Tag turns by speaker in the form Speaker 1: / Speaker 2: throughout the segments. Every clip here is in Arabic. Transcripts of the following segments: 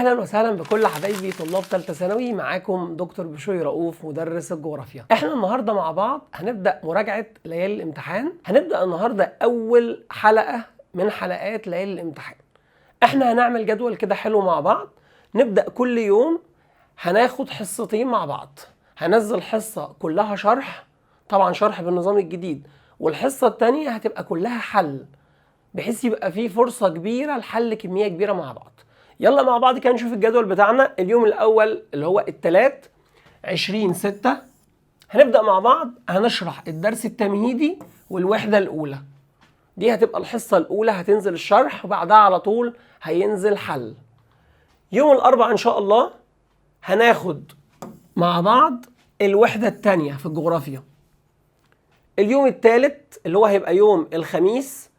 Speaker 1: اهلا وسهلا بكل حبايبي طلاب ثالثه ثانوي. معاكم دكتور بشوي رؤوف مدرس الجغرافيا. احنا النهارده مع بعض هنبدا مراجعه ليالي الامتحان. هنبدا النهارده اول حلقه من حلقات ليالي الامتحان. احنا هنعمل جدول كده حلو مع بعض. نبدا كل يوم هناخد حصتين مع بعض. هنزل حصه كلها شرح، طبعا شرح بالنظام الجديد، والحصه الثانيه هتبقى كلها حل، بحيث يبقى فيه فرصه كبيره لحل كميه كبيره مع بعض. يلا مع بعض كده نشوف الجدول بتاعنا. اليوم الاول اللي هو الثلاث 20/6 هنبدأ مع بعض هنشرح الدرس التمهيدي والوحدة الأولى. دي هتبقى الحصة الأولى، هتنزل الشرح وبعدها على طول هينزل حل. يوم الأربعاء إن شاء الله هناخد مع بعض الوحدة الثانية في الجغرافيا. اليوم الثالث اللي هو هيبقى يوم الخميس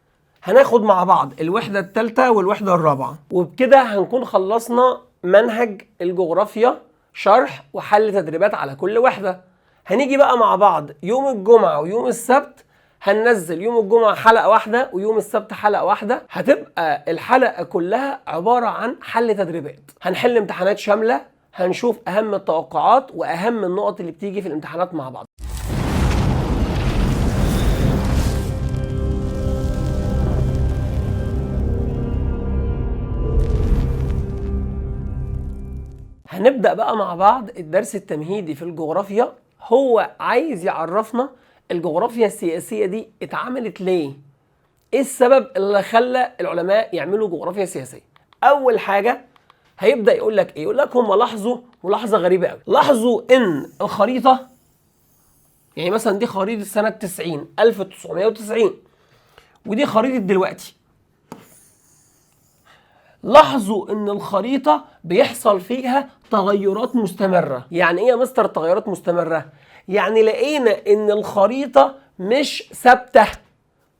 Speaker 1: هناخد مع بعض الوحدة الثالثة والوحدة الرابعة، وبكده هنكون خلصنا منهج الجغرافيا شرح وحل تدريبات على كل وحدة. هنيجي بقى مع بعض يوم الجمعة ويوم السبت هننزل يوم الجمعة حلقة واحدة ويوم السبت حلقة واحدة. هتبقى الحلقة كلها عبارة عن حل تدريبات، هنحل امتحانات شاملة، هنشوف أهم التوقعات وأهم النقط اللي بتيجي في الامتحانات مع بعض. هنبدأ بقى مع بعض الدرس التمهيدي في الجغرافيا. هو عايز يعرفنا الجغرافيا السياسية دي اتعملت ليه؟ ايه السبب اللي خلى العلماء يعملوا جغرافيا سياسية؟ أول حاجة هيبدأ يقول لك ايه؟ يقول لك هم لاحظوا ملاحظة غريبة قوي. لاحظوا ان الخريطة، يعني مثلا دي خريطة سنة 90 1990 ودي خريطة دلوقتي. لاحظوا ان الخريطة بيحصل فيها تغيرات مستمرة. يعني ايه يا مستر تغيرات مستمرة؟ يعني لقينا ان الخريطة مش ثابتة،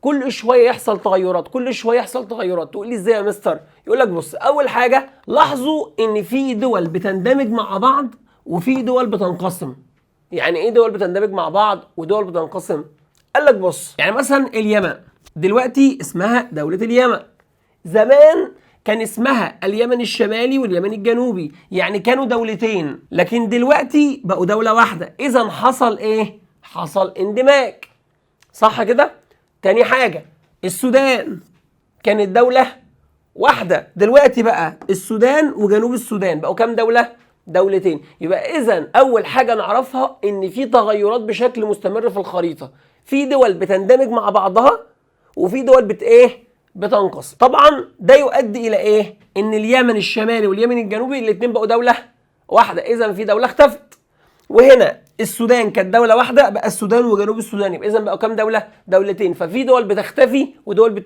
Speaker 1: كل شوية يحصل تغيرات، كل شوية يحصل تغيرات. تقول لي ازاي يا مستر؟ يقول لك بص، اول حاجة لاحظوا ان في دول بتندمج مع بعض وفي دول بتنقسم. يعني ايه دول بتندمج مع بعض ودول بتنقسم؟ قال لك بص، يعني مثلا اليمن دلوقتي اسمها دولة اليمن، زمان كان اسمها اليمن الشمالي واليمن الجنوبي، يعني كانوا دولتين، لكن دلوقتي بقوا دولة واحدة. إذا حصل إيه؟ حصل اندماج، صح كده؟ تاني حاجة السودان كانت دولة واحدة، دلوقتي بقى السودان وجنوب السودان بقوا كام دولة؟ دولتين. يبقى إذا أول حاجة نعرفها إن في تغيرات بشكل مستمر في الخريطة، في دول بتندمج مع بعضها وفي دول بتنقسم. طبعا ده يؤدي الى ايه؟ ان اليمن الشمالي واليمن الجنوبي الاثنين بقوا دوله واحده، اذا في دوله اختفت. وهنا السودان كانت دوله واحده، بقى السودان وجنوب السودان، يبقى اذا بقوا كام دوله؟ دولتين. ففي دول بتختفي ودول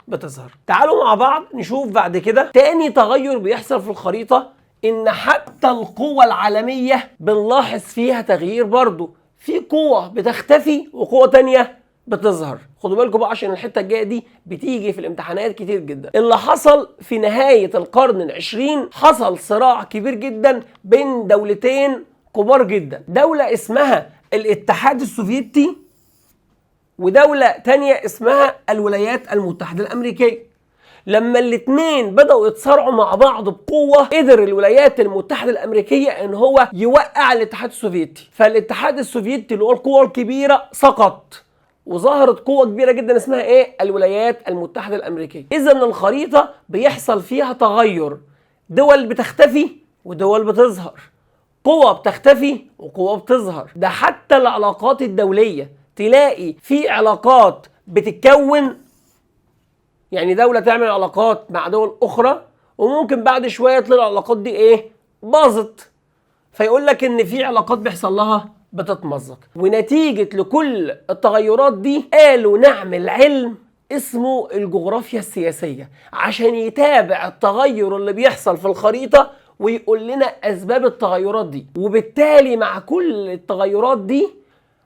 Speaker 1: بتظهر. تعالوا مع بعض نشوف بعد كده تاني تغير بيحصل في الخريطه، ان حتى القوى العالميه بنلاحظ فيها تغيير برضو. في قوة بتختفي وقوة تانية بتظهر. خدوا بالكم بقى عشان الحته الجايه دي بتيجي في الامتحانات كتير جدا. اللي حصل في نهايه القرن العشرين، حصل صراع كبير جدا بين دولتين كبار جدا، دوله اسمها الاتحاد السوفيتي ودوله تانية اسمها الولايات المتحده الامريكيه. لما الاثنين بدأوا يتصارعوا مع بعض بقوة، قدر الولايات المتحدة الأمريكية إن هو يوقع الاتحاد السوفيتي. فالاتحاد السوفيتي اللي هو القوة الكبيرة سقط، وظهرت قوة كبيرة جدا اسمها ايه؟ الولايات المتحدة الأمريكية. إذا الخريطة بيحصل فيها تغير، دول بتختفي ودول بتظهر، قوة بتختفي وقوة بتظهر. ده حتى العلاقات الدولية تلاقي في علاقات بتتكون، يعني دولة تعمل علاقات مع دول أخرى وممكن بعد شوية تلاقي العلاقات دي باظت، فيقول لك إن في علاقات بيحصل لها بتتمزق. ونتيجة لكل التغيرات دي قالوا نعمل علم اسمه الجغرافيا السياسية عشان يتابع التغير اللي بيحصل في الخريطة ويقول لنا أسباب التغيرات دي. وبالتالي مع كل التغيرات دي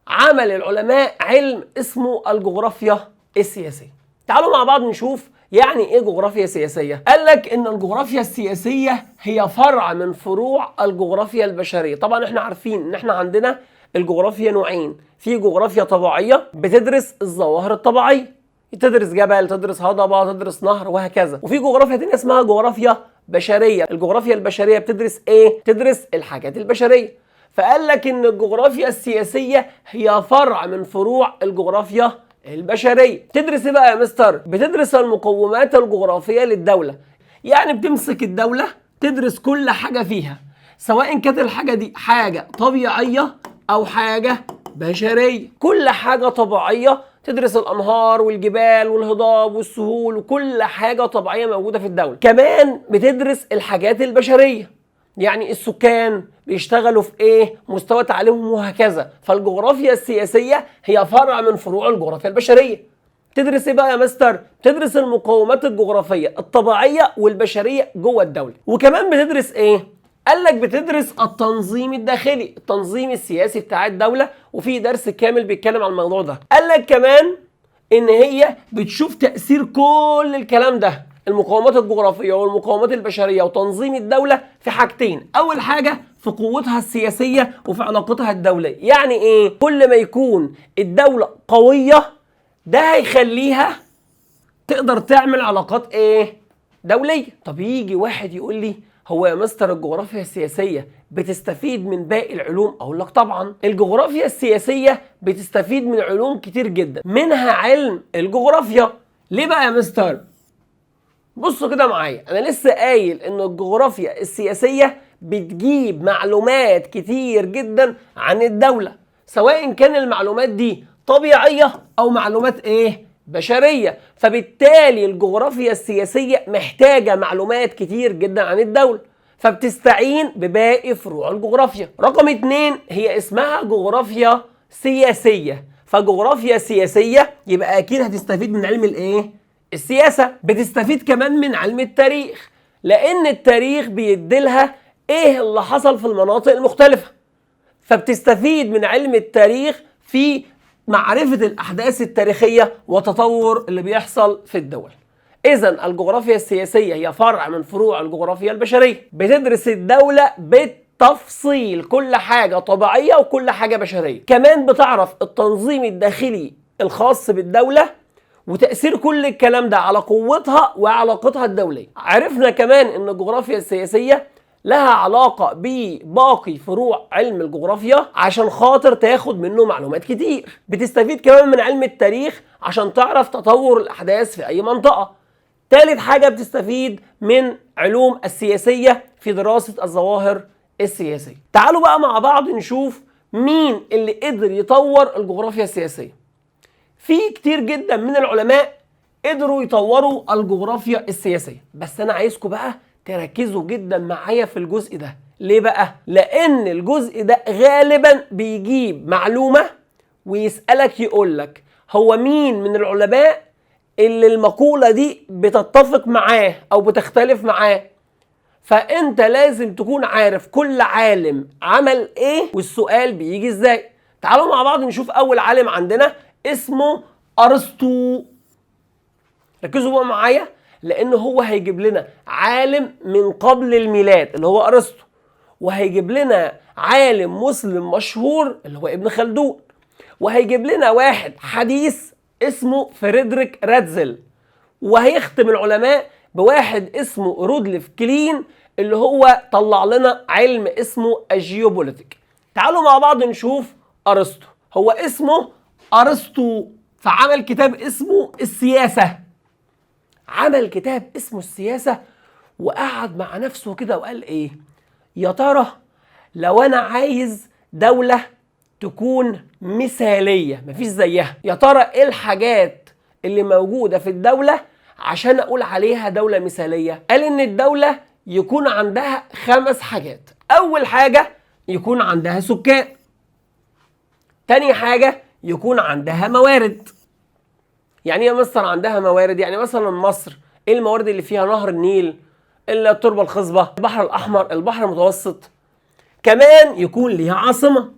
Speaker 1: عمل العلماء علم اسمه الجغرافيا السياسية. تعالوا مع بعض نشوف يعني ايه جغرافيا سياسية. قال لك ان الجغرافيا السياسية هي فرع من فروع الجغرافيا البشرية. طبعا احنا عارفين ان احنا عندنا الجغرافيا نوعين، في جغرافيا طبيعية بتدرس الظواهر الطبيعية، تدرس جبل، تدرس هضبة، تدرس نهر وهكذا، وفي جغرافيا تانية اسمها جغرافيا بشريه. الجغرافيا البشريه بتدرس ايه؟ تدرس الحاجات البشريه. فقال لك ان الجغرافيا السياسيه هي فرع من فروع الجغرافيا البشريه. تدرس ايه بقى يا مستر؟ بتدرس المقومات الجغرافيه للدوله. يعني بتمسك الدوله تدرس كل حاجه فيها، سواء كانت الحاجه دي حاجه طبيعيه او حاجه بشريه. كل حاجه طبيعيه تدرس الانهار والجبال والهضاب والسهول وكل حاجه طبيعيه موجوده في الدوله. كمان بتدرس الحاجات البشريه، يعني السكان بيشتغلوا في ايه، مستوى تعليمهم وهكذا. فالجغرافيا السياسيه هي فرع من فروع الجغرافيا البشريه. تدرس ايه بقى يا مستر؟ تدرس المقومات الجغرافيه الطبيعيه والبشريه جوه الدوله. وكمان بتدرس ايه؟ قال لك بتدرس التنظيم الداخلي، التنظيم السياسي بتاع الدوله، وفي درس كامل بيتكلم عن الموضوع ده. قال لك كمان ان هي بتشوف تاثير كل الكلام ده، المقومات الجغرافيه والمقومات البشريه وتنظيم الدوله، في حاجتين. اول حاجه في قوتها السياسيه وفي علاقتها الدوليه. يعني ايه؟ كل ما يكون الدوله قويه ده هيخليها تقدر تعمل علاقات ايه؟ دوليه. طب يجي واحد يقول لي هو يا مستر الجغرافيا السياسيه بتستفيد من باقي العلوم؟ اقول لك طبعا الجغرافيا السياسيه بتستفيد من علوم كتير جدا، منها علم الجغرافيا. ليه بقى يا مستر؟ بصوا كده معايا، انا لسه قايل ان الجغرافيا السياسيه بتجيب معلومات كتير جدا عن الدوله، سواء كان المعلومات دي طبيعيه او معلومات ايه؟ بشريه. فبالتالي الجغرافيا السياسيه محتاجه معلومات كتير جدا عن الدوله، فبتستعين بباقي فروع الجغرافيا. رقم 2 هي اسمها جغرافيا سياسيه. فجغرافيا سياسيه يبقى اكيد هتستفيد من علم الايه؟ السياسه. بتستفيد كمان من علم التاريخ، لان التاريخ بيديلها ايه اللي حصل في المناطق المختلفه، فبتستفيد من علم التاريخ في معرفة الأحداث التاريخية وتطور اللي بيحصل في الدول. إذن الجغرافيا السياسية هي فرع من فروع الجغرافيا البشرية، بتدرس الدولة بالتفصيل، كل حاجة طبيعية وكل حاجة بشرية. كمان بتعرف التنظيم الداخلي الخاص بالدولة وتأثير كل الكلام ده على قوتها وعلاقتها الدولية. عرفنا كمان إن الجغرافيا السياسية لها علاقة بباقي فروع علم الجغرافيا عشان خاطر تاخد منه معلومات كتير. بتستفيد كمان من علم التاريخ عشان تعرف تطور الأحداث في أي منطقة. ثالث حاجة بتستفيد من علوم السياسية في دراسة الظواهر السياسية. تعالوا بقى مع بعض نشوف مين اللي قدر يطور الجغرافيا السياسية. في كتير جدا من العلماء قدروا يطوروا الجغرافيا السياسية، بس أنا عايزكم بقى تركزوا جدا معايا في الجزء ده. ليه بقى؟ لأن الجزء ده غالبا بيجيب معلومة ويسألك يقولك هو مين من العلماء اللي المقولة دي بتتفق معاه أو بتختلف معاه. فأنت لازم تكون عارف كل عالم عمل إيه والسؤال بيجي إزاي. تعالوا مع بعض نشوف أول عالم عندنا اسمه أرسطو. ركزوا بقى معايا لأن هو هيجيب لنا عالم من قبل الميلاد اللي هو أرسطو، وهيجيب لنا عالم مسلم مشهور اللي هو ابن خلدون، وهيجيب لنا واحد حديث اسمه فريدريك راتزل، وهيختم العلماء بواحد اسمه رودليف كلين اللي هو طلع لنا علم اسمه الجيوبوليتيك. تعالوا مع بعض نشوف أرسطو. هو اسمه أرسطو، فعمل كتاب اسمه السياسة. عمل كتاب اسمه السياسة وقعد مع نفسه كده وقال ايه؟ يا ترى لو انا عايز دولة تكون مثالية مفيش زيها، يا ترى ايه الحاجات اللي موجودة في الدولة عشان اقول عليها دولة مثالية؟ قال ان الدولة يكون عندها 5 حاجات. اول حاجة يكون عندها سكان. تاني حاجة يكون عندها موارد. يعني ايه مصر عندها موارد؟ يعني مثلا مصر ايه الموارد اللي فيها؟ نهر النيل، التربة الخصبة، البحر الأحمر، البحر المتوسط. كمان يكون ليها عاصمة،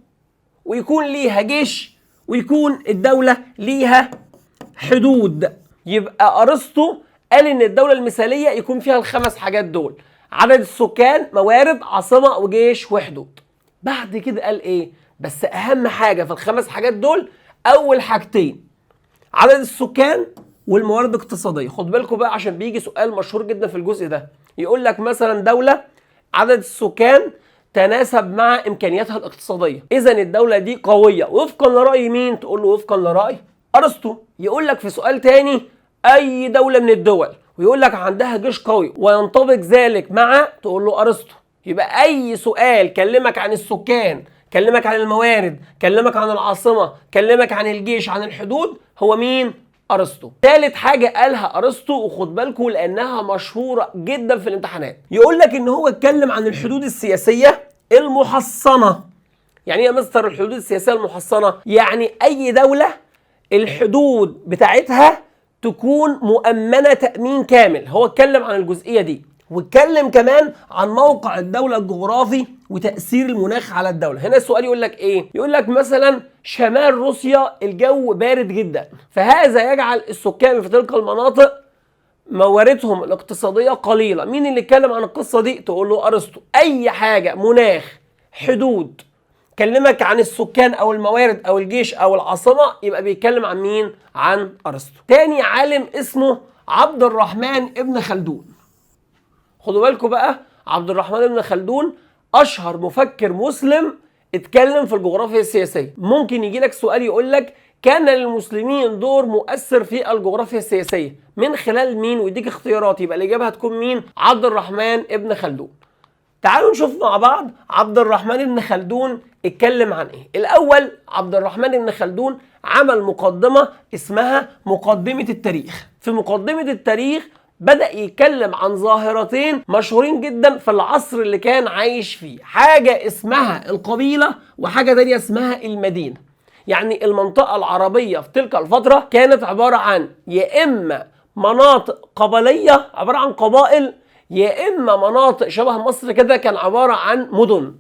Speaker 1: ويكون ليها جيش، ويكون الدولة ليها حدود. يبقى أرسطو قال إن الدولة المثالية يكون فيها ال5 حاجات دول: عدد السكان، موارد، عاصمة، وجيش، وحدود. بعد كده قال إيه؟ بس أهم حاجة في ال5 حاجات دول أول حاجتين: عدد السكان والموارد الاقتصادية. خد بالكم بقى عشان بيجي سؤال مشهور جدا في الجزء ده، يقول لك مثلا دولة عدد السكان تناسب مع امكانياتها الاقتصاديه، اذا الدوله دي قويه وفقا لراي مين؟ تقول له وفقا لراي ارسطو. يقول لك في سؤال تاني اي دوله من الدول ويقول لك عندها جيش قوي وينطبق ذلك مع، تقول له ارسطو. يبقى اي سؤال كلمك عن السكان، كلمك عن الموارد، كلمك عن العاصمه، كلمك عن الجيش، عن الحدود، هو مين؟ ارسطو. ثالث حاجه قالها ارسطو، وخد بالكم لانها مشهوره جدا في الامتحانات، يقول لك ان هو اتكلم عن الحدود السياسيه المحصنه. يعني ايه يا مستر الحدود السياسيه المحصنه؟ يعني اي دوله الحدود بتاعتها تكون مؤمنه تامين كامل. هو اتكلم عن الجزئيه دي، واتكلم كمان عن موقع الدوله الجغرافي وتاثير المناخ على الدوله. هنا السؤال يقول لك ايه؟ يقول لك مثلا شمال روسيا الجو بارد جدا، فهذا يجعل السكان في تلك المناطق مواردهم الاقتصاديه قليله. مين اللي اتكلم عن القصه دي؟ تقول له ارسطو. اي حاجه مناخ، حدود، كلمك عن السكان او الموارد او الجيش او العاصمه، يبقى بيتكلم عن مين؟ عن ارسطو. تاني عالم اسمه عبد الرحمن ابن خلدون. خدوا بالكم بقى، عبد الرحمن ابن خلدون اشهر مفكر مسلم اتكلم في الجغرافيا السياسيه. ممكن يجي لك سؤال يقول لك كان للمسلمين دور مؤثر في الجغرافيا السياسيه من خلال مين؟ ويديك اختيارات، يبقى الاجابه هتكون مين؟ عبد الرحمن ابن خلدون. تعالوا نشوف مع بعض عبد الرحمن ابن خلدون اتكلم عن ايه. الاول عبد الرحمن ابن خلدون عمل مقدمه اسمها مقدمه التاريخ. في مقدمه التاريخ بدأ يتكلم عن ظاهرتين مشهورين جدا في العصر اللي كان عايش فيه، حاجة اسمها القبيلة وحاجة تانية اسمها المدينة. يعني المنطقة العربية في تلك الفترة كانت عبارة عن يا إما مناطق قبلية عبارة عن قبائل، يا إما مناطق شبه مصر كده كان عبارة عن مدن.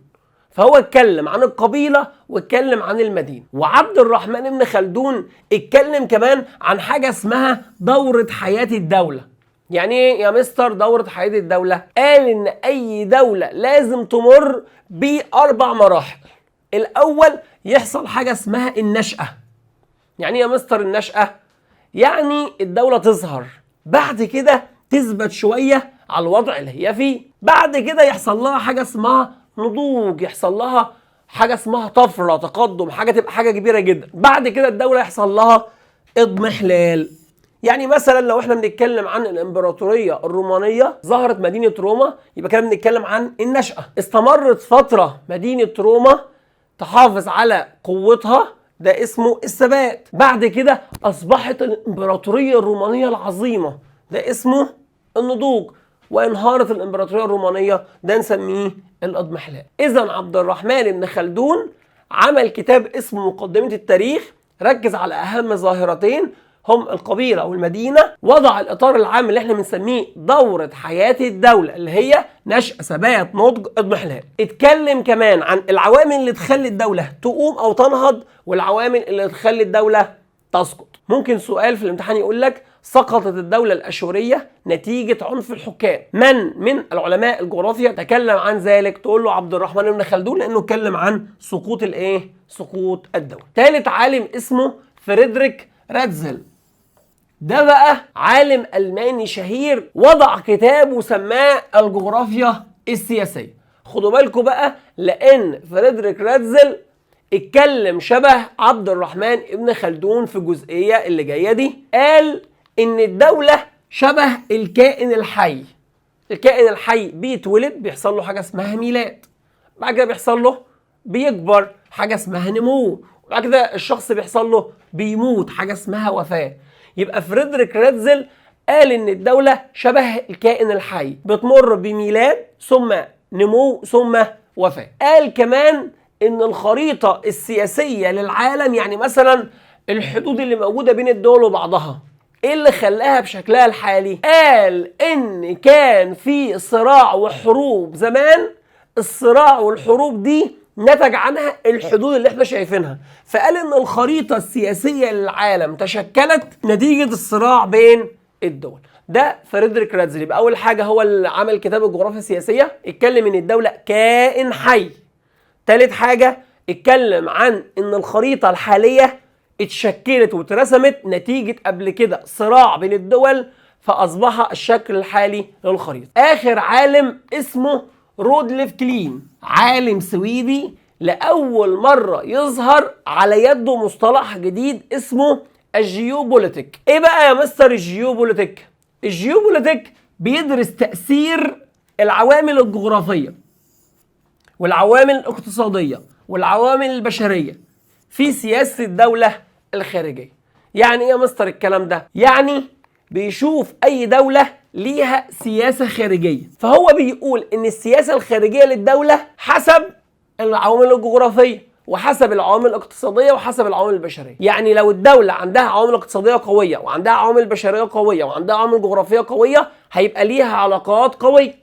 Speaker 1: فهو اتكلم عن القبيلة واتكلم عن المدينة. وعبد الرحمن ابن خلدون اتكلم كمان عن حاجة اسمها دورة حياة الدولة. يعني ايه يا مستر دورة حياة الدولة؟ قال ان اي دولة لازم تمر باربع مراحل. الاول يحصل حاجة اسمها النشأة. يعني ايه يا مستر النشأة؟ يعني الدولة تظهر، بعد كده تثبت شوية على الوضع اللي هي فيه، بعد كده يحصل لها حاجة اسمها نضوج، يحصل لها حاجة اسمها طفرة، تقدم، حاجة تبقى حاجة كبيرة جدا، بعد كده الدولة يحصل لها اضمحلال. يعني مثلا لو احنا بنتكلم عن الامبراطوريه الرومانيه ظهرت مدينه روما، يبقى كده بنتكلم عن النشأة. استمرت فتره مدينه روما تحافظ على قوتها، ده اسمه الثبات. بعد كده اصبحت الامبراطوريه الرومانيه العظيمه، ده اسمه النضوج. وانهارت الامبراطوريه الرومانيه، ده نسميه الاضمحلال. اذا عبد الرحمن بن خلدون عمل كتاب اسمه مقدمه التاريخ، ركز على اهم ظاهرتين هم القبيلة والمدينة، وضع الإطار العام اللي احنا بنسميه دورة حياة الدولة اللي هي نشأة، ثبات، نضج، اضمحلال. اتكلم كمان عن العوامل اللي تخلي الدولة تقوم أو تنهض والعوامل اللي تخلي الدولة تسقط. ممكن سؤال في الامتحان يقول لك سقطت الدولة الأشورية نتيجة عنف الحكام، من العلماء الجغرافيا تكلم عن ذلك؟ تقول له عبد الرحمن بن خلدون، لأنه اتكلم عن سقوط الايه؟ سقوط الدولة. ثالث عالم اسمه فريدريك راتزل. ده بقى عالم ألماني شهير، وضع كتاب وسماه الجغرافيا السياسية. خدوا بالكم بقى، لأن فريدريك راتزل اتكلم شبه عبد الرحمن ابن خلدون في الجزئية اللي جاية دي. قال إن الدولة شبه الكائن الحي. الكائن الحي بيتولد، بيحصل له حاجة اسمها ميلاد، بعد كده بيحصل له بيكبر، حاجة اسمها نمو، بعد كده الشخص بيحصل له بيموت، حاجة اسمها وفاة. يبقى فريدريك راتزل قال ان الدولة شبه الكائن الحي، بتمر بميلاد ثم نمو ثم وفاة. قال كمان ان الخريطة السياسية للعالم، يعني مثلا الحدود اللي موجودة بين الدول وبعضها، ايه اللي خلاها بشكلها الحالي؟ قال ان كان في صراع وحروب زمان، الصراع والحروب دي نتج عنها الحدود اللي احنا شايفينها. فقال ان الخريطة السياسية للعالم تشكلت نتيجة الصراع بين الدول. ده فريدريك راتزل. يبقى اول حاجة هو اللي عمل كتاب الجغرافيا السياسية، اتكلم ان الدولة كائن حي. ثالث حاجة اتكلم عن ان الخريطة الحالية اتشكلت واترسمت نتيجة قبل كده صراع بين الدول، فأصبح الشكل الحالي للخريطة. آخر عالم اسمه رودليف كلين، عالم سويدي لأول مرة يظهر على يده مصطلح جديد اسمه الجيوبوليتيك. ايه بقى يا مستر الجيوبوليتيك؟ الجيوبوليتيك بيدرس تأثير العوامل الجغرافية والعوامل الاقتصادية والعوامل البشرية في سياسة الدولة الخارجية. يعني ايه يا مستر الكلام ده؟ يعني بيشوف اي دولة ليها سياسة خارجية، فهو بيقول ان السياسة الخارجية للدولة حسب العوامل الجغرافية وحسب العوامل الاقتصادية وحسب العوامل البشرية. يعني لو الدولة عندها عوامل اقتصادية قوية وعندها عوامل بشرية قوية وعندها عوامل جغرافية قوية هيبقى ليها علاقات قوية.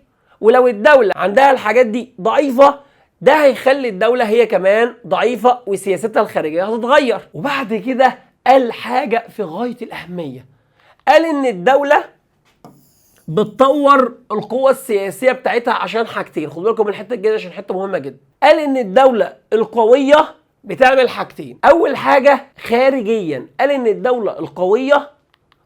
Speaker 1: ولو الدولة عندها الحاجات دي ضعيفة ده هيخلي الدولة هي كمان ضعيفة وسياستها الخارجية هتتغير. وبعد كده قال حاجة في غاية الأهمية، قال إن الدولة بتطور القوة السياسية بتاعتها عشان حاجتين. خدوا بالكم من الحتة الجاية عشان حتة مهمة جدا. قال إن الدولة القوية بتعمل حاجتين. أول حاجة خارجيا، قال إن الدولة القوية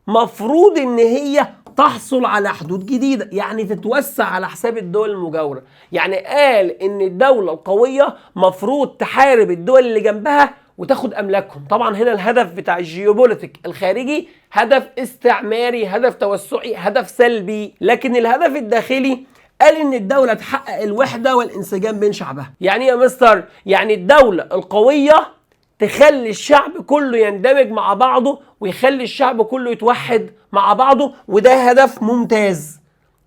Speaker 1: مفروض إن هي تحصل على حدود جديدة، يعني تتوسع على حساب الدول المجاورة. يعني قال إن الدولة القوية مفروض تحارب الدول اللي جنبها وتاخد أملاكهم. طبعا هنا الهدف بتاع الجيوبوليتيك الخارجي هدف استعماري، هدف توسعي، هدف سلبي. لكن الهدف الداخلي قال إن الدولة تحقق الوحدة والانسجام بين شعبها. يعني يا مستر، يعني الدولة القوية تخلي الشعب كله يندمج مع بعضه ويخلي الشعب كله يتوحد مع بعضه، وده هدف ممتاز.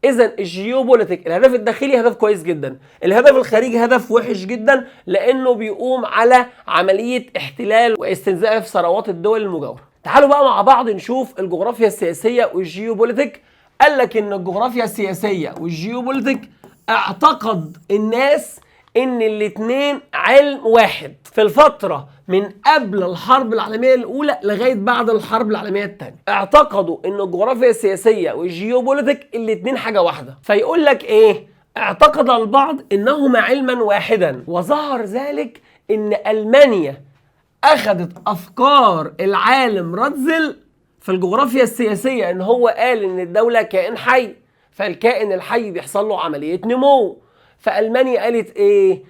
Speaker 1: إذن الجيوبوليتيك الهدف الداخلي هدف كويس جدا، الهدف الخارجي هدف وحش جدا لأنه بيقوم على عملية احتلال واستنزاف ثروات الدول المجاورة. تعالوا بقى مع بعض نشوف الجغرافيا السياسية والجيوبوليتيك. قال لك إن الجغرافيا السياسية والجيوبوليتيك اعتقد الناس إن الاتنين علم واحد في الفترة من قبل الحرب العالمية الأولى لغاية بعد الحرب العالمية الثانية. اعتقدوا إن الجغرافيا السياسية والجيوبوليتيك الاتنين حاجة واحدة. فيقول لك إيه؟ اعتقد البعض إنهما علما واحدا، وظهر ذلك إن ألمانيا أخذت أفكار العالم راتزل في الجغرافيا السياسية، إن هو قال إن الدولة كائن حي، فالكائن الحي بيحصل له عملية نمو. فألمانيا قالت إيه؟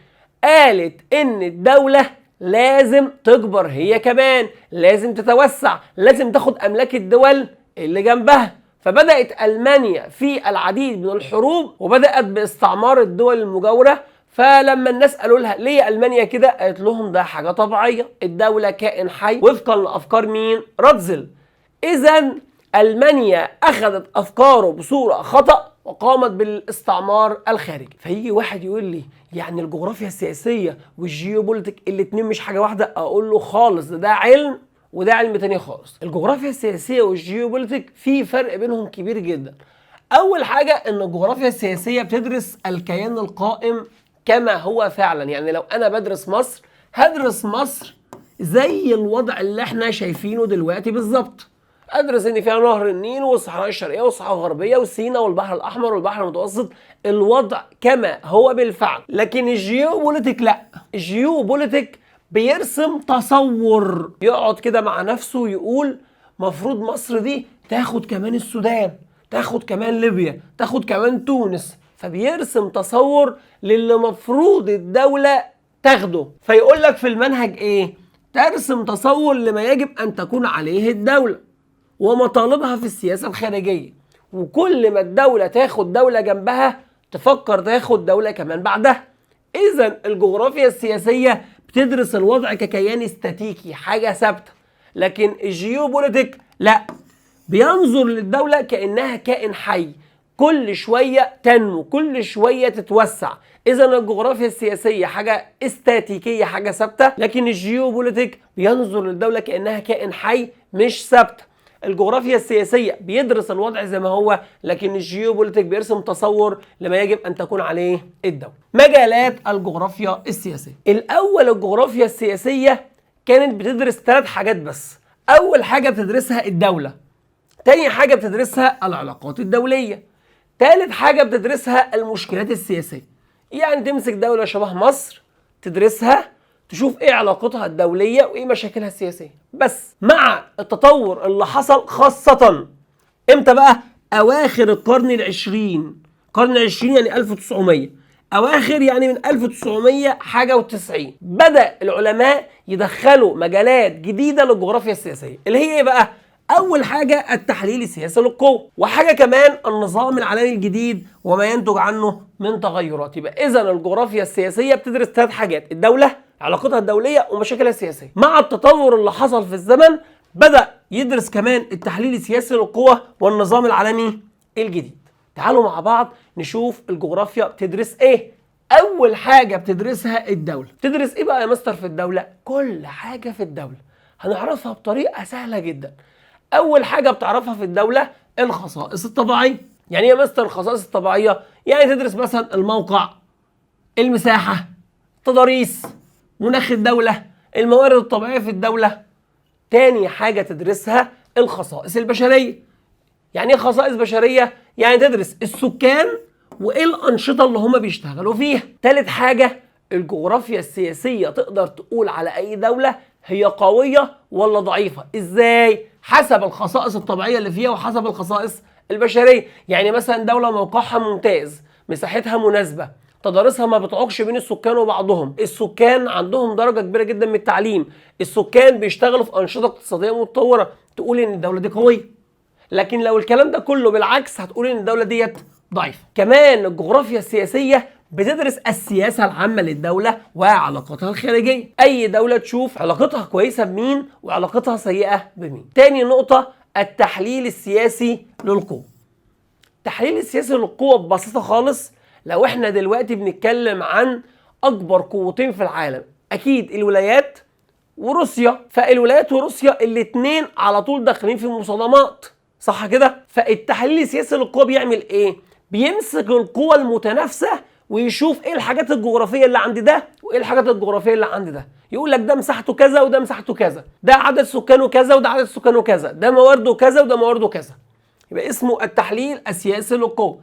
Speaker 1: قالت إن الدولة لازم تكبر هي كمان، لازم تتوسع، لازم تاخد أملاك الدول اللي جنبها. فبدأت ألمانيا في العديد من الحروب وبدأت باستعمار الدول المجاورة. فلما الناس قالوا لها ليه ألمانيا كده؟ قالت لهم ده حاجة طبيعية، الدولة كائن حي وفقا لأفكار مين؟ راتزل. إذن ألمانيا أخذت أفكاره بصورة خطأ وقامت بالاستعمار الخارجي. فيجي واحد يقول لي يعني الجغرافيا السياسية والجيوبوليتيك الاتنين مش حاجة واحدة؟ أقول له خالص، ده علم وده علم تاني خالص. الجغرافيا السياسية والجيوبوليتيك في فرق بينهم كبير جدا. أول حاجة إن الجغرافيا السياسية بتدرس الكيان القائم كما هو فعلا. يعني لو أنا بدرس مصر هدرس مصر زي الوضع اللي احنا شايفينه دلوقتي بالظبط. ادرس ان فيها نهر النيل والصحراء الشرقيه والصحراء الغربيه وسيناء والبحر الاحمر والبحر المتوسط، الوضع كما هو بالفعل. لكن الجيوبوليتيك لا، الجيوبوليتيك بيرسم تصور، يقعد كده مع نفسه يقول مفروض مصر دي تاخد كمان السودان، تاخد كمان ليبيا، تاخد كمان تونس. فبيرسم تصور للي مفروض الدوله تاخده. فيقول لك في المنهج ايه؟ ترسم تصور لما يجب ان تكون عليه الدوله ومطالبها في السياسة الخارجية، وكل ما الدولة تاخد دولة جنبها تفكر تاخد دولة كمان بعدها. إذن الجغرافيا السياسية بتدرس الوضع ككيان استاتيكي، حاجة ثابتة. لكن الجيوبوليتيك لا، بينظر للدولة كأنها كائن حي، كل شوية تنمو، كل شوية تتوسع. إذن الجغرافيا السياسية حاجة استاتيكية، حاجة ثابتة، لكن الجيوبوليتيك بينظر للدولة كأنها كائن حي مش ثابتة. الجغرافيا السياسية بيدرس الوضع زي ما هو، لكن الجيوبوليتيك بيرسم تصور لما يجب أن تكون عليه الدولة. مجالات الجغرافيا السياسية. الأول الجغرافيا السياسية كانت بتدرس 3 حاجات بس. أول حاجة بتدرسها الدولة، تاني حاجة بتدرسها العلاقات الدولية، تالت حاجة بتدرسها المشكلات السياسية. يعني تمسك دولة شبه مصر تدرسها، تشوف ايه علاقتها الدولية وايه مشاكلها السياسية. بس مع التطور اللي حصل خاصة امتى بقى؟ اواخر القرن العشرين. القرن العشرين يعني 1900، اواخر يعني من 1900 حاجه و90 بدا العلماء يدخلوا مجالات جديده للجغرافيا السياسيه، اللي هي ايه بقى؟ اول حاجه التحليل السياسي للقوه، وحاجه كمان النظام العالمي الجديد وما ينتج عنه من تغيرات. يبقى اذا الجغرافيا السياسيه بتدرس 3 حاجات: الدوله، علاقتها الدوليه، ومشاكلها السياسيه. مع التطور اللي حصل في الزمن بدا يدرس كمان التحليل السياسي للقوه والنظام العالمي الجديد. تعالوا مع بعض نشوف الجغرافيا بتدرس ايه. اول حاجه بتدرسها الدوله. بتدرس ايه بقى يا مستر في الدوله؟ كل حاجه في الدوله هنعرفها بطريقه سهله جدا. اول حاجه بتعرفها في الدوله الخصائص الطبيعيه. يعني ايه يا مستر الخصائص الطبيعيه؟ يعني تدرس مثلا الموقع، المساحه، تضاريس، مناخ الدوله، الموارد الطبيعيه في الدوله. تاني حاجه تدرسها الخصائص البشريه. يعني ايه خصائص بشريه؟ يعني تدرس السكان وايه الانشطه اللي هم بيشتغلوا فيها. تالت حاجه الجغرافيا السياسيه تقدر تقول على اي دوله هي قويه ولا ضعيفه ازاي؟ حسب الخصائص الطبيعيه اللي فيها وحسب الخصائص البشريه. يعني مثلا دوله موقعها ممتاز، مساحتها مناسبه، تضاريسها ما بتعوقش بين السكان وبعضهم، السكان عندهم درجه كبيره جدا من التعليم، السكان بيشتغلوا في انشطه اقتصاديه متطوره، تقول ان الدوله دي قويه. لكن لو الكلام ده كله بالعكس هتقول ان الدوله ديت ضعيفه. كمان الجغرافيا السياسيه بتدرس السياسه العامه للدوله وعلاقاتها الخارجيه. اي دوله تشوف علاقتها كويسه بمين وعلاقتها سيئه بمين. تاني نقطه التحليل السياسي للقوه. التحليل السياسي للقوه ببساطه خالص، لو احنا دلوقتي بنتكلم عن اكبر قوتين في العالم، اكيد الولايات وروسيا، فالولايات وروسيا الاثنين على طول داخلين في مصادمات، صح كده؟ فالتحليل السياسي للقوى بيعمل ايه؟ بيمسك القوى المتنافسه ويشوف ايه الحاجات الجغرافيه اللي عند ده وايه الحاجات الجغرافيه اللي عند ده. يقول لك ده مساحته كذا وده مساحته كذا، ده عدد سكانه كذا وده عدد سكانه كذا، ده موارده كذا وده موارده كذا. يبقى اسمه التحليل السياسي للقوى.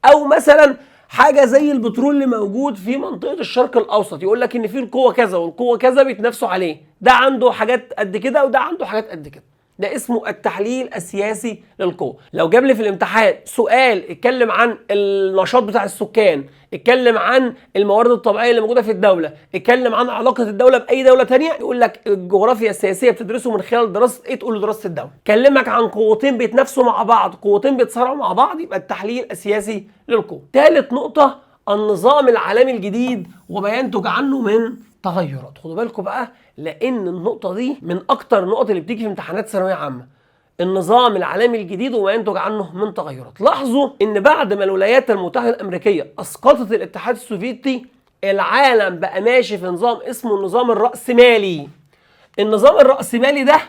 Speaker 1: او مثلا حاجه زي البترول اللي موجود في منطقه الشرق الاوسط، يقول لك ان في القوه كذا والقوه كذا بيتنافسوا عليه، ده عنده حاجات قد كده وده عنده حاجات قد كده. ده اسمه التحليل السياسي للقوة. لو جاب لي في الامتحان سؤال اتكلم عن النشاط بتاع السكان، اتكلم عن الموارد الطبيعية اللي موجودة في الدولة، اتكلم عن علاقة الدولة بأي دولة تانية، يقول لك الجغرافيا السياسية بتدرسه من خلال دراسة ايه؟ تقول له دراسة الدولة. كلمك عن قوتين بيتنافسوا مع بعض، قوتين بيتصارعوا مع بعض، يبقى التحليل السياسي للقوة. ثالث نقطة النظام العالمي الجديد وما ينتج عنه من تغيرات. خدوا بالكم بقى، لان النقطه دي من اكتر النقط اللي بتيجي في امتحانات ثانويه عامه. النظام العالمي الجديد وما ينتج عنه من تغيرات. لاحظوا ان بعد ما الولايات المتحده الامريكيه اسقطت الاتحاد السوفيتي، العالم بقى ماشي في نظام اسمه النظام الرأسمالي. النظام الرأسمالي ده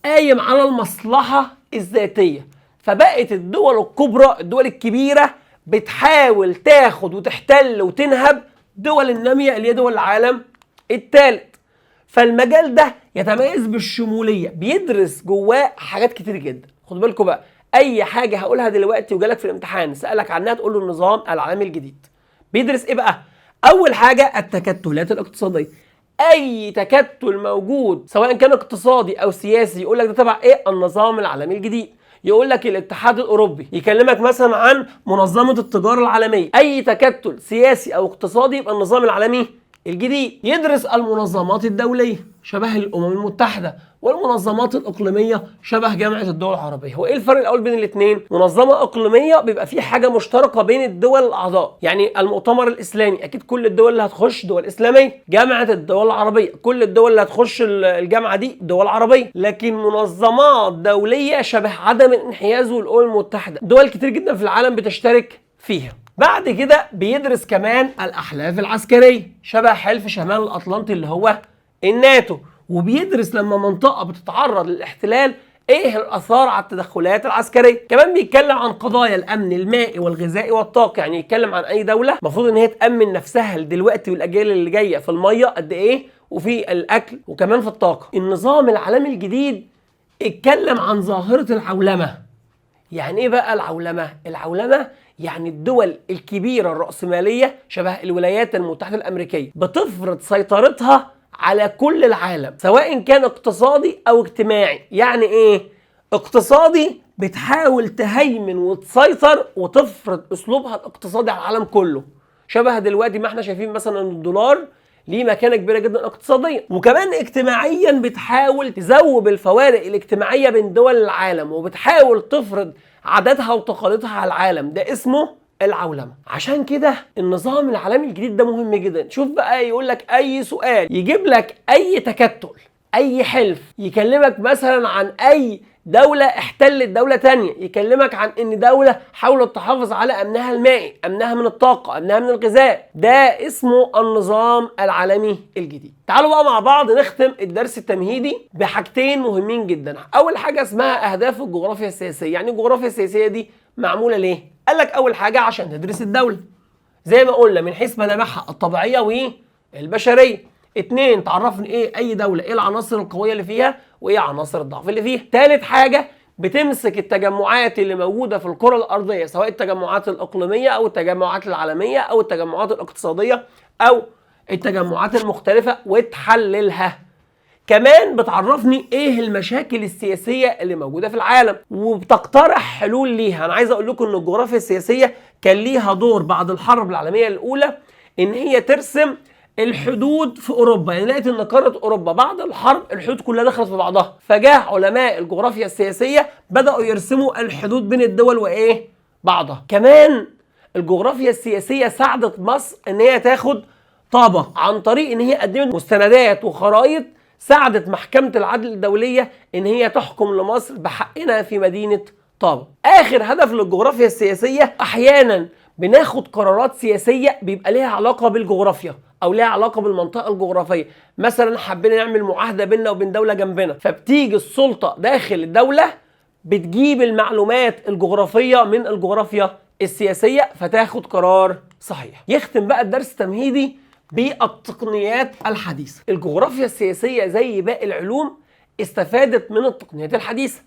Speaker 1: قايم على المصلحه الذاتيه، فبقت الدول الكبرى، الدول الكبيره بتحاول تاخد وتحتل وتنهب دول الناميه اللي هي دول العالم الثالث. فالمجال ده يتميز بالشموليه، بيدرس جواه حاجات كتير جدا. خدوا بالكم بقى، اي حاجه هقولها دلوقتي وجالك في الامتحان سالك عنها تقول له النظام العالمي الجديد. بيدرس ايه بقى؟ اول حاجه التكتلات الاقتصاديه. اي تكتل موجود سواء كان اقتصادي او سياسي يقول لك ده تبع ايه؟ النظام العالمي الجديد. يقول لك الاتحاد الاوروبي، يكلمك مثلا عن منظمه التجاره العالميه. اي تكتل سياسي او اقتصادي يبقى النظام العالمي الجديد. يدرس المنظمات الدوليه شبه الامم المتحده، والمنظمات الاقليميه شبه جامعه الدول العربيه. هو ايه الفرق الاول بين الاثنين؟ منظمه اقليميه بيبقى في حاجه مشتركه بين الدول الاعضاء، يعني المؤتمر الاسلامي اكيد كل الدول اللي هتخش دول اسلاميه. جامعه الدول العربيه كل الدول اللي هتخش الجامعه دي دول عربيه. لكن منظمات دوليه شبه عدم الانحياز والامم المتحده، دول كتير جدا في العالم بتشترك فيها. بعد كده بيدرس كمان الأحلاف العسكرية شبه حلف شمال الأطلنطي اللي هو الناتو. وبيدرس لما منطقة بتتعرض للاحتلال ايه الآثار على التدخلات العسكرية. كمان بيتكلم عن قضايا الأمن المائي والغذائي والطاقة، يعني يتكلم عن أي دولة المفروض إن هي تأمن نفسها دلوقتي والأجيال اللي جاية في المية قد إيه وفي الأكل وكمان في الطاقة. النظام العالمي الجديد اتكلم عن ظاهرة العولمة. يعني ايه بقى العولمة؟ العولمة يعني الدول الكبيرة الرأسمالية شبه الولايات المتحدة الأمريكية بتفرض سيطرتها على كل العالم سواء كان اقتصادي أو اجتماعي. يعني ايه؟ اقتصادي بتحاول تهيمن وتسيطر وتفرض اسلوبها الاقتصادي على العالم كله. شبه دلوقتي ما احنا شايفين مثلا ان الدولار ليه مكانه كبيره جدا اقتصاديا، وكمان اجتماعيا بتحاول تذوب الفوارق الاجتماعيه بين دول العالم، وبتحاول تفرض عاداتها وتقاليدها على العالم. ده اسمه العولمه. عشان كده النظام العالمي الجديد ده مهم جدا. شوف بقى، يقول لك اي سؤال، يجيب لك اي تكتل، اي حلف، يكلمك مثلا عن اي دولة احتلت دولة تانية، يكلمك عن ان دولة حاولت تحافظ على امنها المائي، امنها من الطاقة، امنها من الغذاء. ده اسمه النظام العالمي الجديد. تعالوا بقى مع بعض نختم الدرس التمهيدي بحاجتين مهمين جدا. اول حاجة اسمها اهداف الجغرافيا السياسية. يعني الجغرافيا السياسية دي معمولة ليه؟ قال لك اول حاجة عشان تدرس الدولة زي ما قلنا من حيث ملامحها الطبيعية والبشرية. 2 تعرفني ايه اي دولة، ايه العناصر القوية اللي فيها وايه عناصر الضعف اللي فيها. 3 حاجة بتمسك التجمعات اللي موجودة في الكرة الأرضية، سواء التجمعات الإقليمية أو التجمعات العالمية أو التجمعات الاقتصادية أو التجمعات المختلفة، وتحللها. كمان بتعرفني ايه المشاكل السياسية اللي موجودة في العالم وبتقترح حلول ليها. انا عايز اقول لكم ان الجغرافيا السياسية كان ليها دور بعد الحرب العالمية الأولى، ان هي ترسم الحدود في اوروبا. يعني لقيت ان قاره اوروبا بعد الحرب الحدود كلها دخلت في بعضها، فجاء علماء الجغرافيا السياسيه بداوا يرسموا الحدود بين الدول وايه بعضها. كمان الجغرافيا السياسيه ساعدت مصر ان هي تاخد طابه عن طريق ان هي قدمت مستندات وخرائط ساعدت محكمه العدل الدوليه ان هي تحكم لمصر بحقنا في مدينه طابه. اخر هدف للجغرافيا السياسيه، احيانا بناخد قرارات سياسيه بيبقى ليها علاقه بالجغرافيا او ليها علاقه بالمنطقه الجغرافيه. مثلا حبينا نعمل معاهده بيننا وبين دوله جنبنا، فبتيجي السلطه داخل الدوله بتجيب المعلومات الجغرافيه من الجغرافيا السياسيه فتاخد قرار صحيح. يختم بقى الدرس التمهيدي بالتقنيات الحديثه. الجغرافيا السياسيه زي باقي العلوم استفادت من التقنيات الحديثه.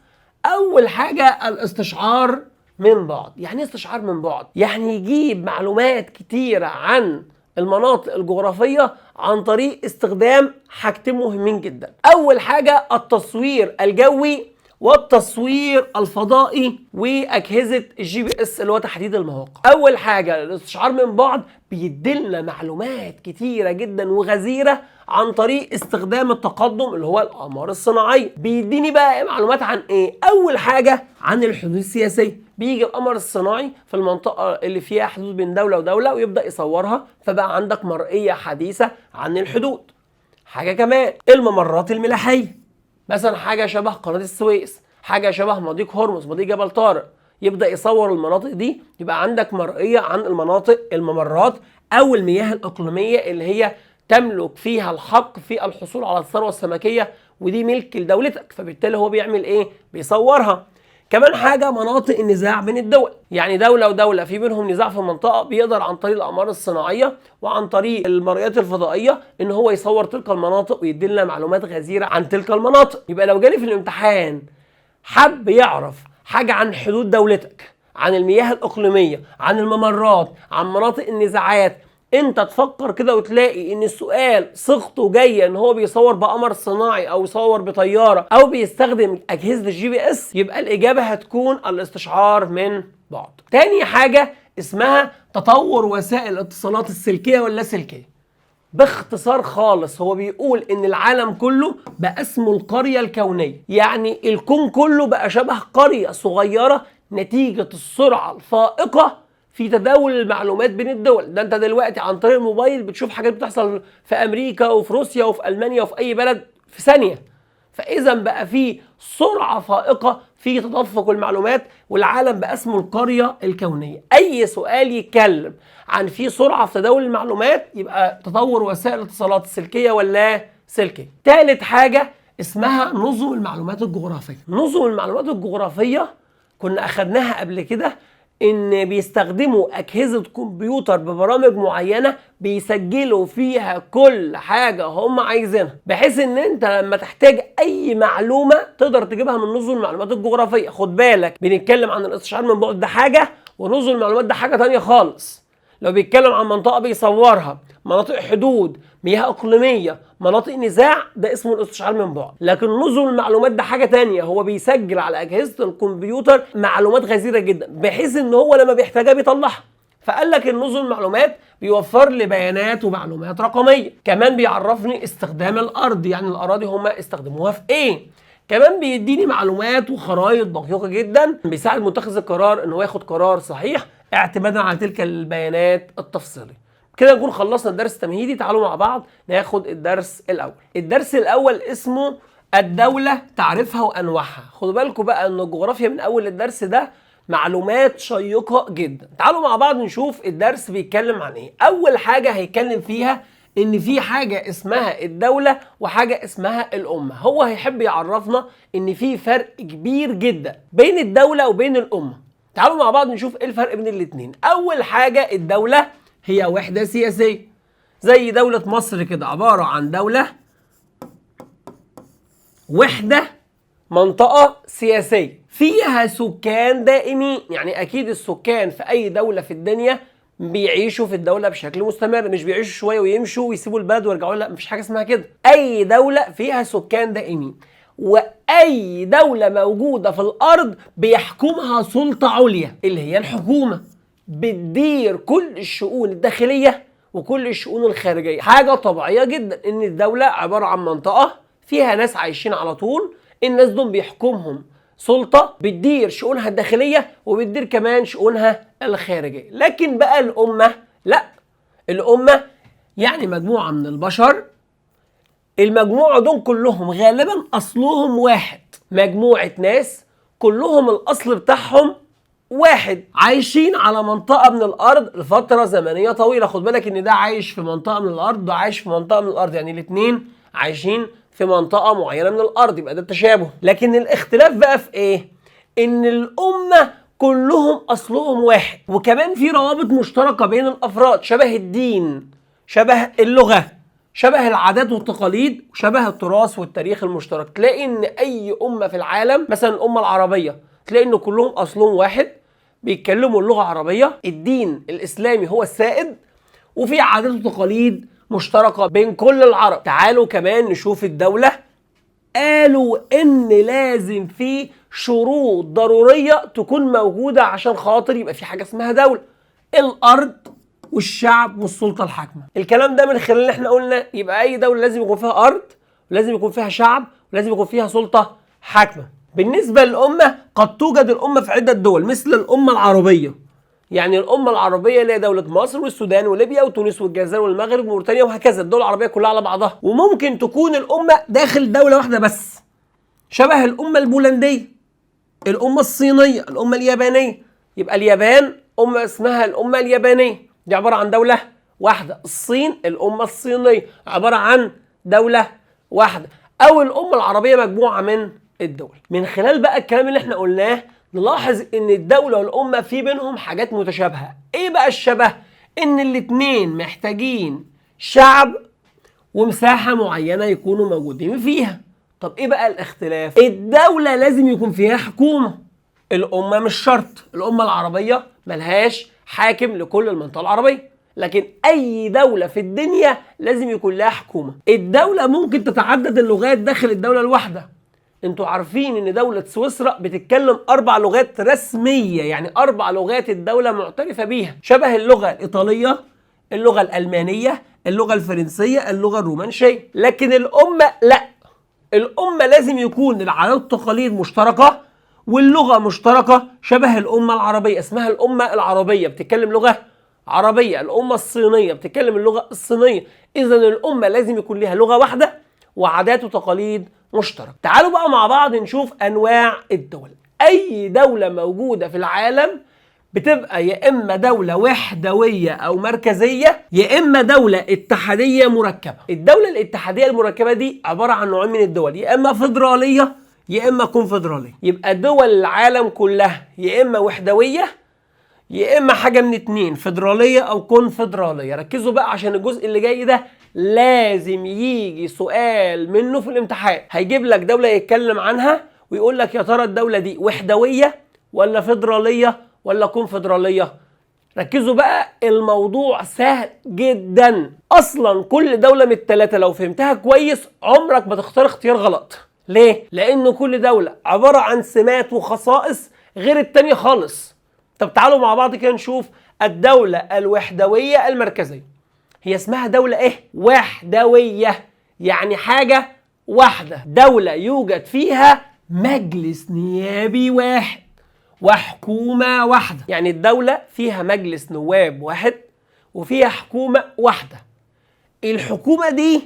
Speaker 1: اول حاجه الاستشعار من بعد. يعني ايه استشعار من بعد؟ يعني يجيب معلومات كتيره عن المناطق الجغرافية عن طريق استخدام حاجتين مهمين جدا. أول حاجة التصوير الجوي والتصوير الفضائي وأجهزة الGPS اللي هو تحديد المواقع. أول حاجة الاستشعار من بعد بيديلنا معلومات كتيرة جدا وغزيرة عن طريق استخدام التقدم اللي هو الأقمار الصناعية. بيديني بقى معلومات عن إيه؟ أول حاجة عن الحدود السياسية. بيجي القمر الصناعي في المنطقة اللي فيها حدود بين دولة ودولة ويبدأ يصورها، فبقى عندك مرئية حديثة عن الحدود. حاجة كمان الممرات الملاحية، مثلا حاجة شبه قناة السويس، حاجة شبه مضيق هرمز، مضيق جبل طارق، يبدأ يصور المناطق دي، يبقى عندك مرئية عن المناطق الممرات أو المياه الإقليمية اللي هي تملك فيها الحق في الحصول على الثروة السمكية ودي ملك لدولتك، فبالتالي هو بيعمل إيه؟ بيصورها. كمان حاجة مناطق النزاع بين الدول، يعني دولة ودولة في بينهم نزاع في منطقة، بيقدر عن طريق الأقمار الصناعية وعن طريق المرئيات الفضائية إن هو يصور تلك المناطق ويدي لنا معلومات غزيرة عن تلك المناطق. يبقى لو جالي في الامتحان حب يعرف حاجة عن حدود دولتك، عن المياه الإقليمية، عن الممرات، عن مناطق النزاعات، انت تفكر كده وتلاقي ان السؤال صيغته جايه ان هو بيصور بقمر صناعي او يصور بطياره او بيستخدم اجهزه الGPS، يبقى الاجابه هتكون الاستشعار من بعد. تاني حاجه اسمها تطور وسائل الاتصالات السلكيه واللاسلكيه. باختصار خالص هو بيقول ان العالم كله بقى اسمه القريه الكونيه، يعني الكون كله بقى شبه قريه صغيره نتيجه السرعه الفائقه في تداول المعلومات بين الدول. ده انت دلوقتي عن طريق الموبايل بتشوف حاجات بتحصل في امريكا وفي روسيا وفي المانيا وفي اي بلد في ثانيه. فاذا بقى في سرعه فائقه في تدفق المعلومات، والعالم بقى اسمه القريه الكونيه. اي سؤال يتكلم عن في سرعه في تداول المعلومات يبقى تطور وسائل الاتصالات السلكيه ولا سلكيه. ثالث حاجه اسمها نظم المعلومات الجغرافيه. نظم المعلومات الجغرافيه كنا اخدناها قبل كده، ان بيستخدموا اجهزة كمبيوتر ببرامج معينة بيسجلوا فيها كل حاجة هم عايزينها، بحيث ان انت لما تحتاج اي معلومة تقدر تجيبها من نظم المعلومات الجغرافية. خد بالك بنتكلم عن الاستشعار من بعد ده حاجة ونظم المعلومات ده حاجة تانية خالص. لو بيتكلم عن منطقة بيصورها، مناطق حدود، مياه إقليمية، مناطق نزاع، ده اسمه الاستشعار من بعد. لكن نظم المعلومات ده حاجة تانية، هو بيسجل على أجهزة الكمبيوتر معلومات غزيرة جدا بحيث إن هو لما بيحتاجها بيطلعها. فقال لك النظم المعلومات بيوفر لي بيانات ومعلومات رقمية. كمان بيعرفني استخدام الأرض، يعني الأراضي هما استخدموها في إيه. كمان بيديني معلومات وخرائط دقيقة جدا بيساعد متخذ القرار ان هو ياخد قرار صحيح اعتمادا على تلك البيانات التفصيلية. كده نكون خلصنا الدرس التمهيدي. تعالوا مع بعض ناخد الدرس الأول. الدرس الأول اسمه الدولة تعريفها وأنواعها. خدوا بالكم بقى ان الجغرافيا من أول الدرس ده معلومات شيقة جدا. تعالوا مع بعض نشوف الدرس بيتكلم عن ايه. أول حاجة هيتكلم فيها ان في حاجة اسمها الدولة وحاجة اسمها الأمة. هو هيحب يعرفنا ان في فرق كبير جدا بين الدولة وبين الأمة. تعالوا مع بعض نشوف ايه الفرق بين الاتنين. أول حاجة الدولة هي وحدة سياسية، زي دولة مصر كده، عبارة عن دولة وحدة منطقة سياسية فيها سكان دائمين. يعني أكيد السكان في أي دولة في الدنيا بيعيشوا في الدولة بشكل مستمر، مش بيعيشوا شوية ويمشوا ويسيبوا البلد ويرجعوا. لا، مفيش حاجة اسمها كده. أي دولة فيها سكان دائمين، وأي دولة موجودة في الأرض بيحكمها سلطة عليا اللي هي الحكومة، بتدير كل الشؤون الداخلية وكل الشؤون الخارجية. حاجة طبيعية جدا إن الدولة عبارة عن منطقة فيها ناس عايشين على طول، الناس دول بيحكمهم سلطة بتدير شؤونها الداخلية وبتدير كمان شؤونها الخارجية. لكن بقى الأمة لا، الأمة يعني مجموعة من البشر، المجموعة دول كلهم غالبا أصلهم واحد، مجموعة ناس كلهم الأصل بتاعهم واحد، عايشين على منطقة من الأرض لفترة زمنية طويلة. خد بالك إن ده عايش في منطقة من الأرض وده عايش في منطقة من الأرض، يعني الاتنين عايشين في منطقة معينة من الأرض، يبقى ده التشابه. لكن الاختلاف بقى في إيه؟ إن الأمة كلهم أصلهم واحد، وكمان في روابط مشتركة بين الأفراد، شبه الدين، شبه اللغة، شبه العادات والتقاليد، وشبه التراث والتاريخ المشترك. تلاقي إن أي أمة في العالم، مثلا الأمة العربية، تلاقي إن كلهم أصلهم واحد، بيتكلموا اللغة العربية، الدين الإسلامي هو السائد، وفي عادات وتقاليد مشتركة بين كل العرب. تعالوا كمان نشوف الدولة. قالوا إن لازم في شروط ضرورية تكون موجودة عشان خاطر يبقى في حاجة اسمها دولة: الأرض والشعب والسلطة الحاكمة. الكلام ده من خلال اللي احنا قلنا يبقى أي دولة لازم يكون فيها أرض، ولازم يكون فيها شعب، ولازم يكون فيها سلطة حاكمة. بالنسبة للأمة، قد توجد الأمة في عدة دول مثل الأمة العربية، يعني الأمة العربية اللي هي دولة مصر والسودان وليبيا وتونس والجزائر والمغرب وموريتانيا وهكذا، الدول العربية كلها على بعضها. وممكن تكون الأمة داخل دولة واحدة بس، شبه الأمة البولندية، الأمة الصينية، الأمة اليابانية. يبقى اليابان أمة اسمها الأمة اليابانية، دي عبارة عن دولة واحدة. الصين الأمة الصينية عبارة عن دولة واحدة. أو الأمة العربية مجموعة من الدول. من خلال بقى الكلام اللي احنا قلناه نلاحظ ان الدولة والأمة في بينهم حاجات متشابهة. ايه بقى الشبه؟ ان الاتنين محتاجين شعب ومساحة معينة يكونوا موجودين فيها. طب ايه بقى الاختلاف؟ الدولة لازم يكون فيها حكومة، الأمة مش شرط. الأمة العربية ملهاش حاكم لكل المنطقة العربية، لكن أي دولة في الدنيا لازم يكون لها حكومة. الدولة ممكن تتعدد اللغات داخل الدولة الواحدة. انتوا عارفين ان دولة سويسرا بتتكلم 4 لغات رسمية، يعني 4 لغات الدولة معترفة بيها، شبه اللغة الإيطالية، اللغة الألمانية، اللغة الفرنسية، اللغة الرومانشية. لكن الأمة لا، الأمة لازم يكون العادات والتقاليد مشتركة واللغة مشتركة، شبه الأمة العربية، اسمها الأمة العربية بتتكلم لغة عربية. الأمة الصينية بتتكلم اللغة الصينية. إذن الأمة لازم يكون لها لغة واحدة وعادات وتقاليد مشترك. تعالوا بقى مع بعض نشوف أنواع الدول. أي دولة موجودة في العالم بتبقى يا إما دولة وحدوية أو مركزية، يا إما دولة اتحادية مركبة. الدولة الاتحادية المركبة دي عبارة عن نوعين من الدول، يا إما فيدرالية يا إما كونفدرالية. يبقى دول العالم كلها يا إما وحدوية يا إما حاجة من اتنين، فيدرالية أو كونفدرالية. ركزوا بقى عشان الجزء اللي جاي ده لازم يجي سؤال منه في الامتحان. هيجيب لك دولة يتكلم عنها ويقول لك يا ترى الدولة دي وحدوية ولا فيدرالية ولا كونفدرالية. ركزوا بقى، الموضوع سهل جدا. اصلا كل دولة من الثلاثة لو فهمتها كويس عمرك ما تختار اختيار غلط. ليه؟ لان كل دولة عبارة عن سمات وخصائص غير التانية خالص. طب تعالوا مع بعض كده نشوف الدولة الوحدوية المركزية. هي اسمها دولة ايه؟ وحدوية، يعني حاجة واحدة، دولة يوجد فيها مجلس نيابي واحد وحكومة واحدة. يعني الدولة فيها مجلس نواب واحد وفيها حكومة واحدة. الحكومة دي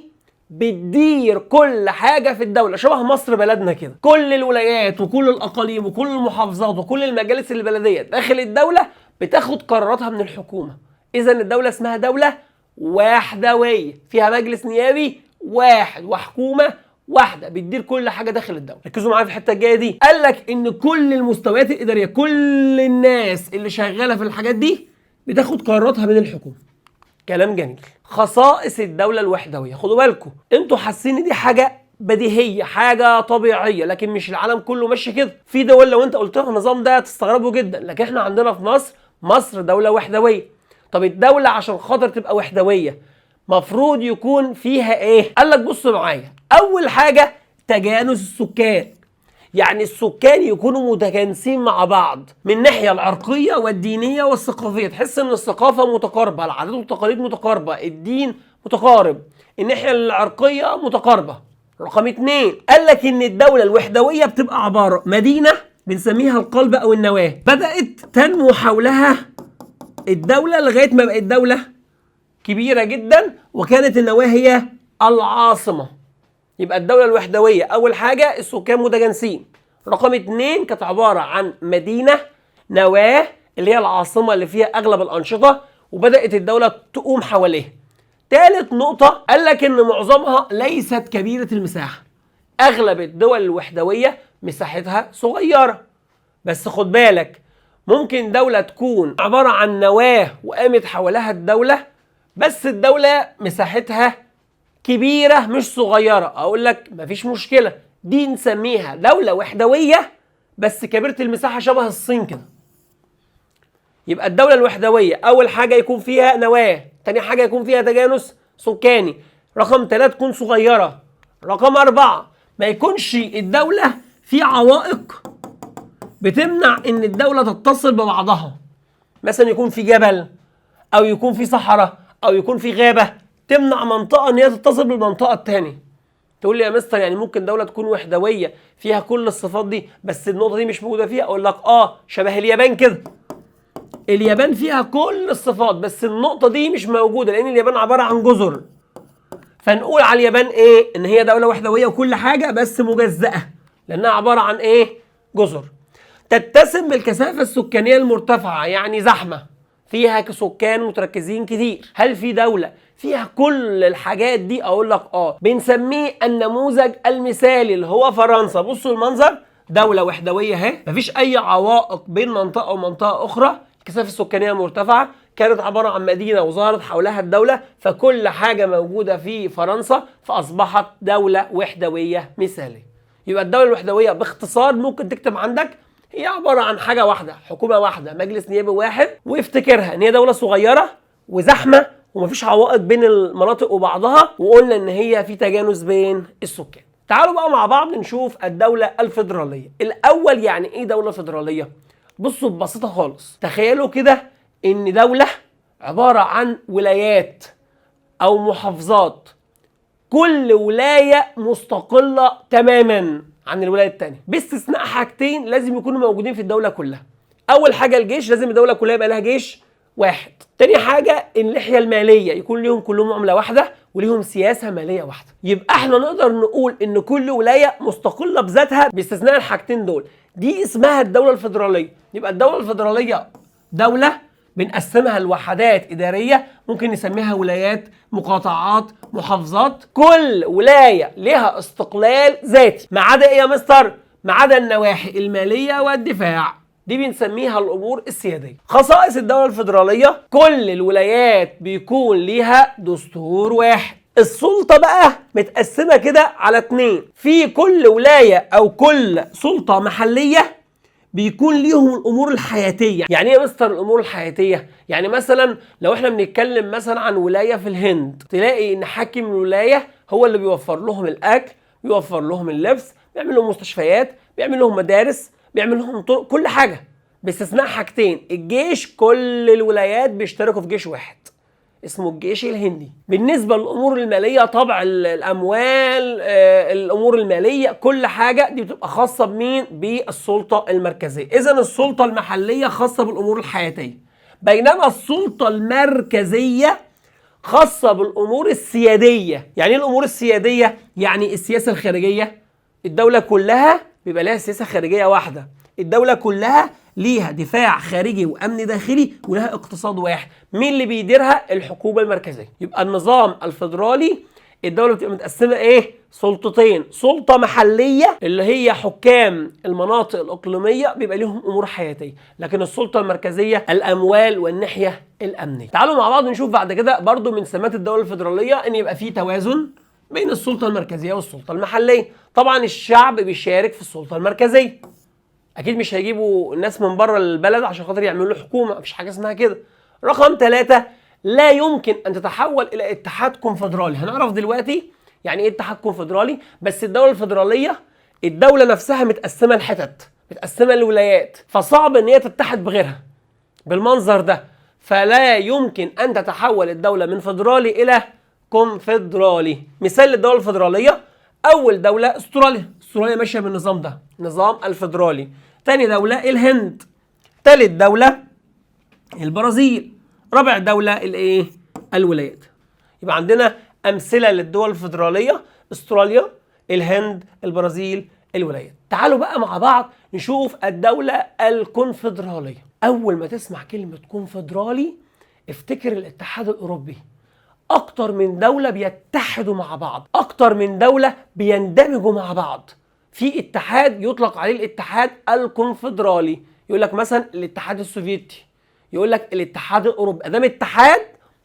Speaker 1: بتدير كل حاجة في الدولة، شبه مصر بلدنا كده، كل الولايات وكل الأقاليم وكل المحافظات وكل المجالس البلدية داخل الدولة بتاخد قراراتها من الحكومة. إذا الدولة اسمها دولة وحدوية، فيها مجلس نيابي واحد وحكومة واحدة بتدير كل حاجة داخل الدولة. ركزوا معايا في الحتة الجاية دي. قال لك إن كل المستويات الإدارية، كل الناس اللي شغالة في الحاجات دي بتاخد قراراتها من الحكومة. كلام جميل. خصائص الدولة الوحدوية، خدوا بالكم انتوا حاسين دي حاجة بديهية، حاجة طبيعية، لكن مش العالم كله ماشي كده. في دول لو انت قلت لها النظام ده تستغربوا جدا، لكن احنا عندنا في مصر دولة وحدوية. طب الدولة عشان خاطر تبقى وحدوية مفروض يكون فيها ايه؟ قال لك بصوا معايا، اول حاجة تجانس السكان، يعني السكان يكونوا متجانسين مع بعض من الناحيه العرقيه والدينيه والثقافيه، تحس ان الثقافه متقاربه، العادات والتقاليد متقاربه، الدين متقارب، الناحيه العرقيه متقاربه. رقم 2 قال لك ان الدوله الوحدويه بتبقى عباره مدينه بنسميها القلب او النواه، بدات تنمو حولها الدوله لغايه ما بقت دوله كبيره جدا وكانت النواه هي العاصمه. يبقى الدولة الوحدوية أول حاجة السكان متجانسين. رقم 2 كانت عبارة عن مدينة نواة اللي هي العاصمة اللي فيها أغلب الأنشطة وبدأت الدولة تقوم حواليها. ثالث نقطة قال لك إن معظمها ليست كبيرة المساحة، أغلب الدول الوحدوية مساحتها صغيرة. بس خد بالك ممكن دولة تكون عبارة عن نواة وقامت حواليها الدولة بس الدولة مساحتها كبيرة مش صغيرة، اقول لك مفيش مشكلة، دي نسميها دولة وحدوية بس كبيرة المساحة شبه الصين كده. يبقى الدولة الوحدوية اول حاجة يكون فيها نواة، تاني حاجة يكون فيها تجانس سكاني، رقم 3 تكون صغيرة، رقم 4 ما يكونش الدولة في عوائق بتمنع ان الدولة تتصل ببعضها، مثلا يكون في جبل او يكون في صحراء او يكون في غابة تمنع منطقة ان هي تتصل بالمنطقة التانية. تقول لي يا مستر يعني ممكن دولة تكون وحدوية فيها كل الصفات دي بس النقطة دي مش موجودة فيها؟ اقول لك شبه اليابان كده، اليابان فيها كل الصفات بس النقطة دي مش موجودة لان اليابان عبارة عن جزر. فنقول على اليابان ايه؟ ان هي دولة وحدوية وكل حاجة بس مجزأة لانها عبارة عن ايه؟ جزر. تتسم بالكثافة السكانية المرتفعة، يعني زحمة فيها سكان متركزين كتير. هل في دولة فيها كل الحاجات دي؟ اقول لك بنسميه النموذج المثالي اللي هو فرنسا. بصوا المنظر، دولة وحدوية اهي، مفيش اي عوائق بين منطقة ومنطقة اخرى، الكثافة السكانية مرتفعة، كانت عبارة عن مدينة وظهرت حولها الدولة، فكل حاجة موجودة في فرنسا فاصبحت دولة وحدوية مثالية. يبقى الدولة الوحدوية باختصار ممكن تكتب عندك هي عبارة عن حاجة واحدة، حكومة واحدة، مجلس نيابي واحد، وافتكرها ان هي دولة صغيرة وزحمة ومفيش عوائق بين المناطق وبعضها، وقلنا ان هي في تجانس بين السكان. تعالوا بقى مع بعض نشوف الدولة الفيدرالية. الاول يعني ايه دولة فيدرالية؟ بصوا ببساطة خالص، تخيلوا كده ان دولة عبارة عن ولايات او محافظات، كل ولاية مستقلة تماما عن الولاية التانية باستثناء حاجتين لازم يكونوا موجودين في الدولة كلها. اول حاجة الجيش، لازم الدولة كلها يبقى لها جيش واحد. تاني حاجة الناحية المالية، يكون ليهم كلهم عملة واحدة وليهم سياسة مالية واحدة. يبقى احنا نقدر نقول ان كل ولاية مستقلة بذاتها باستثناء الحاجتين دول، دي اسمها الدولة الفيدرالية. يبقى الدولة الفيدرالية دولة بنقسمها لوحدات إدارية، ممكن نسميها ولايات، مقاطعات، محافظات، كل ولاية لها استقلال ذاتي ما عدا ايه يا مستر؟ ما عدا النواحي المالية والدفاع، دي بنسميها الامور السياديه. خصائص الدوله الفيدراليه، كل الولايات بيكون ليها دستور واحد. السلطه بقى متقسمه كده على 2، في كل ولايه او كل سلطه محليه بيكون ليهم الامور الحياتيه. يعني ايه يا مستر الامور الحياتيه؟ يعني مثلا لو احنا بنتكلم مثلا عن ولايه في الهند، تلاقي ان حاكم الولايه هو اللي بيوفر لهم الاكل، بيوفر لهم اللبس، بيعمل لهم مستشفيات، بيعمل لهم مدارس، بيعمل لهم طرق، كل حاجه باستثناء حاجتين: الجيش. كل الولايات بيشتركوا في جيش واحد اسمه الجيش الهندي. بالنسبة للأمور المالية، طبع الأموال، الأمور المالية، كل حاجة دي بتبقى خاصة بمين؟ بالسلطة المركزية. إذا السلطة المحلية خاصة بالأمور الحياتية، بينما السلطة المركزية خاصة بالأمور السيادية. يعني إيه الأمور السيادية؟ يعني السياسة الخارجية. الدولة كلها بيبقى لها سياسة خارجية واحدة، الدولة كلها ليها دفاع خارجي وامن داخلي ولها اقتصاد واحد. مين اللي بيديرها؟ الحكومه المركزيه. يبقى النظام الفيدرالي الدوله بتبقى متقسمه ايه؟ سلطتين: سلطه محليه اللي هي حكام المناطق الاقليميه بيبقى لهم امور حياتيه، لكن السلطه المركزيه الاموال والناحيه الامنيه. تعالوا مع بعض نشوف بعد كده برضو من سمات الدوله الفيدراليه ان يبقى في توازن بين السلطه المركزيه والسلطه المحليه. طبعا الشعب بيشارك في السلطه المركزيه، اكيد مش هيجيبوا الناس من بره البلد عشان خاطر يعملوا له حكومه، مفيش حاجه اسمها كده. رقم 3: لا يمكن ان تتحول الى اتحاد كونفدرالي. هنعرف دلوقتي يعني ايه اتحاد كونفدرالي. بس الدوله الفيدراليه الدوله نفسها متقسمه لحتت، متقسمه لولايات، فصعب ان هي تتحد بغيرها بالمنظر ده. فلا يمكن ان تتحول الدوله من فيدرالي الى كونفدرالي. مثال للدوله الفيدراليه: اول دوله استراليا، استراليا ماشيه بالنظام ده، نظام الفيدرالي. تاني دوله الهند، تالت دوله البرازيل، رابع دوله الايه؟ الولايات. يبقى عندنا امثله للدول الفيدراليه: استراليا، الهند، البرازيل، الولايات. تعالوا بقى مع بعض نشوف الدوله الكونفدراليه. اول ما تسمع كلمه كونفدرالي افتكر الاتحاد الاوروبي. اكتر من دولة بيتحدوا مع بعض، اكتر من دولة بيندمجوا مع بعض في اتحاد يطلق عليه الاتحاد الكونفدرالي. يقول لك مثلا الاتحاد السوفيتي، يقول لك الاتحاد الاوروبي. ادام اتحاد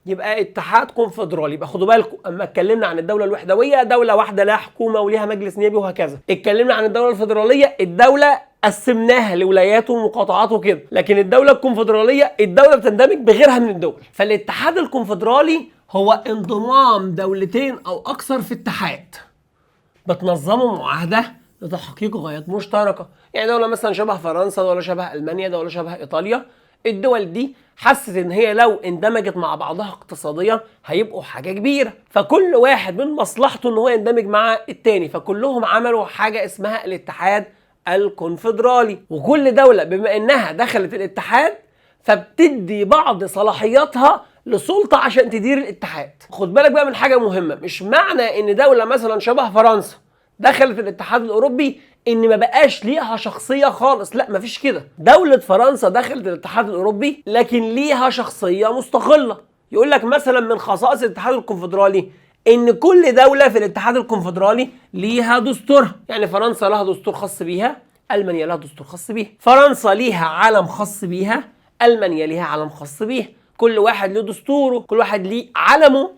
Speaker 1: يبقى اتحاد كونفدرالي. يبقى خدوا بالكم، اما اتكلمنا عن الدولة الوحدوية دولة واحدة لها حكومة وليها مجلس نيابي وهكذا. اتكلمنا عن الدولة الفيدرالية الدولة قسمناها لولايات ومقاطعات وكده. لكن الدولة الكونفدرالية الدولة بتندمج بغيرها من الدول. فالاتحاد الكونفدرالي هو انضمام دولتين او اكثر في اتحاد بتنظموا معاهده لتحقيق غايات مشتركه. يعني دوله مثلا شبه فرنسا، دوله شبه المانيا، دوله شبه ايطاليا، الدول دي حست ان هي لو اندمجت مع بعضها اقتصاديا هيبقوا حاجه كبيره، فكل واحد من مصلحته ان هو يندمج مع التاني، فكلهم عملوا حاجه اسمها الاتحاد الكونفدرالي. وكل دوله بما انها دخلت الاتحاد فبتدي بعض صلاحياتها لسلطه عشان تدير الاتحاد. خد بالك بقى من حاجه مهمه: مش معنى ان دوله مثلا شبه فرنسا دخلت الاتحاد الاوروبي ان ما بقاش ليها شخصيه خالص. لا، مفيش كده. دوله فرنسا دخلت الاتحاد الاوروبي لكن ليها شخصيه مستقله. يقول لك مثلا من خصائص الاتحاد الكونفدرالي ان كل دوله في الاتحاد الكونفدرالي ليها دستورها. يعني فرنسا لها دستور خاص بيها، المانيا لها دستور خاص بيها. فرنسا ليها علم خاص بيها، المانيا ليها علم خاص بيها. كل واحد له دستوره، كل واحد ليه علمه،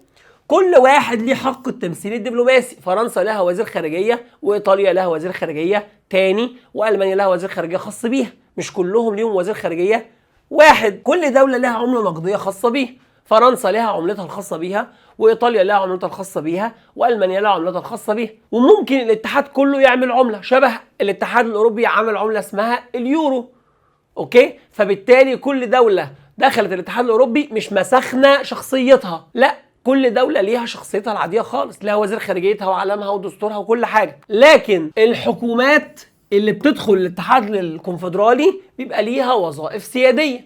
Speaker 1: كل واحد ليه حق التمثيل الدبلوماسي. فرنسا لها وزير خارجيه، وايطاليا لها وزير خارجيه تاني، والمانيا لها وزير خارجيه خاص بيها. مش كلهم ليهم وزير خارجيه واحد. كل دوله لها عمله نقديه خاصه بيها. فرنسا لها عملتها الخاصه بيها، وايطاليا لها عملتها الخاصه بيها، والمانيا لها عملتها الخاصه بيها. وممكن الاتحاد كله يعمل عمله شبه الاتحاد الاوروبي عمل عمله اسمها اليورو. اوكي؟ فبالتالي كل دوله دخلت الاتحاد الاوروبي مش مسخنه شخصيتها، لا، كل دوله ليها شخصيتها العاديه خالص، لها وزير خارجيتها وعلمها ودستورها وكل حاجه. لكن الحكومات اللي بتدخل الاتحاد الكونفدرالي بيبقى ليها وظائف سياديه.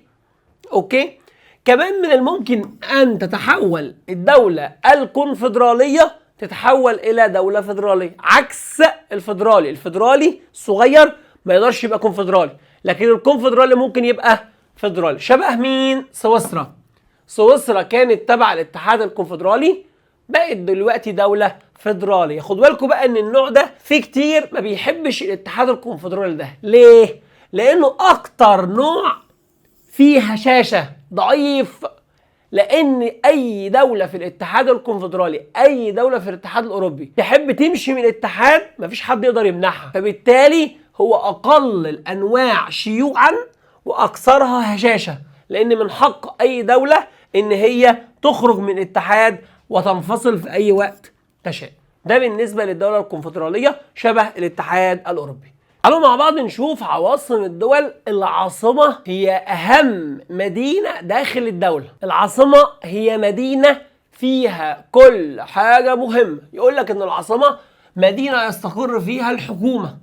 Speaker 1: اوكي؟ كمان من الممكن ان تتحول الدوله الكونفدراليه تتحول الى دوله فيدراليه، عكس الفيدرالي. الفيدرالي صغير ما يقدرش يبقى كونفدرالي، لكن الكونفدرالي ممكن يبقى فيدرالي. شبه مين؟ سويسرا. سويسرا كانت تبع الاتحاد الكونفدرالي، بقت دلوقتي دولة فيدرالية. خد بالكم بقى ان النوع ده في كتير ما بيحبش الاتحاد الكونفدرالي ده. ليه؟ لانه اكتر نوع فيه هشاشة، ضعيف. لان اي دولة في الاتحاد الكونفدرالي، اي دولة في الاتحاد الاوروبي تحب تمشي من الاتحاد مفيش حد يقدر يمنعها، فبالتالي هو أقل الأنواع شيوعا وأكثرها هشاشة، لأن من حق أي دولة إن هي تخرج من الاتحاد وتنفصل في أي وقت تشاء. ده بالنسبة للدولة الكونفدرالية شبه الاتحاد الأوروبي. تعالوا مع بعض نشوف عواصم الدول. العاصمة هي أهم مدينة داخل الدولة. العاصمة هي مدينة فيها كل حاجة مهمة. يقول لك إن العاصمة مدينة يستقر فيها الحكومة،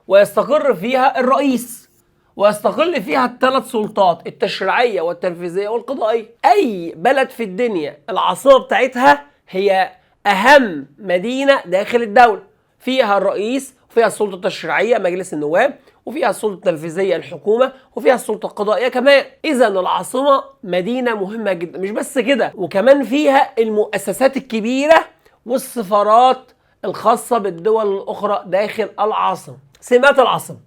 Speaker 1: ويستقر فيها الرئيس، ويستقل فيها الثلاث سلطات التشريعية والتنفيذية والقضائية. أي بلد في الدنيا العاصمة بتاعتها هي أهم مدينة داخل الدولة، فيها الرئيس، وفيها السلطة التشريعية مجلس النواب، وفيها السلطة التنفيذية الحكومة، وفيها السلطة القضائية كمان. إذا العاصمة مدينة مهمة جدا. مش بس كده، وكمان فيها المؤسسات الكبيرة والسفارات الخاصة بالدول الأخرى داخل العاصمة. سمات العاصمة.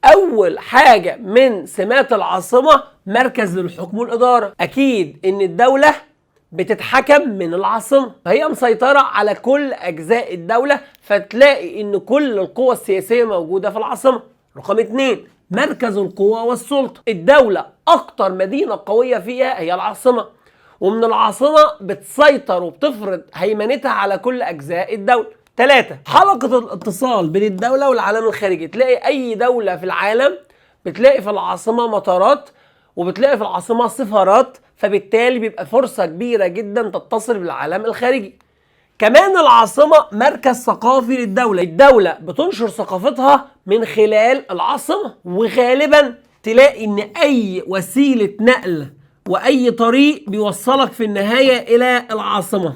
Speaker 1: أول حاجة من سمات العاصمة مركز للحكم والإدارة. أكيد إن الدولة بتتحكم من العاصمة، فهي مسيطرة على كل أجزاء الدولة، فتلاقي إن كل القوى السياسية موجودة في العاصمة. رقم 2 مركز القوى والسلطة. الدولة أكتر مدينة قوية فيها هي العاصمة، ومن العاصمة بتسيطر وبتفرض هيمنتها على كل أجزاء الدولة. 3 حلقة الاتصال بين الدولة والعالم الخارجي. تلاقي أي دولة في العالم بتلاقي في العاصمة مطارات، وبتلاقي في العاصمة سفارات، فبالتالي بيبقى فرصة كبيرة جدا تتصل بالعالم الخارجي. كمان العاصمة مركز ثقافي للدولة. الدولة بتنشر ثقافتها من خلال العاصمة، وغالبا تلاقي ان اي وسيلة نقل واي طريق بيوصلك في النهاية الى العاصمة.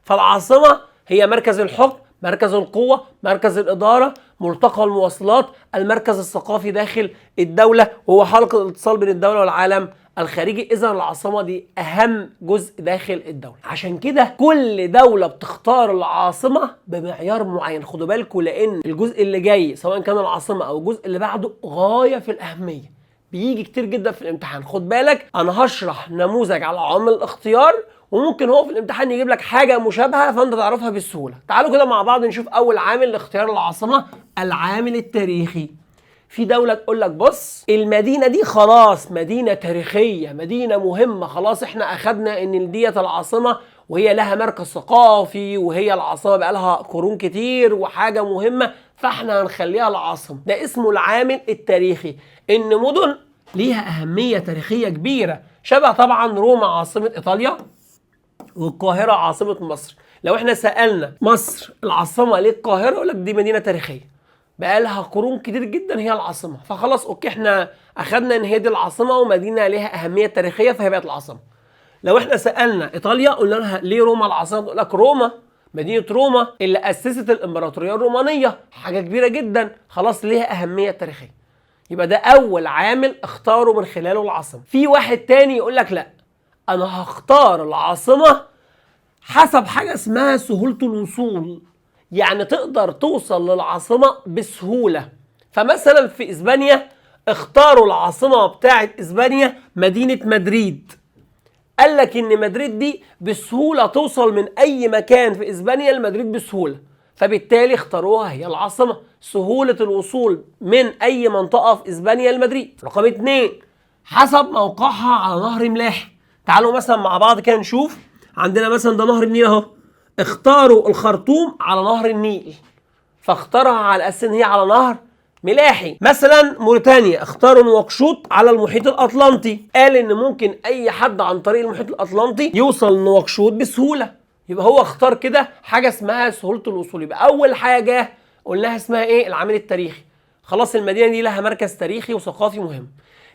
Speaker 1: فالعاصمة هي مركز الحكم، مركز القوة، مركز الإدارة، ملتقى المواصلات، المركز الثقافي داخل الدولة، وهو حلقة الاتصال بين الدولة والعالم الخارجي. إذا العاصمة دي أهم جزء داخل الدولة. عشان كده كل دولة بتختار العاصمة بمعيار معين. خدوا بالكم، لأن الجزء اللي جاي سواء كان العاصمة أو الجزء اللي بعده غاية في الأهمية، بيجي كتير جدا في الامتحان. خد بالك، أنا هشرح نموذج على عوامل الاختيار، وممكن هو في الامتحان يجيب لك حاجة مشابهة فأنت تعرفها بسهولة. تعالوا كده مع بعض نشوف أول عامل لاختيار العاصمة، العامل التاريخي. في دولة تقول لك بص، المدينة دي خلاص مدينة تاريخية، مدينة مهمة، خلاص احنا أخدنا إن ديت العاصمة وهي لها مركز ثقافي، وهي العاصمة بقالها قرون كتير وحاجة مهمة، فاحنا هنخليها العاصمة. ده اسمه العامل التاريخي، إن مدن ليها أهمية تاريخية كبيرة، شبه طبعا روما عاصمة إيطاليا، والقاهرة عاصمة مصر. لو احنا سألنا مصر العاصمة ليه القاهرة، يقول لك دي مدينة تاريخية بقالها قرون كتير جدا هي العاصمة، فخلاص اوكي احنا اخدنا ان هي دي العاصمة ومدينة ليها أهمية تاريخية فهي بقت العاصمة. لو احنا سألنا إيطاليا قلنا لها ليه روما العاصمة، تقول لك روما مدينة روما اللي أسست الإمبراطورية الرومانية، حاجة كبيرة جدا، خلاص ليها أهمية تاريخية. يبقى ده أول عامل اختاره من خلاله العاصمة. في واحد تاني يقول لك لا، أنا هختار العاصمة حسب حاجة اسمها سهولة الوصول، يعني تقدر توصل للعاصمة بسهولة. فمثلا في إسبانيا اختاروا العاصمة بتاعة إسبانيا مدينة مدريد. قال لك إن مدريد دي بسهولة توصل من أي مكان في إسبانيا لمدريد بسهولة، فبالتالي اختاروها هي العاصمة، سهولة الوصول من أي منطقة في إسبانيا لمدريد. رقم 2 حسب موقعها على نهر ملاحي. تعالوا مثلا مع بعض كده نشوف. عندنا مثلا ده نهر النيل اهو، اختاروا الخرطوم على نهر النيل، فاختارها على اساس ان هي على نهر ملاحي. مثلا موريتانيا اختاروا نواكشوط على المحيط الاطلنطي، قال ان ممكن اي حد عن طريق المحيط الاطلنطي يوصل لنواكشوط بسهوله، يبقى هو اختار كده حاجه اسمها سهوله الوصول. يبقى اول حاجه قلناها اسمها ايه؟ العامل التاريخي. خلاص المدينه دي لها مركز تاريخي وثقافي مهم.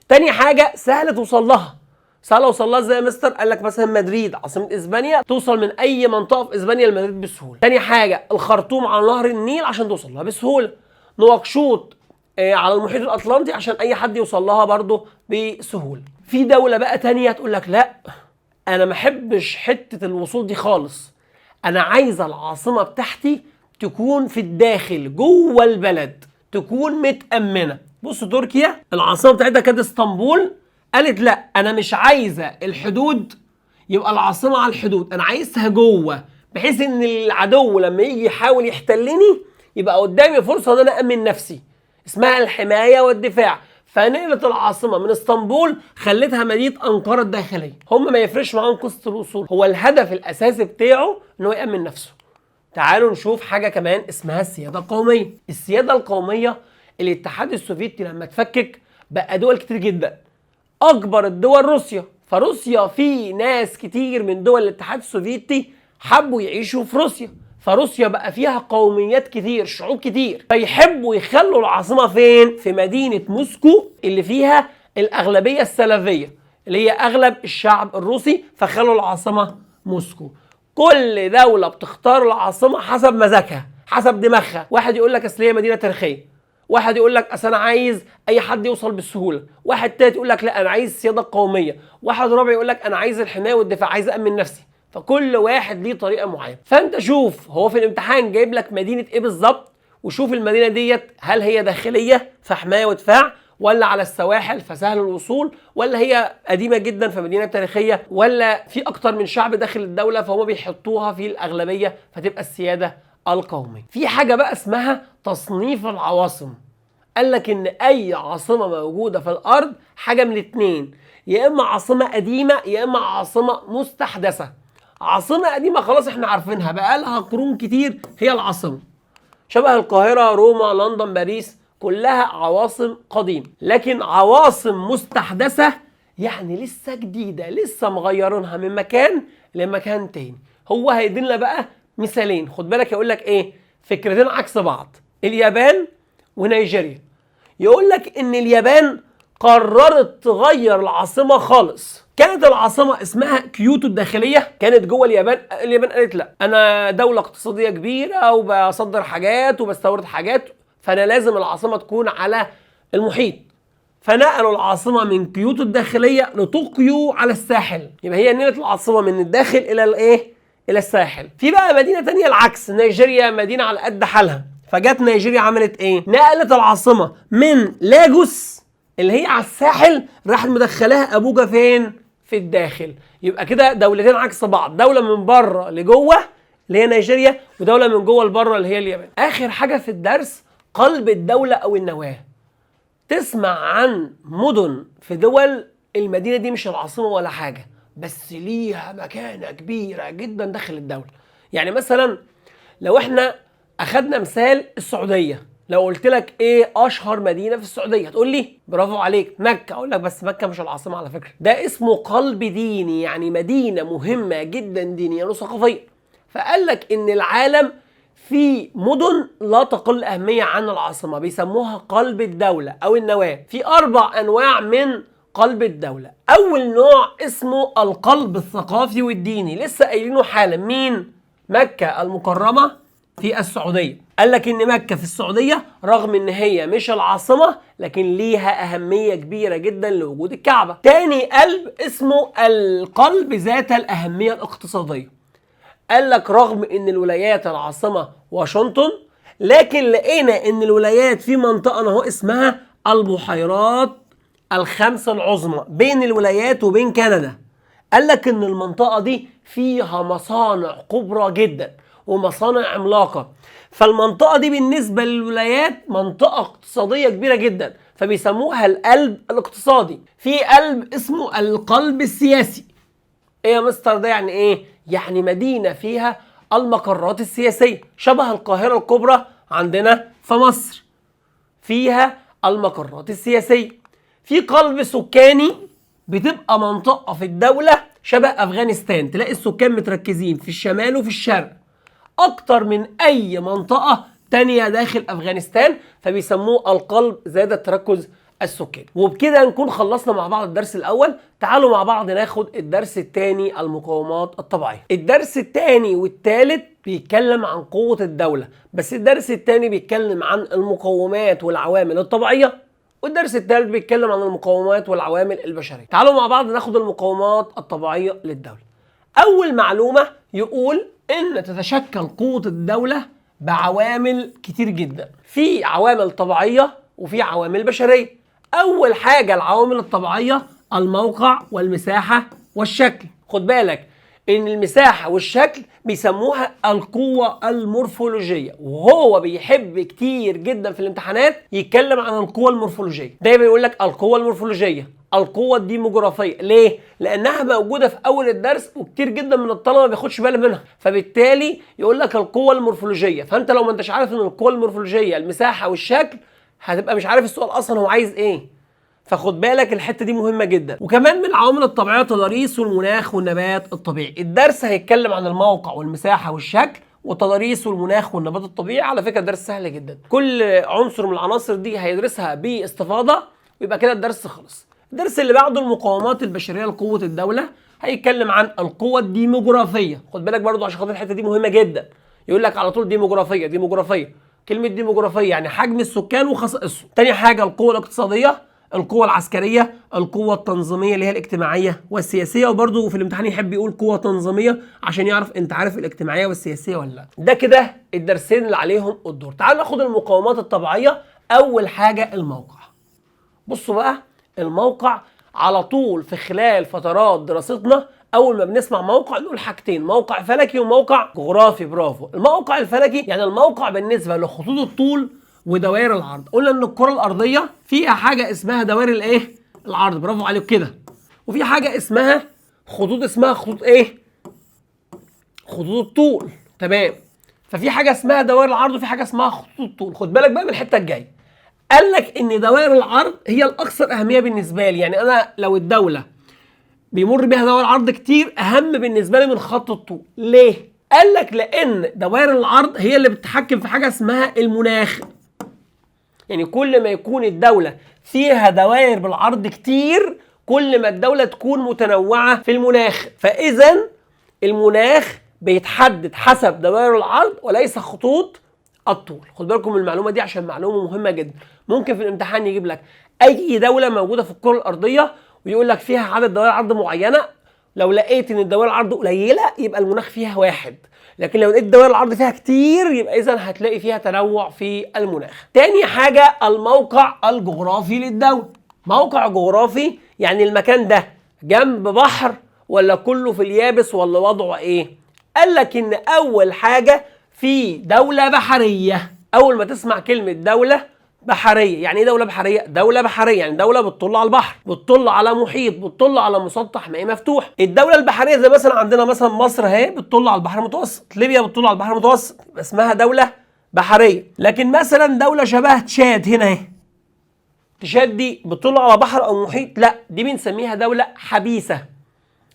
Speaker 1: تاني حاجه سهله توصل لها. سهل اوصل لها ازاي يا مستر؟ قال لك مثلا مدريد عاصمه اسبانيا، توصل من اي منطقه في اسبانيا لمدريد بسهوله. تاني حاجه الخرطوم على نهر النيل عشان توصل لها بسهوله. نواكشوط على المحيط الاطلنطي عشان اي حد يوصل لها برضه بسهوله. في دوله بقى تانية تقول لك لا، انا ما احبش حته الوصول دي خالص، انا عايزه العاصمه بتاعتي تكون في الداخل جوه البلد، تكون متامنه. بص تركيا العاصمه بتاعتها كانت اسطنبول، قالت لا انا مش عايزه الحدود يبقى العاصمه على الحدود، انا عايزها جوه، بحيث ان العدو لما يجي يحاول يحتلني يبقى قدامي فرصه ان انا امن نفسي، اسمها الحمايه والدفاع. فنقلت العاصمه من اسطنبول خلتها مدينه انقره الداخليه. هم ما يفرقش معاهم قصه الوصول، هو الهدف الاساسي بتاعه ان هو يامن نفسه. تعالوا نشوف حاجه كمان اسمها السياده القوميه. السياده القوميه، الاتحاد السوفيتي لما اتفكك بقى دول كتير جدا، اكبر الدول روسيا، فروسيا في ناس كتير من دول الاتحاد السوفيتي حبوا يعيشوا في روسيا، فروسيا بقى فيها قوميات كتير، شعوب كتير، فيحبوا يخلوا العاصمة فين؟ في مدينة موسكو اللي فيها الأغلبية السلافية اللي هي أغلب الشعب الروسي، فخلوا العاصمة موسكو. كل دولة بتختار العاصمة حسب مزاجها، حسب دماغها. واحد يقول لك أصل هي مدينة تاريخية، واحد يقول لك اصل انا عايز اي حد يوصل بالسهوله، واحد تالت يقول لك لا انا عايز السياده القوميه، واحد رابع يقول لك انا عايز الحمايه والدفاع، عايز امن نفسي. فكل واحد ليه طريقه معينه. فانت شوف هو في الامتحان جايب لك مدينه ايه بالظبط، وشوف المدينه ديت هل هي داخليه فحمايه ودفاع، ولا على السواحل فسهل الوصول، ولا هي قديمه جدا فمدينه تاريخيه، ولا في اكتر من شعب داخل الدوله فهم بيحطوها في الاغلبيه فتبقى السياده القومي. في حاجه بقى اسمها تصنيف العواصم. قال لك ان اي عاصمه موجوده في الارض حاجه من اتنين، يا اما عاصمه قديمه يا اما عاصمه مستحدثه. عاصمه قديمه خلاص احنا عارفينها بقى لها قرون كتير، هي العاصمه، شبه القاهره، روما، لندن، باريس، كلها عواصم قديمه. لكن عواصم مستحدثه يعني لسه جديده، لسه مغيرينها من مكان لمكان تاني. هو هيدينا بقى مثالين، خد بالك يقول لك ايه، فكرتين عكس بعض، اليابان ونيجيريا. يقول لك ان اليابان قررت تغير العاصمه خالص. كانت العاصمه اسمها كيوتو الداخليه، كانت جوه اليابان. اليابان قالت لا انا دوله اقتصاديه كبيره وبصدر حاجات وبستورد حاجات، فانا لازم العاصمه تكون على المحيط. فنقلوا العاصمه من كيوتو الداخليه لطوكيو على الساحل. يبقى هي نقلت العاصمه من الداخل الى الايه؟ الى الساحل. في بقى مدينه ثانيه العكس، نيجيريا مدينه على قد حالها، فجت نيجيريا عملت ايه؟ نقلت العاصمه من لاجوس اللي هي على الساحل، راحت مدخلاها ابوجا فين؟ في الداخل. يبقى كده دولتين عكس بعض، دوله من بره لجوه اللي هي نيجيريا، ودوله من جوه لبره اللي هي اليابان. اخر حاجه في الدرس قلب الدوله او النواه. تسمع عن مدن في دول المدينه دي مش العاصمه ولا حاجه، بس ليها مكانه كبيره جدا داخل الدوله. يعني مثلا لو احنا اخدنا مثال السعوديه، لو قلت لك ايه اشهر مدينه في السعوديه هتقول لي برافو عليك مكه. اقول لك بس مكه مش العاصمه على فكره، ده اسمه قلب ديني، يعني مدينه مهمه جدا دينيا وثقافيا. فقال لك ان العالم في مدن لا تقل اهميه عن العاصمه بيسموها قلب الدوله او النواه. في 4 انواع من قلب الدوله. اول نوع اسمه القلب الثقافي والديني، لسه قايلينه حالا، مين؟ مكه المكرمه في السعودية. قال لك ان مكة في السعودية رغم ان هي مش العاصمة لكن ليها اهمية كبيرة جدا لوجود الكعبة. تاني قلب اسمه القلب ذات الاهمية الاقتصادية. قال لك رغم ان الولايات العاصمة واشنطن، لكن لقينا ان الولايات في منطقة اهو اسمها البحيرات ال5 العظمى بين الولايات وبين كندا. قال لك ان المنطقة دي فيها مصانع كبرى جدا ومصانع عملاقة، فالمنطقة دي بالنسبة للولايات منطقة اقتصادية كبيرة جدا، فبيسموها القلب الاقتصادي. في قلب اسمه القلب السياسي. ايه يا مستر ده يعني ايه؟ يعني مدينة فيها المقرات السياسية، شبه القاهرة الكبرى عندنا في مصر فيها المقرات السياسية. في قلب سكاني، بتبقى منطقة في الدولة شبه أفغانستان، تلاقي السكان متركزين في الشمال وفي الشرق أكتر من أي منطقة تانية داخل أفغانستان، فبيسموه القلب ذات التركز السكاني. وبكده نكون خلصنا مع بعض الدرس الأول. تعالوا مع بعض ناخد الدرس الثاني، المقاومات الطبيعية. الدرس الثاني والثالث بيتكلم عن قوة الدولة، بس الدرس الثاني بيتكلم عن المقاومات والعوامل الطبيعية، والدرس الثالث بيتكلم عن المقاومات والعوامل البشرية. تعالوا مع بعض ناخد المقاومات الطبيعية للدولة. أول معلومة يقول إن تتشكل قوة الدولة بعوامل كتير جدا، في عوامل طبيعية وفي عوامل بشرية. أول حاجة العوامل الطبيعية، الموقع والمساحة والشكل. خد بالك ان المساحه والشكل بيسموها القوه المورفولوجيه، وهو بيحب كتير جدا في الامتحانات يتكلم عن القوه المورفولوجيه. دايما يقول لك القوه المورفولوجيه، القوه الديموغرافيه. ليه؟ لانها موجوده في اول الدرس وكتير جدا من الطلبه ما بياخدش باله منها، فبالتالي يقول لك القوه المورفولوجيه. فانت لو ما انتش عارف ان القوه المورفولوجيه المساحه والشكل، هتبقى مش عارف السؤال اصلا هو عايز ايه. فخد بالك الحته دي مهمه جدا. وكمان من العوامل الطبيعيه تضاريس والمناخ والنبات الطبيعي. الدرس هيتكلم عن الموقع والمساحه والشكل وتضاريس والمناخ والنبات الطبيعي. على فكره الدرس سهل جدا، كل عنصر من العناصر دي هيدرسها باستفاضه ويبقى كده الدرس خلص. الدرس اللي بعده المقاومات البشريه لقوه الدوله، هيتكلم عن القوه الديموغرافيه. خد بالك برضو عشان خاطر الحته دي مهمه جدا، يقول لك على طول ديموغرافيه ديموغرافيه. كلمه ديموغرافيه يعني حجم السكان وخصائصهم. تاني حاجه القوه الاقتصاديه، القوة العسكرية، القوة التنظيمية اللي هي الاجتماعية والسياسية. وبرضه في الامتحان يحب يقول قوة تنظيمية عشان يعرف انت عارف الاجتماعية والسياسية ولا لا. ده كده الدرسين اللي عليهم الدور. تعال ناخد المقاومات الطبيعية. أول حاجة الموقع. بصوا بقى، الموقع على طول في خلال فترات دراستنا اول ما بنسمع موقع نقول حاجتين، موقع فلكي وموقع جغرافي. برافو. الموقع الفلكي يعني الموقع بالنسبة لخطوط الطول ودوائر العرض. قلنا ان الكره الارضيه فيها حاجه اسمها دوائر الايه؟ العرض. برافو عليك كده. وفي حاجه اسمها خطوط، اسمها خطوط ايه؟ خطوط الطول. تمام. ففي حاجه اسمها دوائر العرض وفي حاجه اسمها خطوط الطول. خد بالك بقى من الحته الجايه. قال لك ان دوائر العرض هي الاكثر اهميه بالنسبه لي، يعني انا لو الدوله بيمر بيها دوائر عرض كتير اهم بالنسبه لي من خط الطول. ليه؟ قال لك لان دوائر العرض هي اللي بتتحكم في حاجه اسمها المناخ. يعني كل ما يكون الدولة فيها دوائر بالعرض كتير كل ما الدولة تكون متنوعة في المناخ. فإذا المناخ بيتحدد حسب دوائر العرض وليس خطوط الطول. خد بالكم من المعلومة دي عشان معلومة مهمة جدا. ممكن في الامتحان يجيب لك أي دولة موجودة في الكرة الأرضية ويقول لك فيها عدد دوائر عرض معينة. لو لقيت ان الدوائر العرض قليلة يبقى المناخ فيها واحد، لكن لو لقيت دوائر العرض فيها كتير يبقى اذا هتلاقي فيها تنوع في المناخ. تاني حاجة الموقع الجغرافي للدولة. موقع جغرافي يعني المكان ده جنب بحر ولا كله في اليابس ولا وضعه ايه؟ قال لك ان اول حاجة في دولة بحرية. اول ما تسمع كلمة دولة بحرية، يعني ايه دولة بحرية؟ دولة بحرية يعني دولة بتطل على البحر، بتطل على محيط، بتطل على مسطح مائي مفتوح. الدولة البحرية زي مثلا عندنا مثلا مصر اهي بتطل على البحر المتوسط، ليبيا بتطل على البحر المتوسط، يبقى اسمها دولة بحرية. لكن مثلا دولة شبه تشاد هنا اهي، تشاد دي بتطل على بحر او محيط؟ لا، دي بنسميها دولة حبيسة.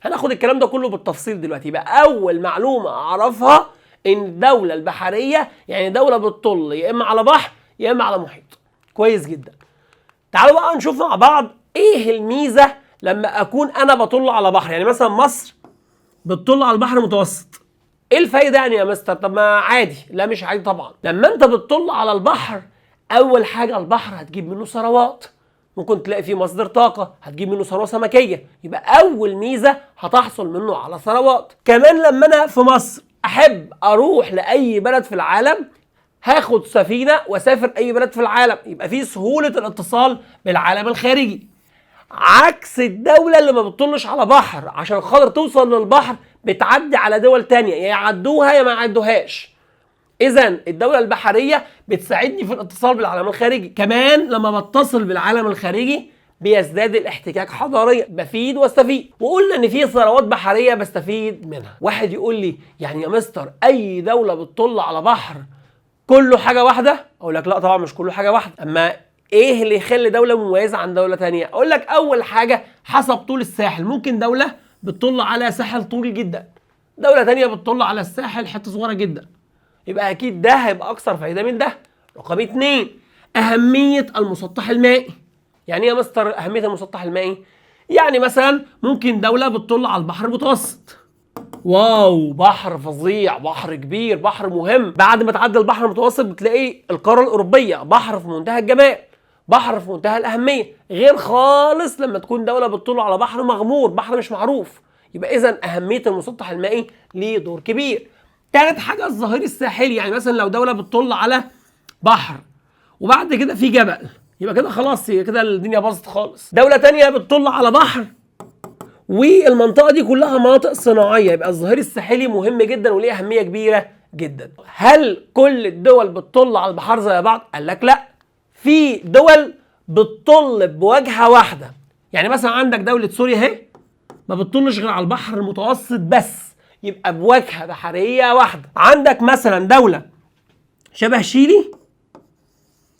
Speaker 1: هناخد الكلام ده كله بالتفصيل دلوقتي. يبقى اول معلومة اعرفها ان الدولة البحرية يعني دولة بتطل يا اما على بحر يا اما على محيط. كويس جدا. تعالوا بقى نشوف مع بعض ايه الميزه لما اكون انا بطل على بحر. يعني مثلا مصر بتطل على البحر المتوسط، ايه الفايده يعني يا مستر؟ طب ما عادي. لا مش عادي طبعا. لما انت بتطل على البحر اول حاجه البحر هتجيب منه ثروات، ممكن تلاقي فيه مصدر طاقه، هتجيب منه ثروه سمكيه، يبقى اول ميزه هتحصل منه على ثروات. كمان لما انا في مصر احب اروح لاي بلد في العالم هاخد سفينة واسافر اي بلد في العالم، يبقى في سهولة الاتصال بالعالم الخارجي. عكس الدولة اللي ما بتطلش على بحر، عشان خاطر توصل للبحر بتعدي على دول تانية، يا يعدوها يا ما يعدوهاش. اذا الدولة البحرية بتساعدني في الاتصال بالعالم الخارجي. كمان لما بتصل بالعالم الخارجي بيزداد الاحتكاك حضاريا، بفيد واستفيد. وقلنا ان في ثروات بحرية بستفيد منها. واحد يقول لي يعني يا مستر اي دولة بتطل على بحر كله حاجة واحدة؟ اقول لك لا طبعا مش كله حاجة واحدة. اما ايه اللي يخلي دولة مميزة عن دولة تانية؟ اقول لك اول حاجة حسب طول الساحل. ممكن دولة بتطل على ساحل طويل جدا، دولة تانية بتطل على الساحل حتة صغيرة جدا، يبقى اكيد ده هيبقى اكثر فايدة من ده. رقم 2 اهمية المسطح المائي. يعني ايه يا مستر اهمية المسطح المائي؟ يعني مثلا ممكن دولة بتطل على البحر المتوسط، واو بحر فظيع، بحر كبير، بحر مهم. بعد ما تعدي البحر المتوسط بتلاقي القارة الأوروبية، بحر في منتهى الجمال، بحر في منتهى الأهمية، غير خالص لما تكون دولة بتطل على بحر مغمور، بحر مش معروف. يبقى إذا أهمية المسطح المائي ليه دور كبير. تالت حاجة الظهير الساحلي. يعني مثلا لو دولة بتطل على بحر وبعد كده في جبل، يبقى كده خلاص، كده الدنيا باظت خالص. دولة تانية بتطل على بحر والمنطقه دي كلها مناطق صناعيه، يبقى الظهير الساحلي مهم جدا وليه اهميه كبيره جدا. هل كل الدول بتطل على البحار زي بعض؟ قال لك لا، في دول بتطل بوجهه واحده. يعني مثلا عندك دوله سوريا اهي ما بتطلش غير على البحر المتوسط بس، يبقى بوجهه بحريه واحده. عندك مثلا دوله شبه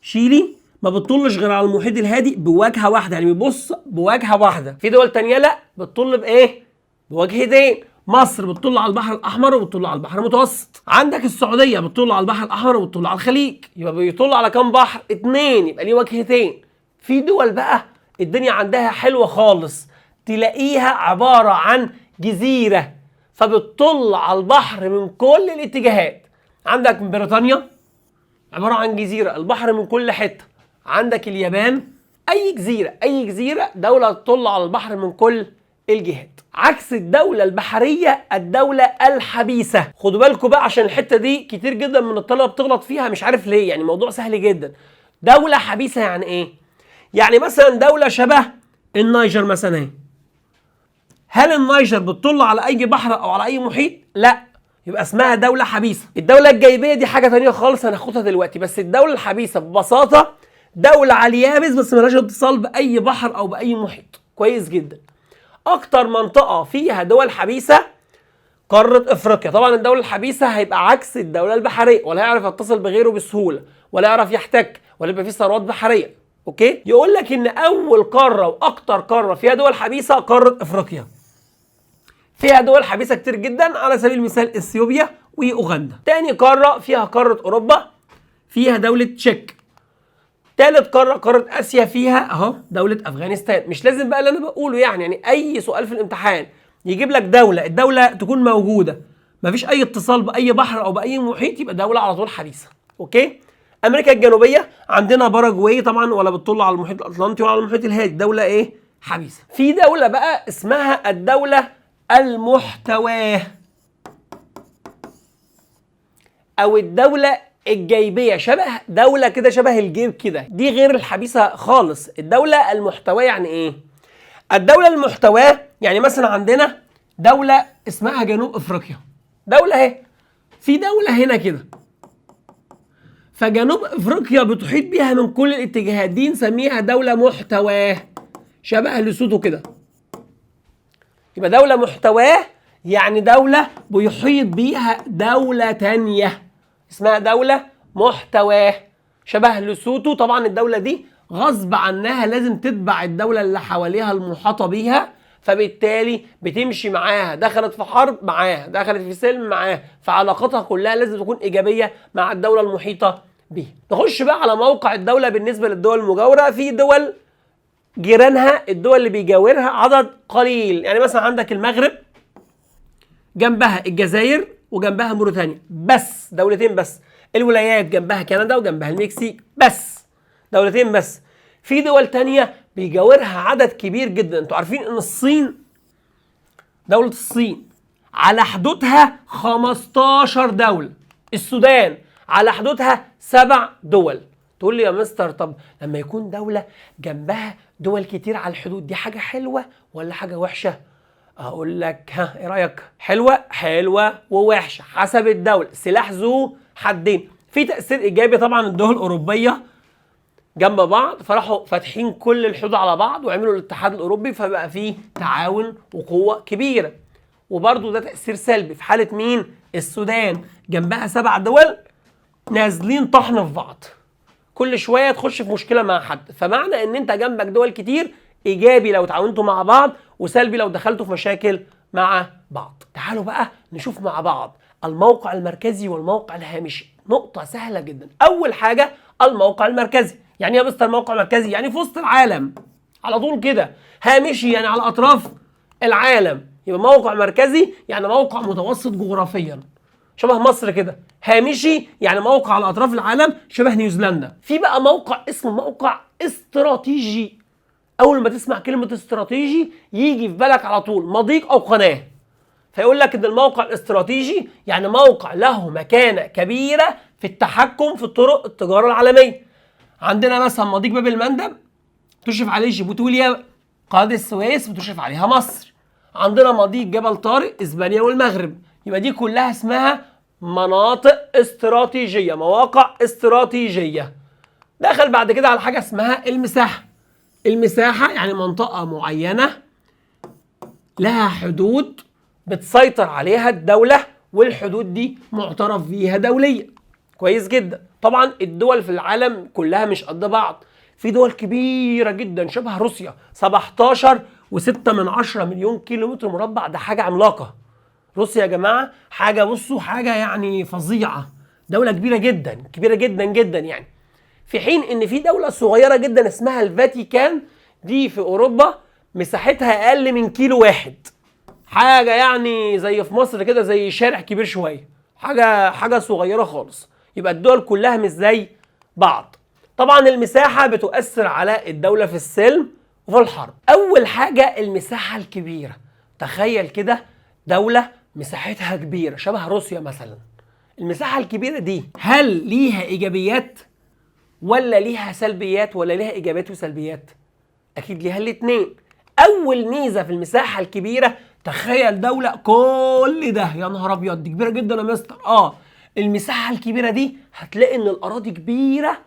Speaker 1: شيلي ما بتطلش غير على المحيط الهادي بوجهه واحده، يعني بيبص بوجهه واحده. في دول تانية لا، بتطل بايه؟ بوجهتين. مصر بتطل على البحر الاحمر وبتطل على البحر المتوسط. عندك السعوديه بتطل على البحر الاحمر وبتطل على الخليج، يبقى بيطل على كام بحر؟ 2، يبقى ليه وجهتين. في دول بقى الدنيا عندها حلوه خالص، تلاقيها عباره عن جزيره فبتطل على البحر من كل الاتجاهات. عندك بريطانيا عباره عن جزيره، البحر من كل حته. عندك اليابان، اي جزيره دوله تطل على البحر من كل الجهات. عكس الدوله البحريه الدوله الحبيسه. خدوا بالكم بقى عشان الحته دي كتير جدا من الطلبه بتغلط فيها، مش عارف ليه، يعني موضوع سهل جدا. دوله حبيسه يعني ايه؟ يعني مثلا دوله شبه النيجر مثلا اهي، هل النيجر بتطل على اي بحر او على اي محيط؟ لا، يبقى اسمها دولة حبيسة. الدولة الجايبية دي حاجة تانية خالص هناخدها دلوقتي، بس الدولة الحبيسة ببساطة دولة على اليابس بس ملهاش اتصال بأي بحر أو بأي محيط. كويس جدا. أكتر منطقة فيها دول حبيسة قارة أفريقيا. طبعا الدولة الحبيسة هيبقى عكس الدولة البحرية، ولا هيعرف يتصل بغيره بسهولة، ولا يعرف يحتك، ولا يبقى فيه ثروات بحرية. أوكي؟ يقول لك إن أول قارة وأكتر قارة فيها دول حبيسة قارة أفريقيا. فيها دول حبيسة كتير جدا، على سبيل المثال اثيوبيا واوغندا. تاني قارة فيها قارة اوروبا، فيها دولة تشيك. تالت قارة قارة اسيا، فيها اهو دولة افغانستان. مش لازم بقى اللي انا بقوله، يعني اي سؤال في الامتحان يجيب لك دولة، الدولة تكون موجودة مفيش اي اتصال باي بحر او باي محيط، يبقى دولة على طول حبيسة. اوكي؟ امريكا الجنوبية عندنا باراجواي طبعا، ولا بتطل على المحيط الاطلنطي ولا على المحيط الهادي، دولة ايه؟ حبيسة. في دولة بقى اسمها الدولة المحتواه او الدولة الجيبية، شبه دولة كده، شبه الجيب كده، دي غير الحبيسة خالص. الدولة المحتواه يعني ايه؟ الدولة المحتواه يعني مثلا عندنا دولة اسمها جنوب افريقيا، دولة اهي، في دولة هنا كده، فجنوب افريقيا بتحيط بيها من كل الاتجاهات، دي نسميها دولة محتواه، شبه لسوتو كده. يبقى دولة محتواه يعني دولة بيحيط بيها دولة تانية، اسمها دولة محتواه، شبه لسوتو. طبعا الدولة دي غصب عنها لازم تتبع الدولة اللي حواليها المحاطة بيها، فبالتالي بتمشي معاها، دخلت في حرب معاها، دخلت في سلم معاها، فعلاقتها كلها لازم تكون إيجابية مع الدولة المحيطة بيها. نخش بقى على موقع الدولة بالنسبة للدول المجاورة. في دول جيرانها، الدول اللي بيجاورها عدد قليل، يعني مثلا عندك المغرب جنبها الجزائر وجنبها موريتانيا، بس دولتين بس. الولايات جنبها كندا وجنبها المكسيك، بس دولتين بس. في دول تانية بيجاورها عدد كبير جدا. انتوا عارفين ان الصين، دولة الصين على حدودها 15 دولة. السودان على حدودها 7 دول. تقول لي يا مستر طب لما يكون دولة جنبها دول كتير على الحدود، دي حاجة حلوة ولا حاجة وحشة؟ اقول لك ها، ايه رأيك؟ حلوة ووحشة حسب الدولة، سلاح ذو حدين. في تأثير ايجابي طبعا، الدول الاوروبية جنب بعض فراحوا فاتحين كل الحدود على بعض وعملوا الاتحاد الاوروبي، فبقى فيه تعاون وقوة كبيرة. وبرضو ده تأثير سلبي في حالة مين؟ السودان جنبها 7 دول نازلين طحن في بعض، كل شويه تخش في مشكله مع حد. فمعنى ان انت جنبك دول كتير ايجابي لو تعاونتوا مع بعض، وسلبي لو دخلتوا في مشاكل مع بعض. تعالوا بقى نشوف مع بعض الموقع المركزي والموقع الهامشي. نقطه سهله جدا. اول حاجه الموقع المركزي، يعني ايه يا مستر موقع مركزي؟ يعني في وسط العالم على طول كده. هامشي يعني على اطراف العالم. يبقى موقع مركزي يعني موقع متوسط جغرافيا، شبه مصر كده. هامشي يعني موقع على اطراف العالم، شبه نيوزيلندا. في بقى موقع اسمه موقع استراتيجي. اول ما تسمع كلمه استراتيجي يجي في بالك على طول مضيق او قناه، فيقول لك ان الموقع الاستراتيجي يعني موقع له مكانه كبيره في التحكم في طرق التجاره العالميه. عندنا مثلا مضيق باب المندب بتشرف عليه جيبوتي وليبيا، قناه السويس بتشرف عليها مصر، عندنا مضيق جبل طارق، اسبانيا والمغرب. يبقى دي كلها اسمها مناطق استراتيجيه، مواقع استراتيجيه. دخل بعد كده على حاجه اسمها المساحه. المساحه يعني منطقه معينه لها حدود بتسيطر عليها الدوله، والحدود دي معترف بيها دوليا. كويس جدا. طبعا الدول في العالم كلها مش قد بعض، في دول كبيره جدا شبه روسيا 17.6 مليون كيلومتر مربع، ده حاجه عملاقه. روسيا يا جماعه حاجه، بصوا حاجه يعني فظيعه، دوله كبيره جدا كبيره جدا جدا يعني. في حين ان في دوله صغيره جدا اسمها الفاتيكان، دي في اوروبا مساحتها اقل من كيلو واحد، حاجه يعني زي في مصر كده، زي شارع كبير شويه، حاجه صغيره خالص. يبقى الدول كلها مش زي بعض. طبعا المساحه بتؤثر على الدوله في السلم وفي الحرب. اول حاجه المساحه الكبيره. تخيل كده دوله مساحتها كبيره شبه روسيا مثلا، المساحه الكبيره دي هل ليها ايجابيات ولا ليها سلبيات، ولا ليها ايجابيات وسلبيات؟ اكيد ليها الاثنين. اول ميزه في المساحه الكبيره، تخيل دوله كل ده، يا نهار ابيض دي كبيره جدا يا مستر. المساحه الكبيره دي هتلاقي ان الاراضي كبيره،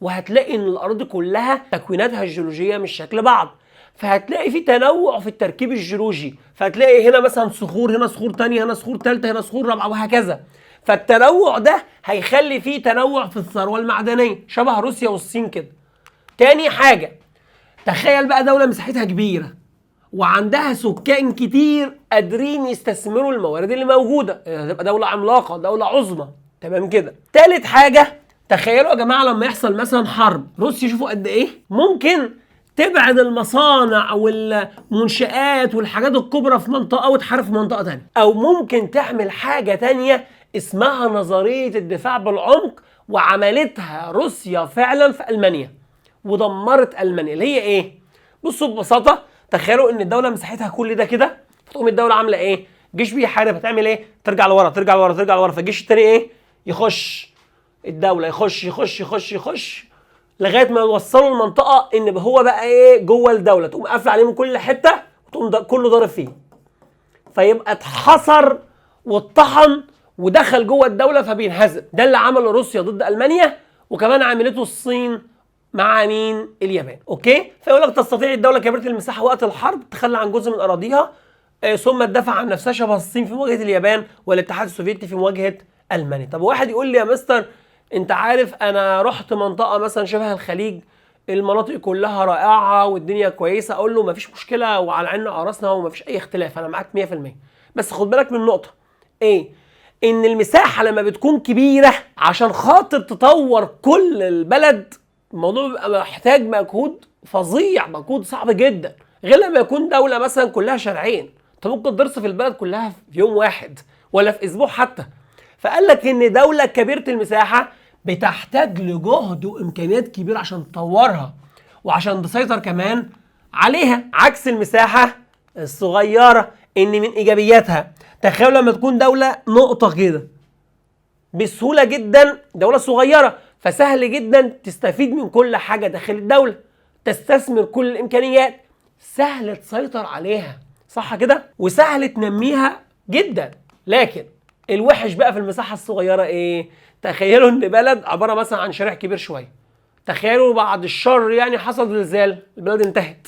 Speaker 1: وهتلاقي ان الاراضي كلها تكويناتها الجيولوجيه مش شكل بعض، فهتلاقي في تنوع في التركيب الجيولوجي، فهتلاقي هنا مثلا صخور، هنا صخور تانية، هنا صخور تالتة، هنا صخور رابعه، وهكذا. فالتنوع ده هيخلي فيه تنوع في الثروه المعدنيه شبه روسيا والصين كده. تاني حاجه، تخيل بقى دولة مساحتها كبيرة وعندها سكان كتير قادرين يستثمروا الموارد اللي موجودة، هتبقى دولة عملاقة، دولة عظمى. تمام كده. تالت حاجة، تخيلوا يا جماعة لما يحصل مثلا حرب، روسيا شوفوا قد ايه ممكن تبعد المصانع والمنشآت والحاجات الكبرى في منطقة وتحارب في منطقة تانية، او ممكن تعمل حاجة تانية اسمها نظرية الدفاع بالعمق، وعملتها روسيا فعلا في ألمانيا ودمرت المانيا، اللي هي ايه؟ بصوا ببساطه، تخيلوا ان الدوله مساحتها كل ده كده، فتقوم الدوله عامله ايه؟ جيش بيحارب، هتعمل ايه؟ ترجع لورا ترجع لورا ترجع لورا، فالجيش التاني ايه؟ يخش الدوله، يخش يخش يخش يخش لغايه ما يوصلوا المنطقه ان هو بقى ايه؟ جوه الدوله، تقوم قافله عليه من كل حته وتقوم كله ضارب فيه، فيبقى اتحصر واتطحن ودخل جوه الدوله فبينهزم. ده اللي عمله روسيا ضد المانيا، وكمان عملته الصين مع مين؟ اليابان. اوكي؟ فيقول لك تستطيع الدوله كبيره المساحه وقت الحرب تخلى عن جزء من اراضيها ثم تدافع عن نفسها شبه الصين في مواجهه اليابان والاتحاد السوفيتي في مواجهه المانيا. طب واحد يقول لي يا مستر انت عارف انا رحت منطقه مثلا شبه الخليج، المناطق كلها رائعه والدنيا كويسه، اقول له مفيش مشكله وعلى عيننا وعراسنا ومفيش اي اختلاف، انا معاك 100%. بس خد بالك من نقطه، ايه؟ ان المساحه لما بتكون كبيره عشان خاطر تطور كل البلد، الموضوع بيبقى محتاج مجهود فظيع، مجهود صعب جدا، غير لما يكون دوله مثلا كلها شارعين، انت ممكن ترصف البلد كلها في يوم واحد ولا في اسبوع حتى. فقال لك ان دوله كبيره المساحه بتحتاج لجهد وامكانيات كبيره عشان تطورها وعشان تسيطر كمان عليها، عكس المساحه الصغيره. ان من ايجابياتها، تخيل لما تكون دوله نقطه كده بسهوله جدا، دوله صغيره فسهل جدا تستفيد من كل حاجه داخل الدوله، تستثمر كل الامكانيات، سهل تسيطر عليها، صح كده؟ وسهل تنميها جدا. لكن الوحش بقى في المساحه الصغيره ايه؟ تخيلوا ان بلد عباره مثلا عن شارع كبير شويه، تخيلوا بعد الشر يعني حصل زلزال، البلد انتهت،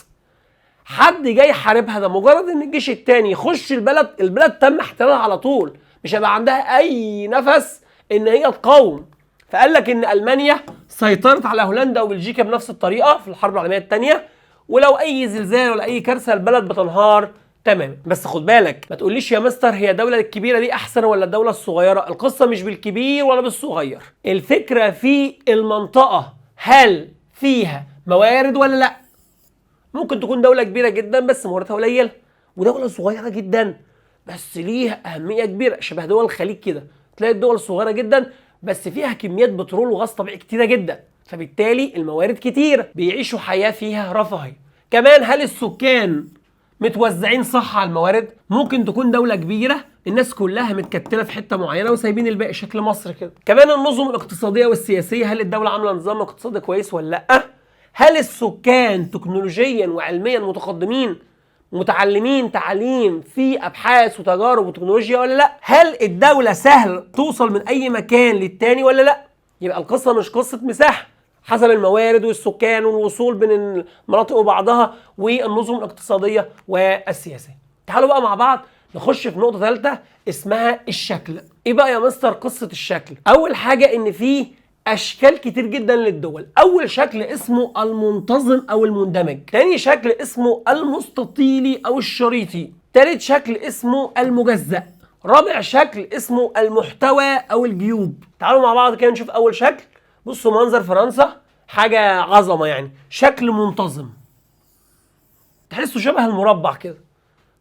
Speaker 1: حد جاي يحاربها، ده مجرد ان الجيش التاني يخش البلد تم احتلالها على طول، مش هيبقى عندها اي نفس ان هي تقاوم. فقال لك ان المانيا سيطرت على هولندا وبلجيكا بنفس الطريقه في الحرب العالميه الثانيه، ولو اي زلزال ولا اي كارثه البلد بتنهار تمام. بس خد بالك، ما تقوليش يا مستر هي الدوله الكبيره دي احسن ولا الدوله الصغيره، القصه مش بالكبير ولا بالصغير، الفكره في المنطقه، هل فيها موارد ولا لا. ممكن تكون دوله كبيره جدا بس مواردها قليله، ودوله صغيره جدا بس ليها اهميه كبيره، شبه دول الخليج كده، تلاقي الدول صغيره جدا بس فيها كميات بترول وغاز طبيعي كتيره جدا، فبالتالي الموارد كتيره، بيعيشوا حياه فيها رفاهيه. كمان هل السكان متوزعين صح على الموارد؟ ممكن تكون دوله كبيره الناس كلها متكتله في حته معينه وسايبين الباقي، شكل مصر كده. كمان النظم الاقتصاديه والسياسيه، هل الدوله عامله نظام اقتصادي كويس ولا لا؟ هل السكان تكنولوجيا وعلميا متقدمين؟ متعلمين تعليم في ابحاث وتجارب وتكنولوجيا ولا لا؟ هل الدوله سهل توصل من اي مكان للتاني ولا لا؟ يبقى القصه مش قصه مساحه، حسب الموارد والسكان والوصول بين المناطق وبعضها والنظم الاقتصاديه والسياسيه. تعالوا بقى مع بعض نخش في نقطه ثالثه اسمها الشكل. ايه بقى يا مستر قصه الشكل؟ اول حاجه ان في اشكال كتير جدا للدول. اول شكل اسمه المنتظم او المندمج، تاني شكل اسمه المستطيلي او الشريطي، تالت شكل اسمه المجزأ، رابع شكل اسمه المحتوى او الجيوب. تعالوا مع بعض كده نشوف اول شكل. بصوا منظر فرنسا حاجه عظمه، يعني شكل منتظم تحسه شبه المربع كده.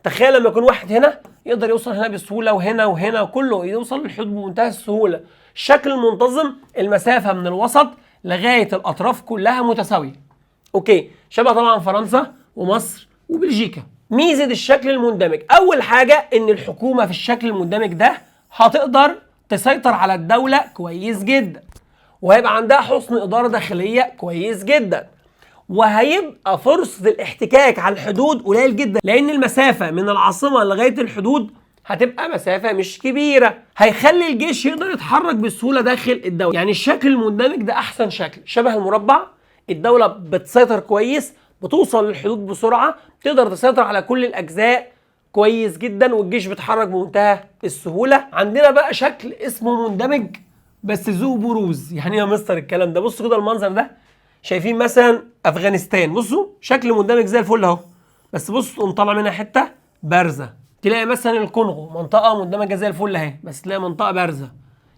Speaker 1: تخيل لما يكون واحد هنا يقدر يوصل هنا بسهوله، وهنا وهنا وكله يوصل للحدود بمنتهى السهوله. الشكل المنتظم المسافه من الوسط لغايه الاطراف كلها متساويه. اوكي، شبه طبعا فرنسا ومصر وبلجيكا. ميزه الشكل المندمج، اول حاجه ان الحكومه في الشكل المندمج ده هتقدر تسيطر على الدوله كويس جدا، وهيبقى عندها حسن اداره داخليه كويس جدا، وهيبقى فرصه الاحتكاك على الحدود قليل جدا، لان المسافه من العاصمه لغايه الحدود هتبقى مسافه مش كبيره، هيخلي الجيش يقدر يتحرك بسهوله داخل الدوله. يعني الشكل المندمج ده احسن شكل، شبه المربع، الدوله بتسيطر كويس، بتوصل للحدود بسرعه، تقدر تسيطر على كل الاجزاء كويس جدا، والجيش بيتحرك بمنتهى السهوله. عندنا بقى شكل اسمه مندمج بس ذو بروز. يعني يا مستر الكلام ده؟ بصوا كده المنظر ده، شايفين مثلا افغانستان، بصوا شكل مندمج زي الفل اهو، بس بصوا تقوم طالع منها حته بارزه. تلاقي مثلا الكونغو منطقه مندمجه زي الفل اهي، بس تلاقي منطقه بارزه،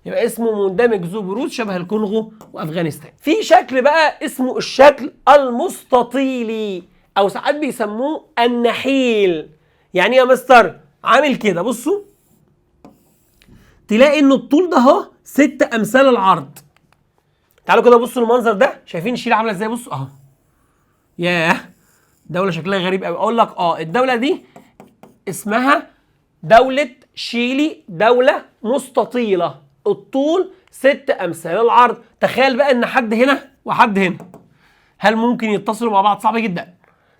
Speaker 1: يبقى اسمه مندمج ذو بروز شبه الكونغو وافغانستان. في شكل بقى اسمه الشكل المستطيلي، او ساعات بيسموه النحيل. يعني يا مستر عامل كده، بصوا تلاقي ان الطول ده اهو 6 امثال العرض. تعالوا كده بصوا المنظر ده، شايفين شيل عامله ازاي؟ بصوا اهو، ياه دوله شكلها غريب قوي. اقول لك الدوله دي اسمها دوله شيلي، دوله مستطيله، الطول 6 امثال العرض. تخيل بقى ان حد هنا وحد هنا، هل ممكن يتصلوا مع بعض؟ صعب جدا.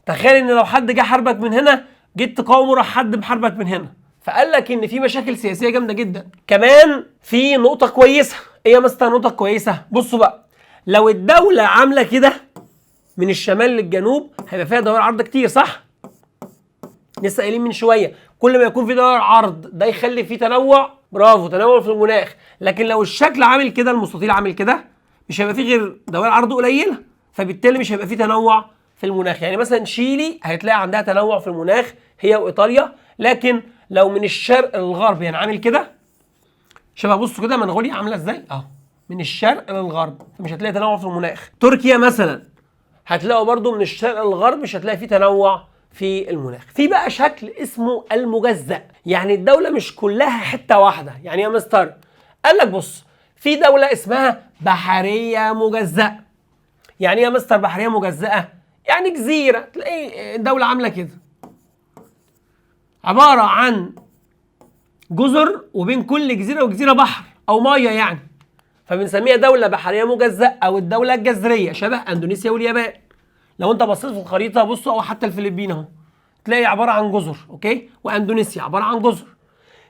Speaker 1: تخيل ان لو حد جه حاربك من هنا، جيت تقاومه، راح حد محاربك من هنا. فقال لك ان في مشاكل سياسيه جامده جدا. كمان في نقطه كويسه. ايه يا مستر نقطه كويسه؟ بصوا بقى، لو الدوله عامله كده من الشمال للجنوب هيبقى فيها دوائر عرض كتير، صح؟ لسه قايلين من شويه كل ما يكون في دوائر عرض ده يخلي فيه تنوع، برافو، تنوع في المناخ. لكن لو الشكل عامل كده، المستطيل عامل كده، مش هيبقى فيه غير دوائر عرض قليله، فبالتالي مش هيبقى فيه تنوع في المناخ. يعني مثلا شيلي هتلاقي عندها تنوع في المناخ هي وايطاليا، لكن لو من الشرق للغرب يعني عامل كده، شبه بصوا كده منغوليا عامله ازاي اهو، من الشرق للغرب، فمش هتلاقي تنوع في المناخ. تركيا مثلا هتلاقوا برضو من الشرق للغرب، مش هتلاقي فيه تنوع في المناخ. في بقى شكل اسمه المجزأ، يعني الدولة مش كلها حتة واحدة. يعني يا مستر قال لك بص، في دولة اسمها بحرية مجزأة. يعني يا مستر بحرية مجزأة؟ يعني جزيرة، تلاقي الدولة عاملة كده، عبارة عن جزر وبين كل جزيرة وجزيرة بحر أو مية يعني، فبنسميها دولة بحرية مجزأة أو الدولة الجزرية، شبه أندونيسيا واليابان. لو أنت بصيت في الخريطة بصوا، أو حتى الفلبين أهو، تلاقي عبارة عن جزر، أوكي، وأندونيسيا عبارة عن جزر.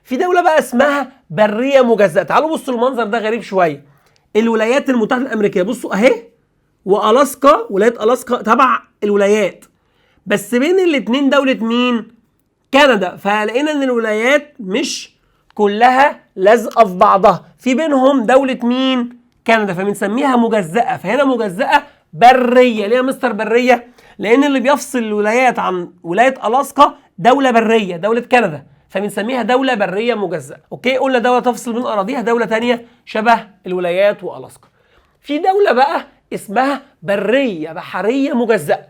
Speaker 1: في دولة بقى اسمها برية مجزأة. تعالوا بصوا المنظر ده غريب شوية. الولايات المتحدة الأمريكية بصوا أهي، وألاسكا، ولاية ألاسكا تبع الولايات، بس بين الاتنين دولة مين؟ كندا. فلقينا ان الولايات مش كلها لازقه في بعضها، في بينهم دوله مين؟ كندا، فبنسميها مجزأه. فهنا مجزأه بريه. ليه يا مستر بريه؟ لان اللي بيفصل الولايات عن ولايه الاسكا دوله بريه، دوله كندا، فبنسميها دوله بريه مجزأه. اوكي، قلنا دوله تفصل من اراضيها دوله ثانيه شبه الولايات والاسكا. في دوله بقى اسمها بريه بحريه مجزأه.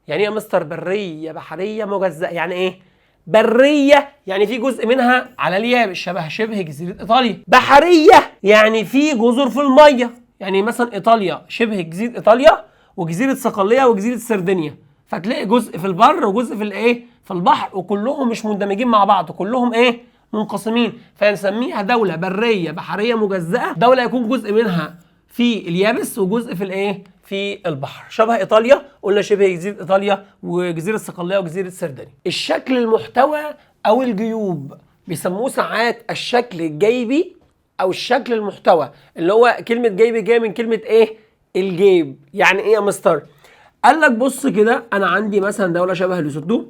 Speaker 1: يعني ايه يا مستر بريه بحريه مجزأه؟ يعني ايه؟ بريه يعني في جزء منها على اليابس شبه جزيره ايطاليا. بحريه يعني في جزر في الميه، يعني مثلا ايطاليا شبه جزيره ايطاليا وجزيره صقليه وجزيره سردينيا، فتلاقي جزء في البر وجزء في الايه؟ في البحر، وكلهم مش مندمجين مع بعض، كلهم ايه؟ منقسمين. فنسميها دوله بريه بحريه مجزأه. دوله يكون جزء منها في اليابس وجزء في الايه؟ في البحر. شبه ايطاليا قلنا شبه جزيره ايطاليا وجزيره صقليه وجزيره سردانيا. الشكل المحتوى او الجيوب بيسموه ساعات الشكل الجيبي او الشكل المحتوى، اللي هو كلمه جيبي جايه من كلمه ايه؟ الجيب. يعني ايه يا مستر؟ قال لك بص كده، انا عندي مثلا دوله شبه لوسوتو،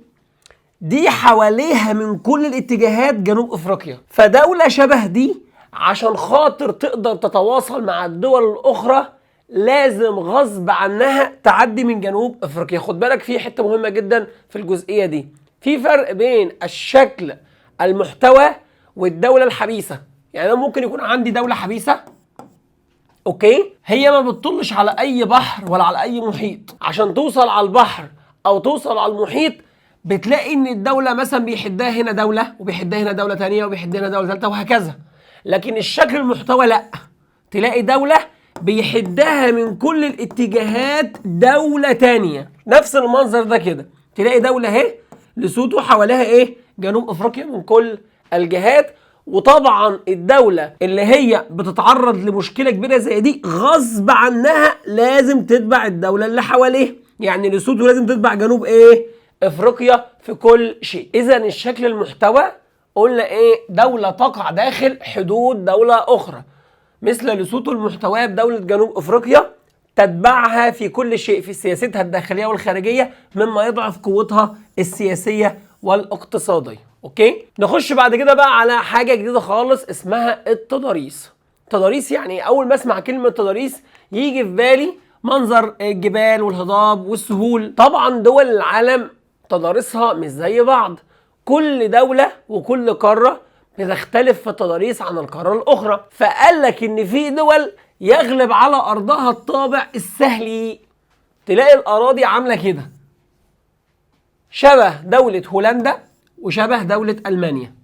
Speaker 1: دي حواليها من كل الاتجاهات جنوب افريقيا، فدوله شبه دي عشان خاطر تقدر تتواصل مع الدول الاخرى لازم غصب عنها تعدي من جنوب افريقيا. خد بالك في حته مهمه جدا في الجزئيه دي، في فرق بين الشكل المحتوى والدوله الحبيسه. يعني انا ممكن يكون عندي دوله حبيسه، اوكي، هي ما بتطلش على اي بحر ولا على اي محيط. عشان توصل على البحر او توصل على المحيط بتلاقي ان الدوله مثلا بيحدها هنا دوله وبيحدها هنا دوله ثانيه وبيحدها هنا دوله ثالثه وهكذا. لكن الشكل المحتوى لا، تلاقي دوله بيحدها من كل الاتجاهات دوله ثانيه. نفس المنظر ده كده، تلاقي دوله اهي لسوتو حواليها ايه؟ جنوب افريقيا من كل الجهات. وطبعا الدولة اللي هي بتتعرض لمشكلة كبيرة زي دي غصب عنها لازم تتبع الدولة اللي حواليه. يعني لسوتو لازم تتبع جنوب ايه؟ افريقيا في كل شيء. اذا الشكل المحتوى قلنا ايه؟ دولة تقع داخل حدود دولة اخرى، مثل لسوتو المحتوى بدولة جنوب افريقيا تتبعها في كل شيء في سياستها الداخلية والخارجية، مما يضعف قوتها السياسية والاقتصادية. اوكي، نخش بعد كده بقى على حاجه جديده خالص اسمها التضاريس. تضاريس يعني اول ما اسمع كلمه تضاريس يجي في بالي منظر الجبال والهضاب والسهول. طبعا دول العالم تضاريسها مش زي بعض، كل دوله وكل قاره بتختلف في التضاريس عن القاره الاخرى. فقال لك ان في دول يغلب على ارضها الطابع السهلي، تلاقي الاراضي عامله كده شبه دوله هولندا وشبه دولة ألمانيا.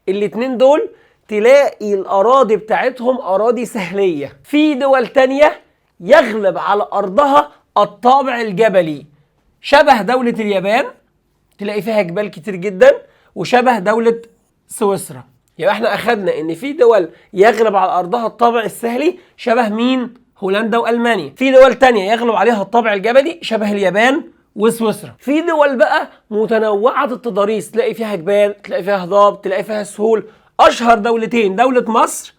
Speaker 1: الاتنين دول تلاقي الأراضي بتاعتهم أراضي سهلية. في دول تانية يغلب على أرضها الطابع الجبلي، شبه دولة اليابان تلاقي فيها جبال كتير جدا، وشبه دولة سويسرا. يبقى احنا أخدنا إن في دول يغلب على أرضها الطابع السهلي شبه مين؟ هولندا وألمانيا. في دول تانية يغلب عليها الطابع الجبلي شبه اليابان وسويسرا. في دول بقى متنوعة التضاريس، تلاقي فيها جبال، تلاقي فيها هضاب، تلاقي فيها سهول. اشهر دولتين دولة مصر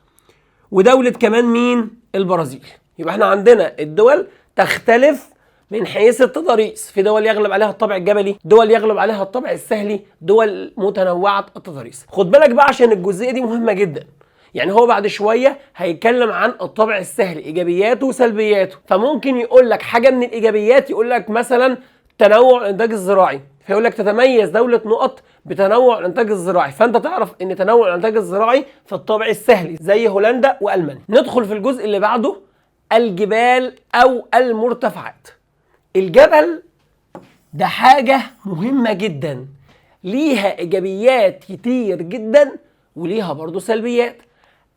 Speaker 1: ودولة كمان مين؟ البرازيل. يبقى احنا عندنا الدول تختلف من حيث التضاريس، في دول يغلب عليها الطابع الجبلي، دول يغلب عليها الطابع السهلي، دول متنوعة التضاريس. خد بالك بقى عشان الجزئية دي مهمة جدا. يعني هو بعد شوية هيتكلم عن الطابع السهلي ايجابياته وسلبياته، فممكن يقول لك حاجة من الايجابيات، يقول لك مثلا تنوع الانتاج الزراعي، فيقول لك تتميز دولة نقط بتنوع الانتاج الزراعي، فانت تعرف ان تنوع الانتاج الزراعي في الطابع السهلي زي هولندا والمانيا. ندخل في الجزء اللي بعده، الجبال او المرتفعات. الجبل ده حاجة مهمة جدا، ليها ايجابيات كتير جدا وليها برضو سلبيات.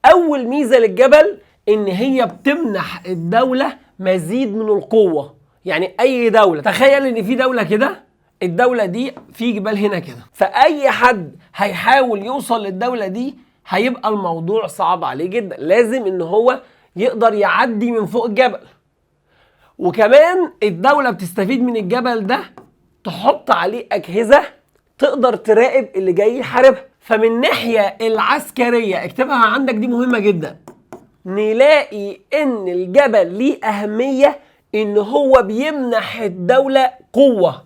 Speaker 1: اول ميزة للجبل ان هي بتمنح الدولة مزيد من القوة. يعني اي دولة، تخيل ان في دولة كده، الدولة دي في جبال هنا كده، فاي حد هيحاول يوصل للدولة دي هيبقى الموضوع صعب عليه جدا، لازم ان هو يقدر يعدي من فوق الجبل. وكمان الدولة بتستفيد من الجبل ده، تحط عليه اجهزة تقدر تراقب اللي جاي يحاربها. فمن ناحية العسكرية اكتبها عندك دي مهمة جدا، نلاقي ان الجبل ليه اهمية ان هو بيمنح الدولة قوة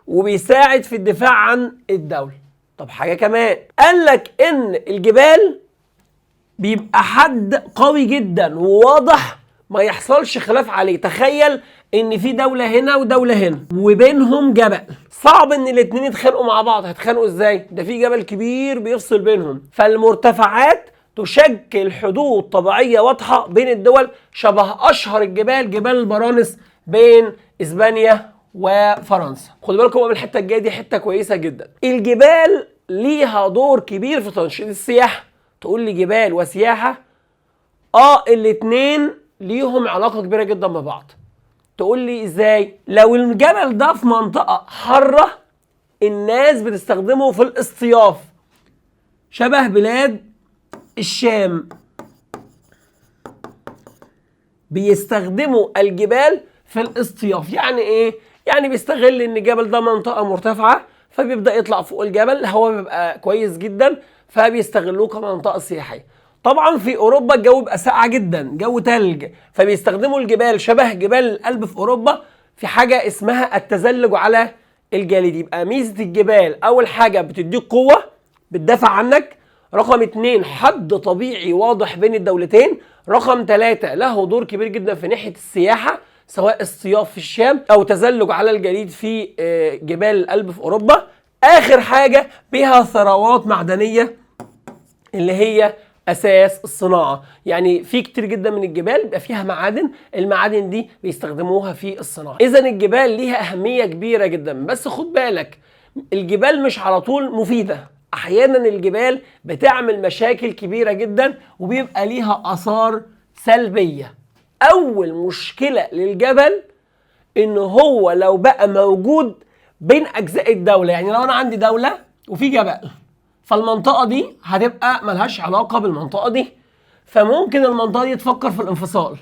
Speaker 1: وبيساعد في الدفاع عن الدولة. طب حاجة كمان، قالك ان الجبال بيبقى حد قوي جدا وواضح ما يحصلش خلاف عليه. تخيل ان في دولة هنا ودولة هنا وبينهم جبل، صعب ان الاتنين يتخانقوا مع بعض. هيتخانقوا ازاي؟ ده في جبل كبير بيفصل بينهم. فالمرتفعات تشكل حدود طبيعية واضحة بين الدول، شبه اشهر الجبال جبال البرانس بين اسبانيا وفرنسا. خدوا بالكم من الحتة الجاية دي، حتة كويسة جدا. الجبال ليها دور كبير في تنشيط السياحة. تقول لي جبال وسياحة؟ الاتنين ليهم علاقة كبيرة جدا ببعض. تقول لي ازاي؟ لو الجبل ده في منطقة حارة الناس بتستخدمه في الاصطياف، شبه بلاد الشام، بيستخدموا الجبال في الاصطياف. يعني ايه؟ يعني بيستغل ان الجبل ده منطقه مرتفعه، فبيبدا يطلع فوق الجبل، الهواء بيبقى كويس جدا، فبيستغلوه كمنطقه سياحيه. طبعا في اوروبا الجو بيبقى ساقع جدا، جو تلج، فبيستخدموا الجبال شبه جبال الألب في اوروبا في حاجه اسمها التزلج على الجليد. يبقى ميزه الجبال اول حاجه بتديك قوه، بتدافع عنك. رقم 2 حد طبيعي واضح بين الدولتين. رقم 3 له دور كبير جدا في ناحيه السياحه، سواء اصطياف في الشام او تزلج على الجليد في جبال الألب في اوروبا. اخر حاجه بها ثروات معدنيه اللي هي اساس الصناعه. يعني في كتير جدا من الجبال بيبقى فيها معادن، المعادن دي بيستخدموها في الصناعه. اذا الجبال ليها اهميه كبيره جدا، بس خد بالك الجبال مش على طول مفيده. احيانا الجبال بتعمل مشاكل كبيره جدا وبيبقى ليها اثار سلبيه. اول مشكله للجبل ان هو لو بقى موجود بين اجزاء الدوله، يعني لو انا عندي دوله وفي جبل، فالمنطقه دي هتبقى ملهاش علاقه بالمنطقه دي، فممكن المنطقه دي تفكر في الانفصال.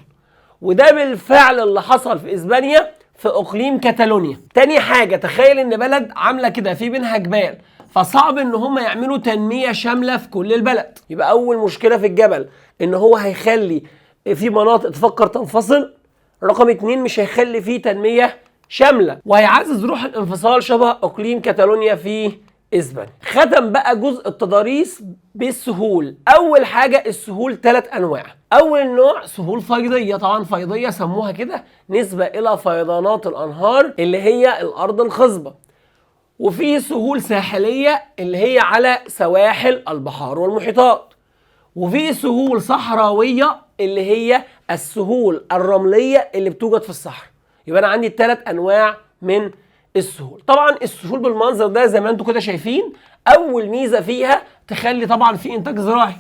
Speaker 1: وده بالفعل اللي حصل في اسبانيا في اقليم كاتالونيا. تاني حاجه، تخيل ان بلد عامله كده في بينها جبال، فصعب ان هم يعملوا تنميه شامله في كل البلد. يبقى اول مشكله في الجبل ان هو هيخلي في مناطق تفكر تنفصل. رقم 2 مش هيخلي فيه تنميه شامله، وهيعزز روح الانفصال شبه اقليم كاتالونيا في اسبانيا. ختم بقى جزء التضاريس بالسهول. اول حاجه السهول 3 انواع. اول نوع سهول فيضيه، طبعا فيضيه سموها كده نسبه الى فيضانات الانهار اللي هي الارض الخصبه. وفي سهول ساحليه اللي هي على سواحل البحار والمحيطات. وفي سهول صحراويه اللي هي السهول الرمليه اللي بتوجد في الصحراء. يبقى انا عندي 3 انواع من السهول. طبعا السهول بالمنظر ده زي ما انتم كده شايفين، اول ميزه فيها تخلي طبعا في انتاج زراعي.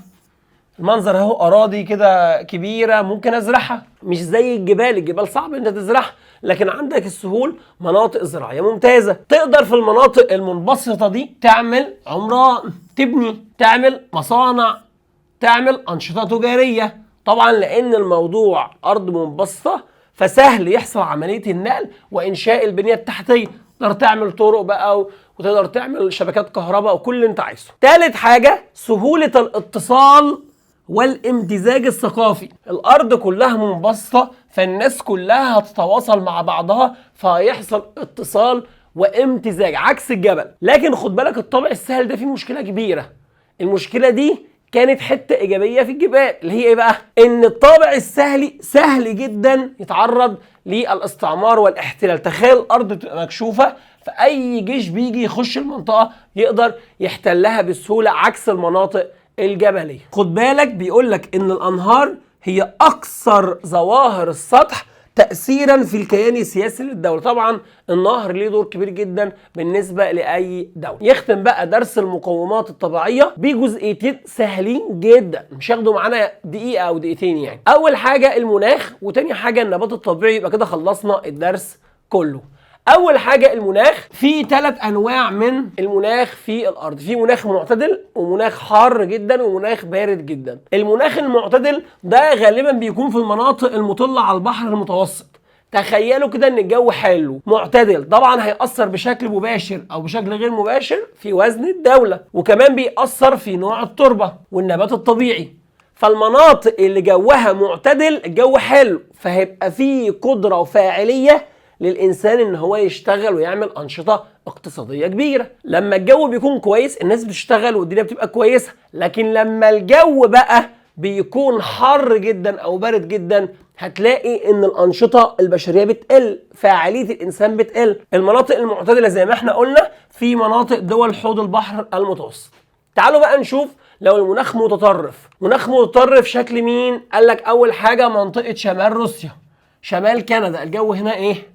Speaker 1: المنظر اهو اراضي كده كبيره ممكن ازرعها، مش زي الجبال. الجبال صعب انت تزرعها، لكن عندك السهول مناطق زراعيه ممتازه. تقدر في المناطق المنبسطه دي تعمل عمران، تبني، تعمل مصانع، تعمل انشطه تجاريه. طبعا لان الموضوع ارض منبسطه فسهل يحصل عمليه النقل وانشاء البنيه التحتيه. تقدر تعمل طرق بقى وتقدر تعمل شبكات كهرباء وكل اللي انت عايزه. ثالث حاجه سهوله الاتصال والامتزاج الثقافي. الارض كلها منبسطه فالناس كلها هتتواصل مع بعضها، فهيحصل اتصال وامتزاج عكس الجبل. لكن خد بالك الطابع السهل ده فيه مشكله كبيره. المشكله دي كانت حته ايجابيه في الجبال اللي هي ايه بقى؟ ان الطابع السهلي سهل جدا يتعرض للاستعمار والاحتلال. تخيل الارض تبقى مكشوفه، فاي جيش بيجي يخش المنطقه يقدر يحتلها بسهوله عكس المناطق الجبليه. خد بالك بيقول لك ان الانهار هي اكثر ظواهر السطح تأثيرا في الكيان السياسي للدولة. طبعا النهر ليه دور كبير جدا بالنسبة لأي دولة. يختم بقى درس المقومات الطبيعية بجزئيتين سهلين جدا، مش هياخدوا معانا دقيقة أو دقيقتين يعني. أول حاجة المناخ، وتاني حاجة النبات الطبيعي. يبقى كده خلصنا الدرس كله. اول حاجه المناخ. في 3 انواع من المناخ في الارض. في مناخ معتدل ومناخ حار جدا ومناخ بارد جدا. المناخ المعتدل ده غالبا بيكون في المناطق المطله على البحر المتوسط. تخيلوا كده ان الجو حلو معتدل، طبعا هيأثر بشكل مباشر او بشكل غير مباشر في وزن الدولة، وكمان بيأثر في نوع التربة والنبات الطبيعي. فالمناطق اللي جوها معتدل الجو حلو، فهيبقى فيه قدرة وفاعلية للإنسان إن هو يشتغل ويعمل أنشطة اقتصادية كبيرة. لما الجو بيكون كويس الناس بتشتغل والدنيا بتبقى كويسة. لكن لما الجو بقى بيكون حر جدا أو بارد جدا هتلاقي إن الأنشطة البشرية بتقل، فاعلية الإنسان بتقل. المناطق المعتدلة زي ما احنا قلنا في مناطق دول حوض البحر المتوسط. تعالوا بقى نشوف لو المناخ متطرف. مناخ متطرف شكل مين؟ قال لك أول حاجة منطقة شمال روسيا، شمال كندا. الجو هنا إيه؟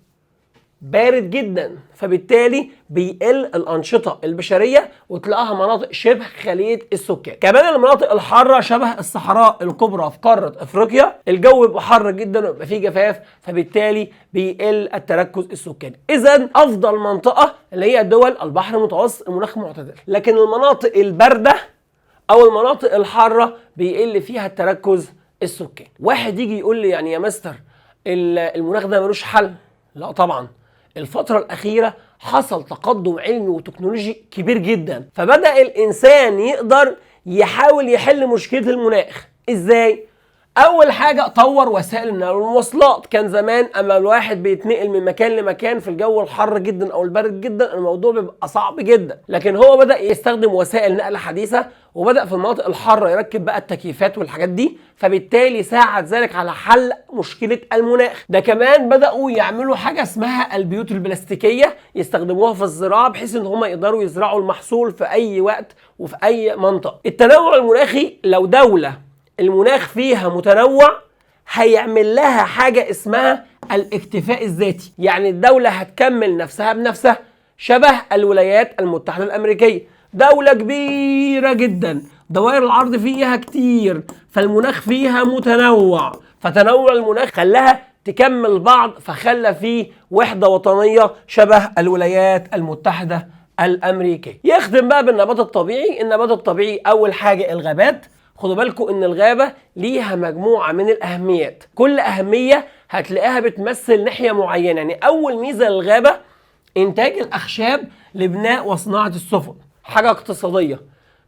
Speaker 1: بارد جدا، فبالتالي بيقل الأنشطة البشرية وتلاقيها مناطق شبه خالية السكان. كمان المناطق الحارة شبه الصحراء الكبرى في قارة افريقيا الجو بيبقى حر جدا ويبقى فيه جفاف، فبالتالي بيقل التركز السكاني. إذا أفضل منطقة اللي هي دول البحر المتوسط المناخ معتدل. لكن المناطق الباردة أو المناطق الحارة بيقل فيها التركز السكاني. واحد يجي يقول لي يعني يا مستر المناخ ده ملوش حل، لا طبعا. الفترة الأخيرة حصل تقدم علمي وتكنولوجي كبير جدا، فبدأ الإنسان يقدر يحاول يحل مشكلة المناخ. إزاي؟ أول حاجة طور وسائل النقل والمواصلات. كان زمان أما الواحد بيتنقل من مكان لمكان في الجو الحر جدا أو البارد جدا الموضوع بيبقى صعب جدا، لكن هو بدأ يستخدم وسائل نقل حديثة، وبدأ في المناطق الحارة يركب بقى التكييفات والحاجات دي، فبالتالي ساعد ذلك على حل مشكلة المناخ. ده كمان بدأوا يعملوا حاجة اسمها البيوت البلاستيكية يستخدموها في الزراعة، بحيث ان هم يقدروا يزرعوا المحصول في أي وقت وفي أي منطقة. التنوع المناخي، لو دولة المناخ فيها متنوع هيعمل لها حاجة اسمها الاكتفاء الذاتي، يعني الدولة هتكمل نفسها بنفسها، شبه الولايات المتحدة الأمريكية، دولة كبيرة جدا، دوائر العرض فيها كتير، فالمناخ فيها متنوع، فتنوع المناخ خلاها تكمل بعض، فخلى فيه وحدة وطنية شبه الولايات المتحدة الأمريكية. يخدم بقى بالنبات الطبيعي. النبات الطبيعي أول حاجة الغابات. خدوا بالكم ان الغابة ليها مجموعة من الاهميات، كل اهمية هتلاقيها بتمثل ناحية معينة. يعني اول ميزة للغابة انتاج الاخشاب لبناء وصناعة السفن، حاجة اقتصادية.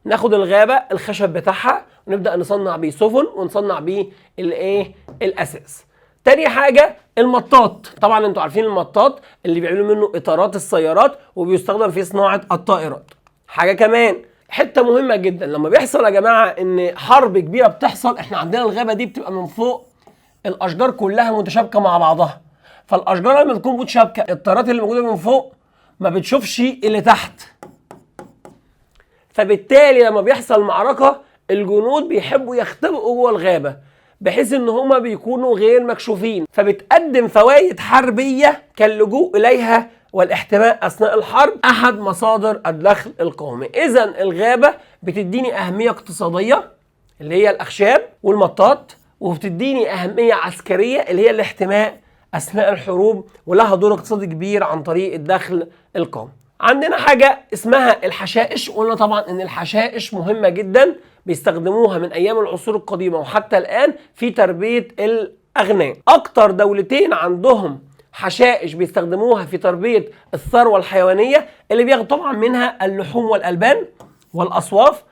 Speaker 1: ناخد الغابة الخشب بتاعها ونبدأ نصنع بيه سفن ونصنع بيه الاساس. تاني حاجة المطاط. طبعا انتوا عارفين المطاط اللي بيعملوا منه اطارات السيارات وبيستخدم في صناعة الطائرات. حاجة كمان حته مهمه جدا، لما بيحصل يا جماعه ان حرب كبيره بتحصل، احنا عندنا الغابه دي بتبقى من فوق الاشجار كلها متشابكه مع بعضها، فالاشجار لما تكون متشابكه الطيارات اللي موجوده من فوق ما بتشوفش اللي تحت، فبالتالي لما بيحصل معركه الجنود بيحبوا يختبئوا جوه الغابه بحيث ان هما بيكونوا غير مكشوفين، فبتقدم فوائد حربيه كاللجوء اليها والاحتماء اثناء الحرب احد مصادر الدخل القومي. اذا الغابه بتديني اهميه اقتصاديه اللي هي الاخشاب والمطاط، وبتديني اهميه عسكريه اللي هي الاحتماء اثناء الحروب، ولها دور اقتصادي كبير عن طريق الدخل القومي. عندنا حاجه اسمها الحشائش، وقلنا طبعا ان الحشائش مهمه جدا، بيستخدموها من ايام العصور القديمه وحتى الان في تربيه الاغنام. اكتر دولتين عندهم حشائش بيستخدموها في تربية الثروة الحيوانية اللي بياخد طبعا منها اللحوم والألبان والأصواف.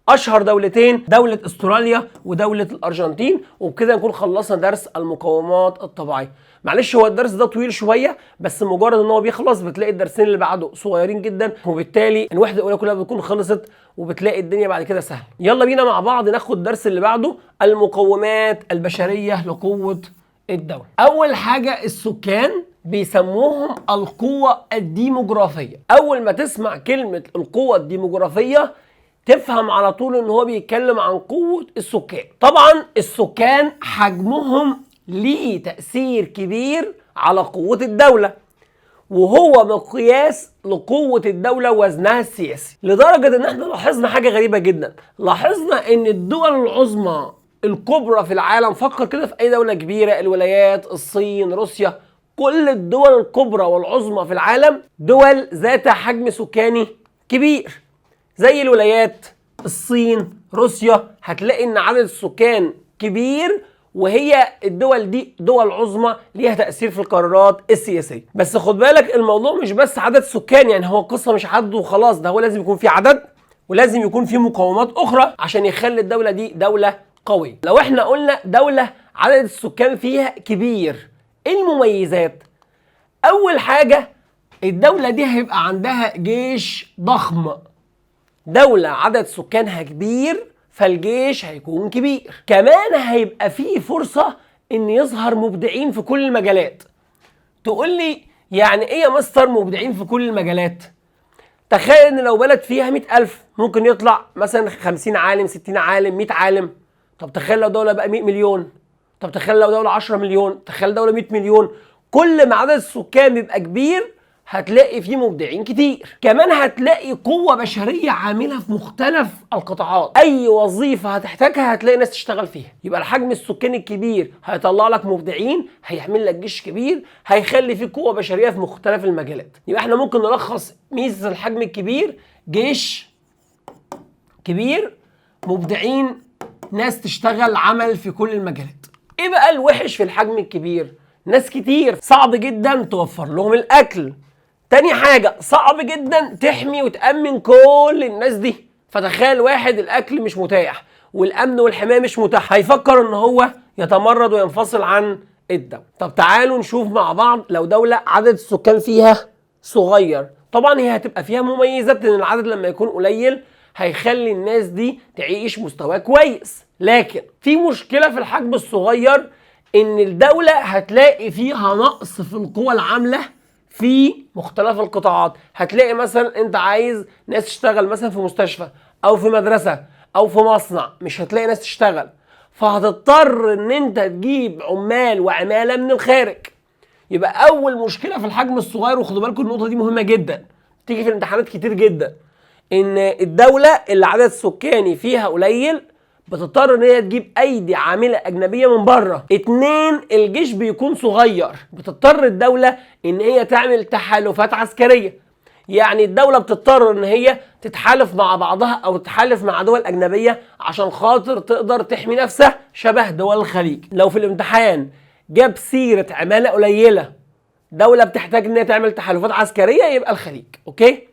Speaker 1: أشهر دولتين دولة استراليا ودولة الأرجنتين. وبكده نكون خلصنا درس المقومات الطبيعية. معلش هو الدرس ده طويل شوية، بس مجرد ان هو بيخلص بتلاقي الدرسين اللي بعده صغيرين جدا، وبالتالي الوحدة الأولى كلها بتكون خلصت وبتلاقي الدنيا بعد كده سهلة. يلا بينا مع بعض ناخد الدرس اللي بعده، المقومات البشرية لقوة الدولة. أول حاجة السكان، بيسموهم القوة الديموغرافية. أول ما تسمع كلمة القوة الديموغرافية تفهم على طول إن هو بيتكلم عن قوة السكان. طبعا السكان حجمهم ليه تأثير كبير على قوة الدولة، وهو مقياس لقوة الدولة ووزنها السياسي، لدرجة إن احنا لاحظنا حاجة غريبة جدا. لاحظنا إن الدول العظمى الكبرى في العالم، فكر كده في اي دولة كبيرة، الولايات، الصين، روسيا، كل الدول الكبرى والعظمى في العالم دول ذات حجم سكاني كبير، زي الولايات، الصين، روسيا. هتلاقي ان عدد السكان كبير، وهي الدول دي دول عظمى ليها تأثير في القرارات السياسية. بس خد بالك الموضوع مش بس عدد سكان، يعني هو القصة مش عدد وخلاص، ده هو لازم يكون في عدد ولازم يكون في مقومات اخرى عشان يخلي الدولة دي دولة قوي. لو احنا قلنا دولة عدد السكان فيها كبير، ايه المميزات؟ اول حاجة الدولة دي هيبقى عندها جيش ضخم. دولة عدد سكانها كبير فالجيش هيكون كبير. كمان هيبقى فيه فرصة ان يظهر مبدعين في كل المجالات. تقول لي يعني ايه يا مستر مبدعين في كل المجالات؟ تخيل ان لو بلد فيها 100,000 ممكن يطلع مثلا 50 عالم، 60 عالم، 100 عالم. طب تخيل لو دولة بقى 100 مليون، طب تخيل لو دولة 10 مليون، تخيل دولة 100 مليون. كل ما عدد السكان بيبقى كبير هتلاقي فيه مبدعين كتير. كمان هتلاقي قوة بشرية عاملة في مختلف القطاعات، أي وظيفة هتحتاجها هتلاقي ناس تشتغل فيها. يبقى الحجم السكاني الكبير هيطلع لك مبدعين، هيعمل لك جيش كبير، هيخلي فيه قوة بشرية في مختلف المجالات. يبقى احنا ممكن نلخص ميزة الحجم الكبير: جيش كبير، مبدعين، ناس تشتغل عمل في كل المجالات. ايه بقى الوحش في الحجم الكبير؟ ناس كتير صعب جدا توفر لهم الاكل. تاني حاجة صعب جدا تحمي وتأمن كل الناس دي. فتخيل واحد الاكل مش متاح والامن والحماية مش متاح، هيفكر ان هو يتمرد وينفصل عن الدولة. طب تعالوا نشوف مع بعض لو دولة عدد السكان فيها صغير، طبعا هي هتبقى فيها مميزات، لان العدد لما يكون قليل هيخلي الناس دي تعيش مستوى كويس. لكن في مشكلة في الحجم الصغير، ان الدولة هتلاقي فيها نقص في القوى العاملة في مختلف القطاعات. هتلاقي مثلا انت عايز ناس تشتغل مثلا في مستشفى او في مدرسة او في مصنع، مش هتلاقي ناس تشتغل، فهتضطر ان انت تجيب عمال وعمالة من الخارج. يبقى اول مشكلة في الحجم الصغير، وخدوا بالكم النقطة دي مهمة جدا، تيجي في الامتحانات كتير جدا، ان الدولة اللي عدد السكاني فيها قليل بتضطر ان هي تجيب ايدي عامله اجنبيه من بره. 2، الجيش بيكون صغير، بتضطر الدوله ان هي تعمل تحالفات عسكريه. يعني الدوله بتضطر ان هي تتحالف مع بعضها او تتحالف مع دول اجنبيه عشان خاطر تقدر تحمي نفسها، شبه دول الخليج. لو في الامتحان جاب سيره عماله قليله دوله بتحتاج ان هي تعمل تحالفات عسكريه، يبقى الخليج. اوكي،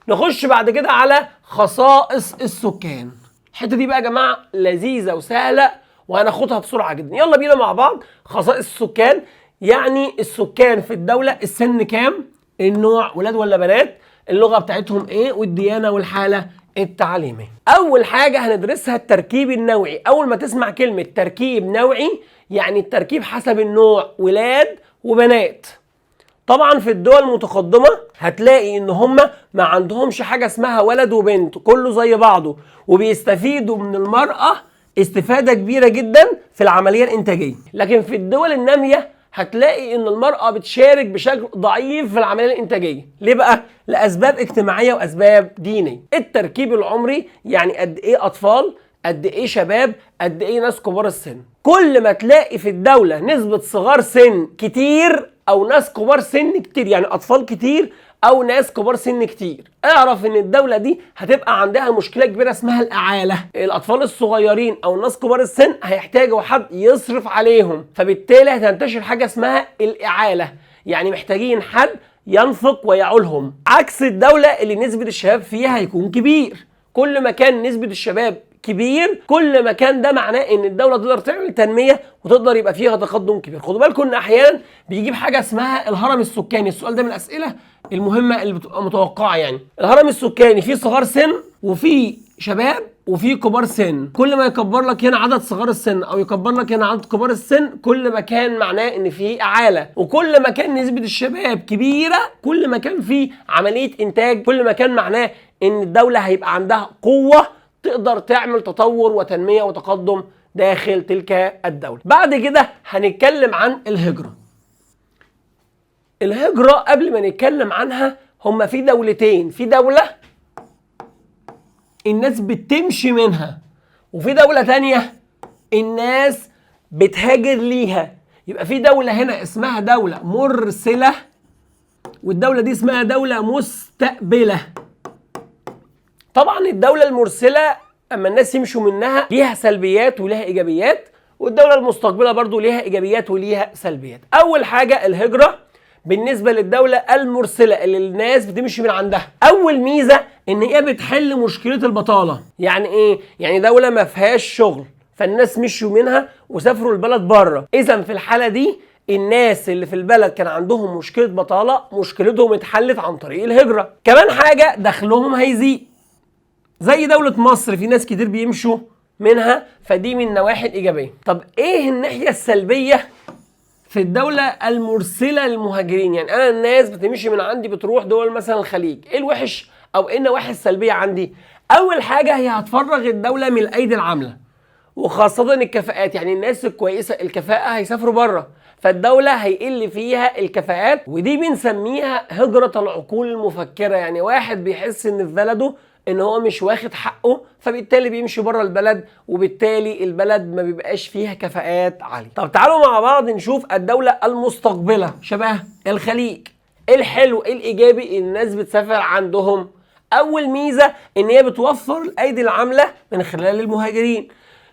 Speaker 1: نخش بعد كده على خصائص السكان. الحته دي بقى يا جماعه لذيذه وسهله وهناخدها بسرعه جدا. يلا بينا مع بعض. خصائص السكان يعني السكان في الدوله، السن كام، النوع ولاد ولا بنات، اللغه بتاعتهم ايه، والديانه والحاله التعليميه. اول حاجه هندرسها التركيب النوعي. اول ما تسمع كلمه تركيب نوعي يعني التركيب حسب النوع، ولاد وبنات. طبعا في الدول المتقدمة هتلاقي ان هم ما عندهمش حاجة اسمها ولد وبنت، كله زي بعضه، وبيستفيدوا من المرأة استفادة كبيرة جدا في العملية الانتاجية. لكن في الدول النامية هتلاقي ان المرأة بتشارك بشكل ضعيف في العملية الانتاجية. ليه بقى؟ لأسباب اجتماعية وأسباب دينية. التركيب العمري يعني قد ايه أطفال، قد ايه شباب، قد ايه ناس كبار السن. كل ما تلاقي في الدولة نسبة صغار سن كتير او ناس كبار سن كتير، يعني اطفال كتير او ناس كبار سن كتير، اعرف ان الدولة دي هتبقى عندها مشكلة كبيرة اسمها الاعالة. الاطفال الصغيرين او الناس كبار السن هيحتاجوا حد يصرف عليهم، فبالتالي هتنتشر حاجة اسمها الاعالة، يعني محتاجين حد ينفق ويعولهم. عكس الدولة اللي نسبة الشباب فيها هيكون كبير. كل ما كان نسبة الشباب كبير كل ما كان ده معناه ان الدوله تقدر تعمل تنميه وتقدر يبقى فيها تقدم كبير. خدوا بالكم ان احيانا بيجيب حاجه اسمها الهرم السكاني. السؤال ده من الاسئله المهمه اللي بتبقى متوقعه. يعني الهرم السكاني فيه صغار سن وفيه شباب وفيه كبار سن. كل ما يكبر لك هنا عدد صغار السن او يكبر لك هنا عدد كبار السن كل ما كان معناه ان فيه اعاله، وكل ما كان نسبه الشباب كبيره كل ما كان فيه عمليه انتاج، كل ما كان معناه ان الدوله هيبقى عندها قوه تقدر تعمل تطور وتنمية وتقدم داخل تلك الدولة. بعد كده هنتكلم عن الهجرة. الهجرة قبل ما نتكلم عنها هما في دولتين، في دولة الناس بتمشي منها وفي دولة تانية الناس بتهاجر ليها. يبقى في دولة هنا اسمها دولة مرسلة والدولة دي اسمها دولة مستقبلة. طبعا الدولة المرسلة اما الناس يمشوا منها ليها سلبيات وليها ايجابيات، والدولة المستقبلة برضو ليها ايجابيات وليها سلبيات. اول حاجة الهجرة بالنسبة للدولة المرسلة اللي الناس بتمشي من عندها، اول ميزة ان هي بتحل مشكلة البطالة. يعني ايه؟ يعني دولة ما فيهاش شغل فالناس مشوا منها وسافروا البلد بره، اذا في الحالة دي الناس اللي في البلد كان عندهم مشكلة بطالة مشكلتهم اتحلت عن طريق الهجرة. كمان حاجة دخلهم هيزيد، زي دولة مصر في ناس كتير بيمشوا منها، فدي من النواحي الإيجابية. طب إيه الناحية السلبية في الدولة المرسلة للمهاجرين؟ يعني أنا الناس بتمشي من عندي بتروح دول مثلا الخليج، إيه الوحش أو إيه النواحي السلبية عندي؟ أول حاجة هي هتفرغ الدولة من الأيدي العاملة وخاصة الكفاءات. يعني الناس الكويسة الكفاءة هيسافروا بره، فالدولة هيقل فيها الكفاءات، ودي بنسميها هجرة العقول المفكرة. يعني واحد بيحس إن في بلده ان هو مش واخد حقه فبالتالي بيمشي بره البلد، وبالتالي البلد ما بيبقاش فيها كفاءات عاليه. طب تعالوا مع بعض نشوف الدوله المستقبله شبه الخليج. ايه الحلو ايه الايجابي الناس بتسافر عندهم؟ اول ميزه ان هي بتوفر الايدي العامله من خلال المهاجرين.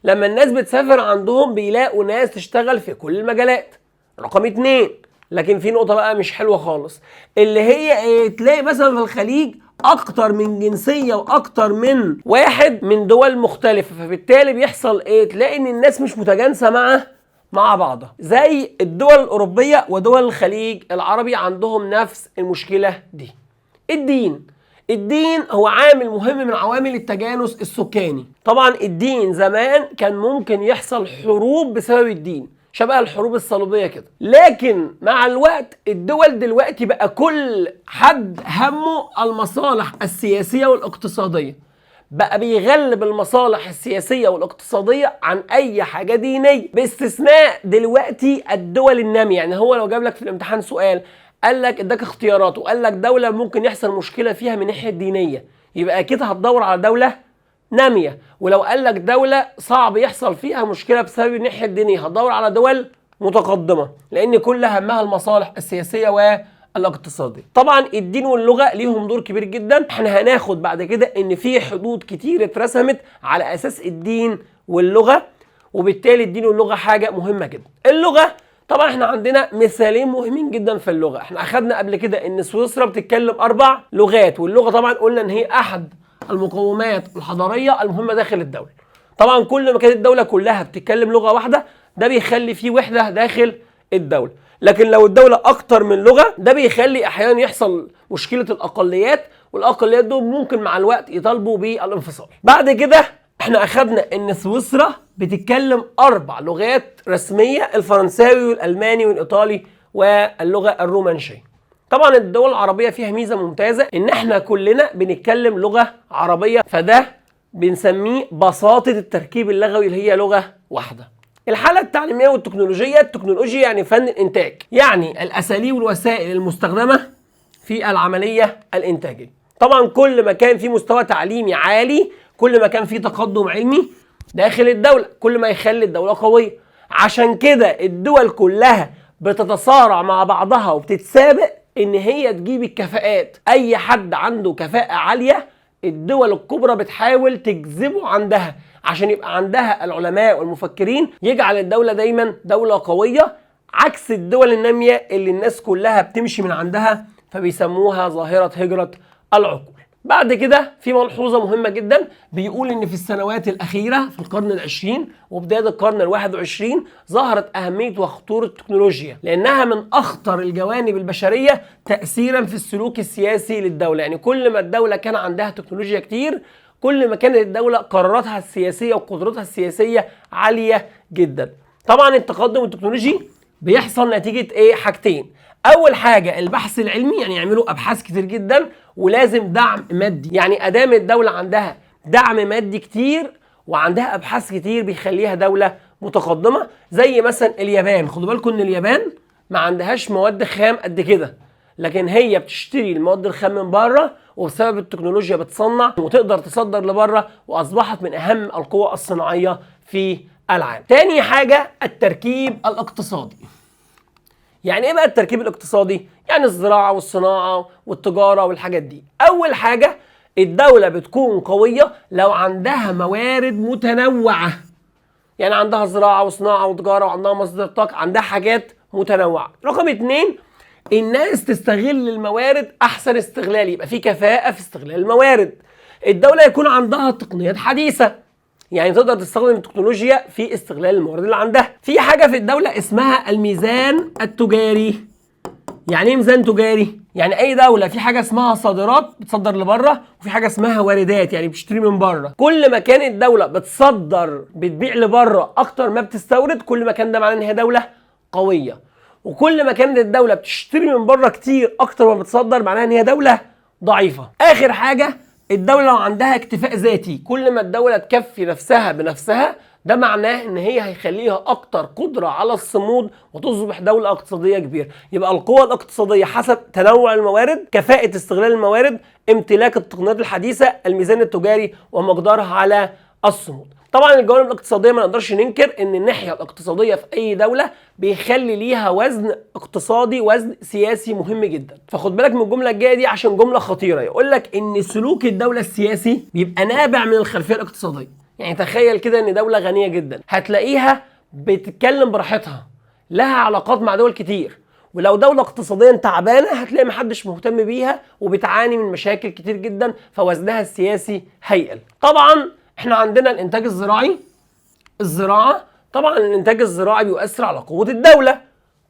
Speaker 1: لما الناس بتسافر عندهم بيلاقوا ناس تشتغل في كل المجالات، رقم 2. لكن في نقطة بقى مش حلوة خالص، اللي هي ايه؟ تلاقي مثلا في الخليج اكتر من جنسية واكتر من واحد من دول مختلفة، فبالتالي بيحصل ايه؟ تلاقي ان الناس مش متجانسة مع بعضها. زي الدول الأوروبية ودول الخليج العربي عندهم نفس المشكلة دي. الدين هو عامل مهم من عوامل التجانس السكاني. طبعا الدين زمان كان ممكن يحصل حروب بسبب الدين، شبه الحروب الصليبية كده، لكن مع الوقت الدول دلوقتي بقى كل حد همه المصالح السياسية والاقتصادية، بقى بيغلب المصالح السياسية والاقتصادية عن أي حاجة دينية، باستثناء دلوقتي الدول النامية. يعني هو لو جاب لك في الامتحان سؤال قال لك اداك اختيارات وقال لك دولة ممكن يحصل مشكلة فيها من ناحية دينية، يبقى أكيد هتدور على دولة نامية. ولو قال لك دولة صعب يحصل فيها مشكلة بسبب الناحية الدينية، هتدور على دول متقدمة، لأن كل همها المصالح السياسية والاقتصادية. طبعا الدين واللغة ليهم دور كبير جدا. احنا هناخد بعد كده ان في حدود كتير اترسمت على اساس الدين واللغة، وبالتالي الدين واللغة حاجة مهمة جدا. اللغة طبعا احنا عندنا مثالين مهمين جدا في اللغة. احنا اخدنا قبل كده ان سويسرا بتتكلم 4 لغات، واللغة طبعا قلنا ان هي احد المقومات الحضارية المهمة داخل الدولة. طبعا كل ما كانت الدولة كلها بتتكلم لغة واحدة ده بيخلي فيه وحدة داخل الدولة، لكن لو الدولة أكتر من لغة ده بيخلي أحيانا يحصل مشكلة الأقليات، والأقليات دول ممكن مع الوقت يطالبوا بالانفصال. بعد كده احنا أخدنا إن سويسرا بتتكلم 4 لغات رسمية، الفرنساوي والألماني والإيطالي واللغة الرومانشية. طبعا الدول العربية فيها ميزة ممتازة إن احنا كلنا بنتكلم لغة عربية، فده بنسميه بساطة التركيب اللغوي اللي هي لغة واحدة. الحالة التعليمية والتكنولوجية. التكنولوجيا يعني فن الإنتاج، يعني الأساليب والوسائل المستخدمة في العملية الإنتاجية. طبعا كل ما كان في مستوى تعليمي عالي كل ما كان في تقدم علمي داخل الدولة، كل ما يخلي الدولة قوية. عشان كده الدول كلها بتتصارع مع بعضها وبتتسابق إن هي تجيب الكفاءات. أي حد عنده كفاءة عالية الدول الكبرى بتحاول تجذبه عندها عشان يبقى عندها العلماء والمفكرين، يجعل الدولة دايما دولة قوية، عكس الدول النامية اللي الناس كلها بتمشي من عندها، فبيسموها ظاهرة هجرة العقول. بعد كده في ملحوظة مهمة جدا، بيقول ان في السنوات الأخيرة في القرن العشرين وبداية القرن ال21 ظهرت أهمية وخطورة التكنولوجيا، لأنها من أخطر الجوانب البشرية تأثيرا في السلوك السياسي للدولة. يعني كل ما الدولة كان عندها تكنولوجيا كتير كل ما كانت الدولة قراراتها السياسية وقدرتها السياسية عالية جدا. طبعا التقدم التكنولوجي بيحصل نتيجة ايه؟ حاجتين. اول حاجة البحث العلمي، يعني يعملوا ابحاث كتير جدا، ولازم دعم مادي. يعني ادام الدولة عندها دعم مادي كتير وعندها ابحاث كتير بيخليها دولة متقدمة. زي مثلا اليابان، خدوا بالكم ان اليابان ما عندهاش مواد خام قد كده، لكن هي بتشتري المواد الخام من بره، وبسبب التكنولوجيا بتصنع وتقدر تصدر لبره، واصبحت من اهم القوى الصناعيه في العالم. تاني حاجه التركيب الاقتصادي. يعني ايه بقى التركيب الاقتصادي؟ يعني الزراعه والصناعه والتجاره والحاجات دي. اول حاجه الدوله بتكون قويه لو عندها موارد متنوعه، يعني عندها زراعه وصناعه وتجاره وعندها مصدر طاقه، عندها حاجات متنوعه. رقم 2 الناس تستغل الموارد احسن استغلال، يبقى في كفاءة في استغلال الموارد. الدولة يكون عندها تقنيات حديثة، يعني تقدر تستخدم التكنولوجيا في استغلال الموارد اللي عندها. في حاجة في الدولة اسمها الميزان التجاري. يعني ايه ميزان تجاري؟ يعني اي دولة في حاجة اسمها صادرات بتصدر لبره، وفي حاجة اسمها واردات يعني بتشتري من بره. كل ما كانت الدولة بتصدر بتبيع لبره اكتر ما بتستورد، كل ما كان ده معناه ان هي دولة قوية. وكل ما كانت الدولة بتشتري من بره كتير اكتر ما بتصدر، معناها ان هي دولة ضعيفة. اخر حاجة الدولة لو عندها اكتفاء ذاتي، كل ما الدولة تكفي نفسها بنفسها ده معناه ان هي هيخليها اكتر قدرة على الصمود وتصبح دولة اقتصادية كبيرة. يبقى القوة الاقتصادية حسب تنوع الموارد، كفاءة استغلال الموارد، امتلاك التقنيات الحديثة، الميزان التجاري، ومقدارها على الصمود. طبعا الجوانب الاقتصاديه ما نقدرش ننكر ان الناحيه الاقتصاديه في اي دوله بيخلي ليها وزن اقتصادي، وزن سياسي مهم جدا. فخد بالك من الجمله الجايه دي عشان جمله خطيره، يقول لك ان سلوك الدوله السياسي بيبقى نابع من الخلفيه الاقتصاديه. يعني تخيل كده ان دوله غنيه جدا هتلاقيها بتتكلم براحتها، لها علاقات مع دول كتير، ولو دولة اقتصاديا تعبانة هتلاقي محدش مهتم بيها وبتعاني من مشاكل كتير جدا، فوزنها السياسي هيقل. طبعا احنا عندنا الانتاج الزراعي، الزراعة. طبعا الانتاج الزراعي بيؤثر على قوة الدولة.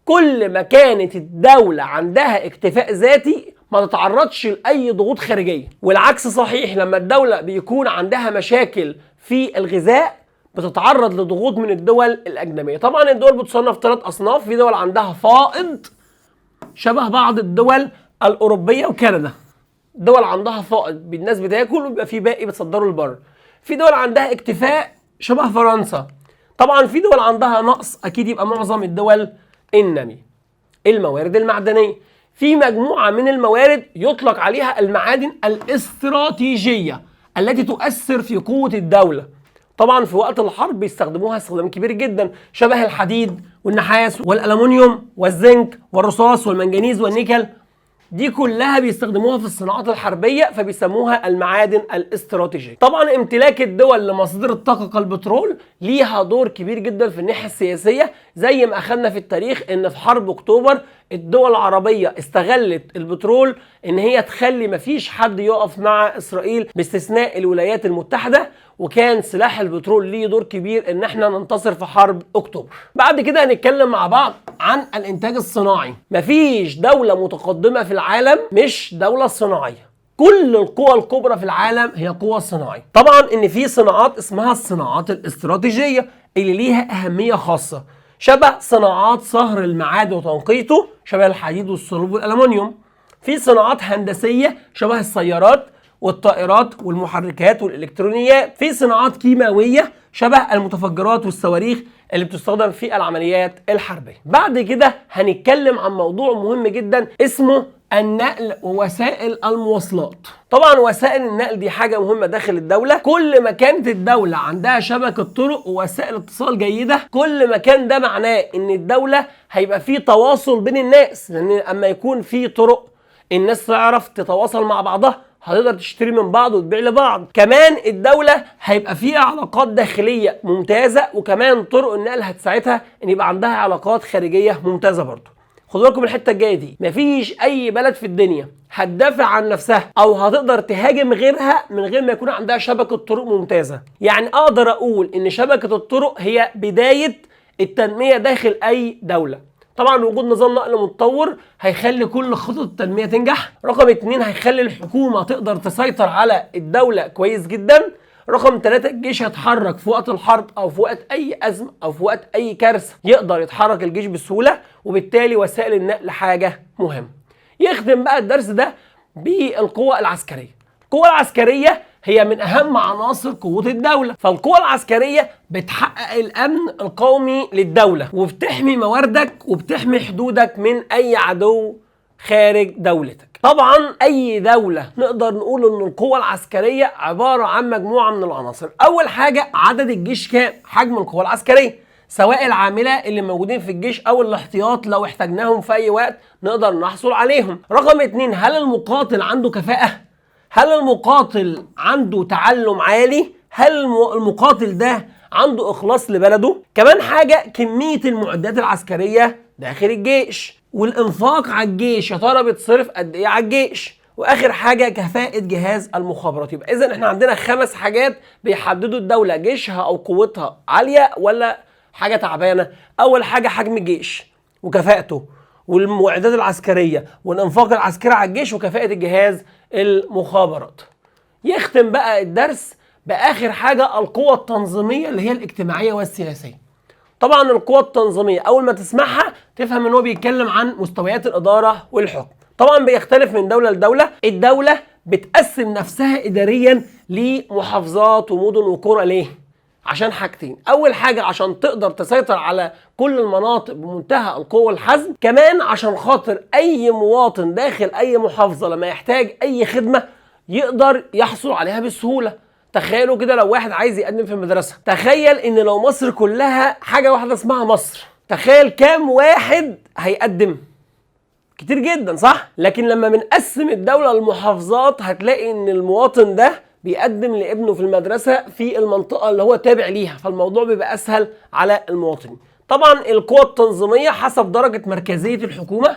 Speaker 1: كل ما كانت الدولة عندها اكتفاء ذاتي ما تتعرضش لأي ضغوط خارجية، والعكس صحيح. لما الدولة بيكون عندها مشاكل في الغذاء بتتعرض لضغوط من الدول الأجنبية. طبعا الدول بتصنف 3 أصناف. في دول عندها فائض شبه بعض الدول الأوروبية وكندا، دول عندها فائض الناس بتاكل ويبقى في باقي بتصدره لبره. في دول عندها اكتفاء شبه فرنسا. طبعا في دول عندها نقص، أكيد يبقى معظم الدول النامية. الموارد المعدنية، في مجموعة من الموارد يطلق عليها المعادن الاستراتيجية التي تؤثر في قوة الدولة. طبعا في وقت الحرب بيستخدموها استخدام كبير جدا، شبه الحديد والنحاس والألمنيوم والزنك والرصاص والمنجنيز والنيكل. دي كلها بيستخدموها في الصناعات الحربية، فبيسموها المعادن الاستراتيجية. طبعا امتلاك الدول لمصادر الطاقة كالبترول ليها دور كبير جدا في الناحية السياسية، زي ما أخذنا في التاريخ ان في حرب اكتوبر الدول العربية استغلت البترول ان هي تخلي مفيش حد يقف مع اسرائيل باستثناء الولايات المتحدة، وكان سلاح البترول ليه دور كبير ان احنا ننتصر في حرب اكتوبر. بعد كده هنتكلم مع بعض عن الانتاج الصناعي. مفيش دولة متقدمة في العالم مش دولة صناعية. كل القوى الكبرى في العالم هي قوى صناعية. طبعا ان في صناعات اسمها الصناعات الاستراتيجية اللي ليها اهمية خاصة، شبه صناعات صهر المعادن وتنقيته، شبه الحديد والصلب والألمنيوم. في صناعات هندسية شبه السيارات والطائرات والمحركات والإلكترونيات. في صناعات كيماوية شبه المتفجرات والصواريخ اللي بتستخدم في العمليات الحربية. بعد كده هنتكلم عن موضوع مهم جدا اسمه النقل ووسائل المواصلات. طبعا وسائل النقل دي حاجة مهمة داخل الدولة. كل ما كانت الدولة عندها شبكة طرق ووسائل اتصال جيدة، كل ما كان ده معناه ان الدولة هيبقى فيه تواصل بين الناس، لان اما يكون في طرق الناس تعرف تتواصل مع بعضها، هتقدر تشتري من بعض وتبيع لبعض. كمان الدولة هيبقى فيها علاقات داخلية ممتازة، وكمان طرق النقل هتساعدها ان يبقى عندها علاقات خارجية ممتازة برضه. خدوا بالكم من الحته الجايه دي، مفيش اي بلد في الدنيا هتدافع عن نفسها او هتقدر تهاجم غيرها من غير ما يكون عندها شبكه طرق ممتازه. يعني اقدر اقول ان شبكه الطرق هي بدايه التنميه داخل اي دوله. طبعا وجود نظام نقل متطور هيخلي كل خطط التنميه تنجح. رقم 2 هيخلي الحكومه تقدر تسيطر على الدوله كويس جدا. رقم 3 الجيش هيتحرك في وقت الحرب او في وقت اي ازمه او في وقت اي كارثه، يقدر يتحرك الجيش بسهوله، وبالتالي وسائل النقل حاجه مهمه. يخدم بقى الدرس ده بالقوه العسكريه. القوه العسكريه هي من اهم عناصر قوه الدوله، فالقوه العسكريه بتحقق الامن القومي للدوله، وبتحمي مواردك وبتحمي حدودك من اي عدو خارج دولتك. طبعا اي دولة نقدر نقول ان القوة العسكرية عبارة عن مجموعة من العناصر. اول حاجة عدد الجيش كام، حجم القوة العسكرية، سواء العاملة اللي موجودين في الجيش او الاحتياط لو احتاجناهم في اي وقت نقدر نحصل عليهم. رقم 2 هل المقاتل عنده كفاءة، هل المقاتل عنده تعلم عالي، هل المقاتل ده عنده اخلاص لبلده. كمان حاجة كمية المعدات العسكرية داخل الجيش، والانفاق على الجيش يا ترى بيتصرف قد ايه على الجيش. واخر حاجه كفاءه جهاز المخابرات. يبقى اذا احنا عندنا 5 حاجات بيحددوا الدوله جيشها او قوتها عاليه ولا حاجه تعبانه. اول حاجه حجم الجيش وكفاءته والمعدات العسكريه والانفاق العسكري على الجيش وكفاءه الجهاز المخابرات. يختم بقى الدرس باخر حاجه القوه التنظيميه اللي هي الاجتماعيه والسياسيه. طبعا القوى التنظيميه اول ما تسمعها تفهم ان هو بيتكلم عن مستويات الاداره والحكم. طبعا بيختلف من دوله لدوله. الدوله بتقسم نفسها اداريا لمحافظات ومدن وقرى. ليه؟ عشان حاجتين. اول حاجه عشان تقدر تسيطر على كل المناطق بمنتهى القوه والحزم، كمان عشان خاطر اي مواطن داخل اي محافظه لما يحتاج اي خدمه يقدر يحصل عليها بسهوله. تخيلوا كده لو واحد عايز يقدم في المدرسة، تخيل ان لو مصر كلها حاجة واحدة اسمها مصر، تخيل كام واحد هيقدم؟ كتير جدا صح؟ لكن لما بنقسم الدولة لمحافظات هتلاقي ان المواطن ده بيقدم لابنه في المدرسة في المنطقة اللي هو تابع ليها، فالموضوع بيبقى اسهل على المواطنين. طبعا القوى التنظيميه حسب درجه مركزيه الحكومه،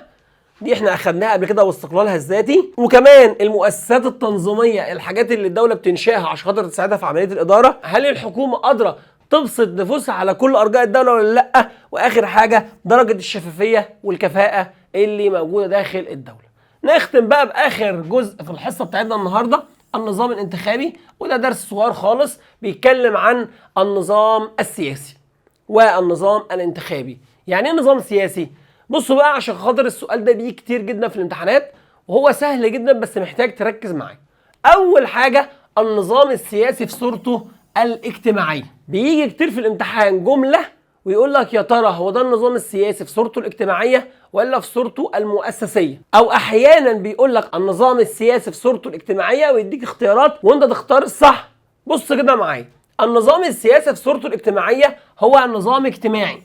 Speaker 1: دي احنا اخدناها قبل كده، واستقلالها الذاتي. وكمان المؤسسات التنظيميه، الحاجات اللي الدوله بتنشاها عشان خاطر تساعدها في عمليه الاداره، هل الحكومه قادره تبسط نفوسها على كل ارجاء الدوله ولا لا؟ واخر حاجه درجه الشفافيه والكفاءه اللي موجوده داخل الدوله. نختم بقى باخر جزء في الحصه بتاعتنا النهارده، النظام الانتخابي، وده درس صغير خالص بيتكلم عن النظام السياسي والنظام الانتخابي. يعني ايه نظام سياسي؟ بصوا بقى عشان خاطر السؤال ده بيجي كتير جدا في الامتحانات، وهو سهل جدا بس محتاج تركز معاه. اول حاجه النظام السياسي في صورته الاجتماعيه. بيجي كتير في الامتحان جمله ويقول لك يا ترى هو ده النظام السياسي في صورته الاجتماعيه ولا في صورته المؤسسيه؟ او احيانا بيقول لك النظام السياسي في صورته الاجتماعيه ويديك اختيارات وانت تختار الصح. بص كده معايا، النظام السياسي في صورته الاجتماعيه هو نظام اجتماعي،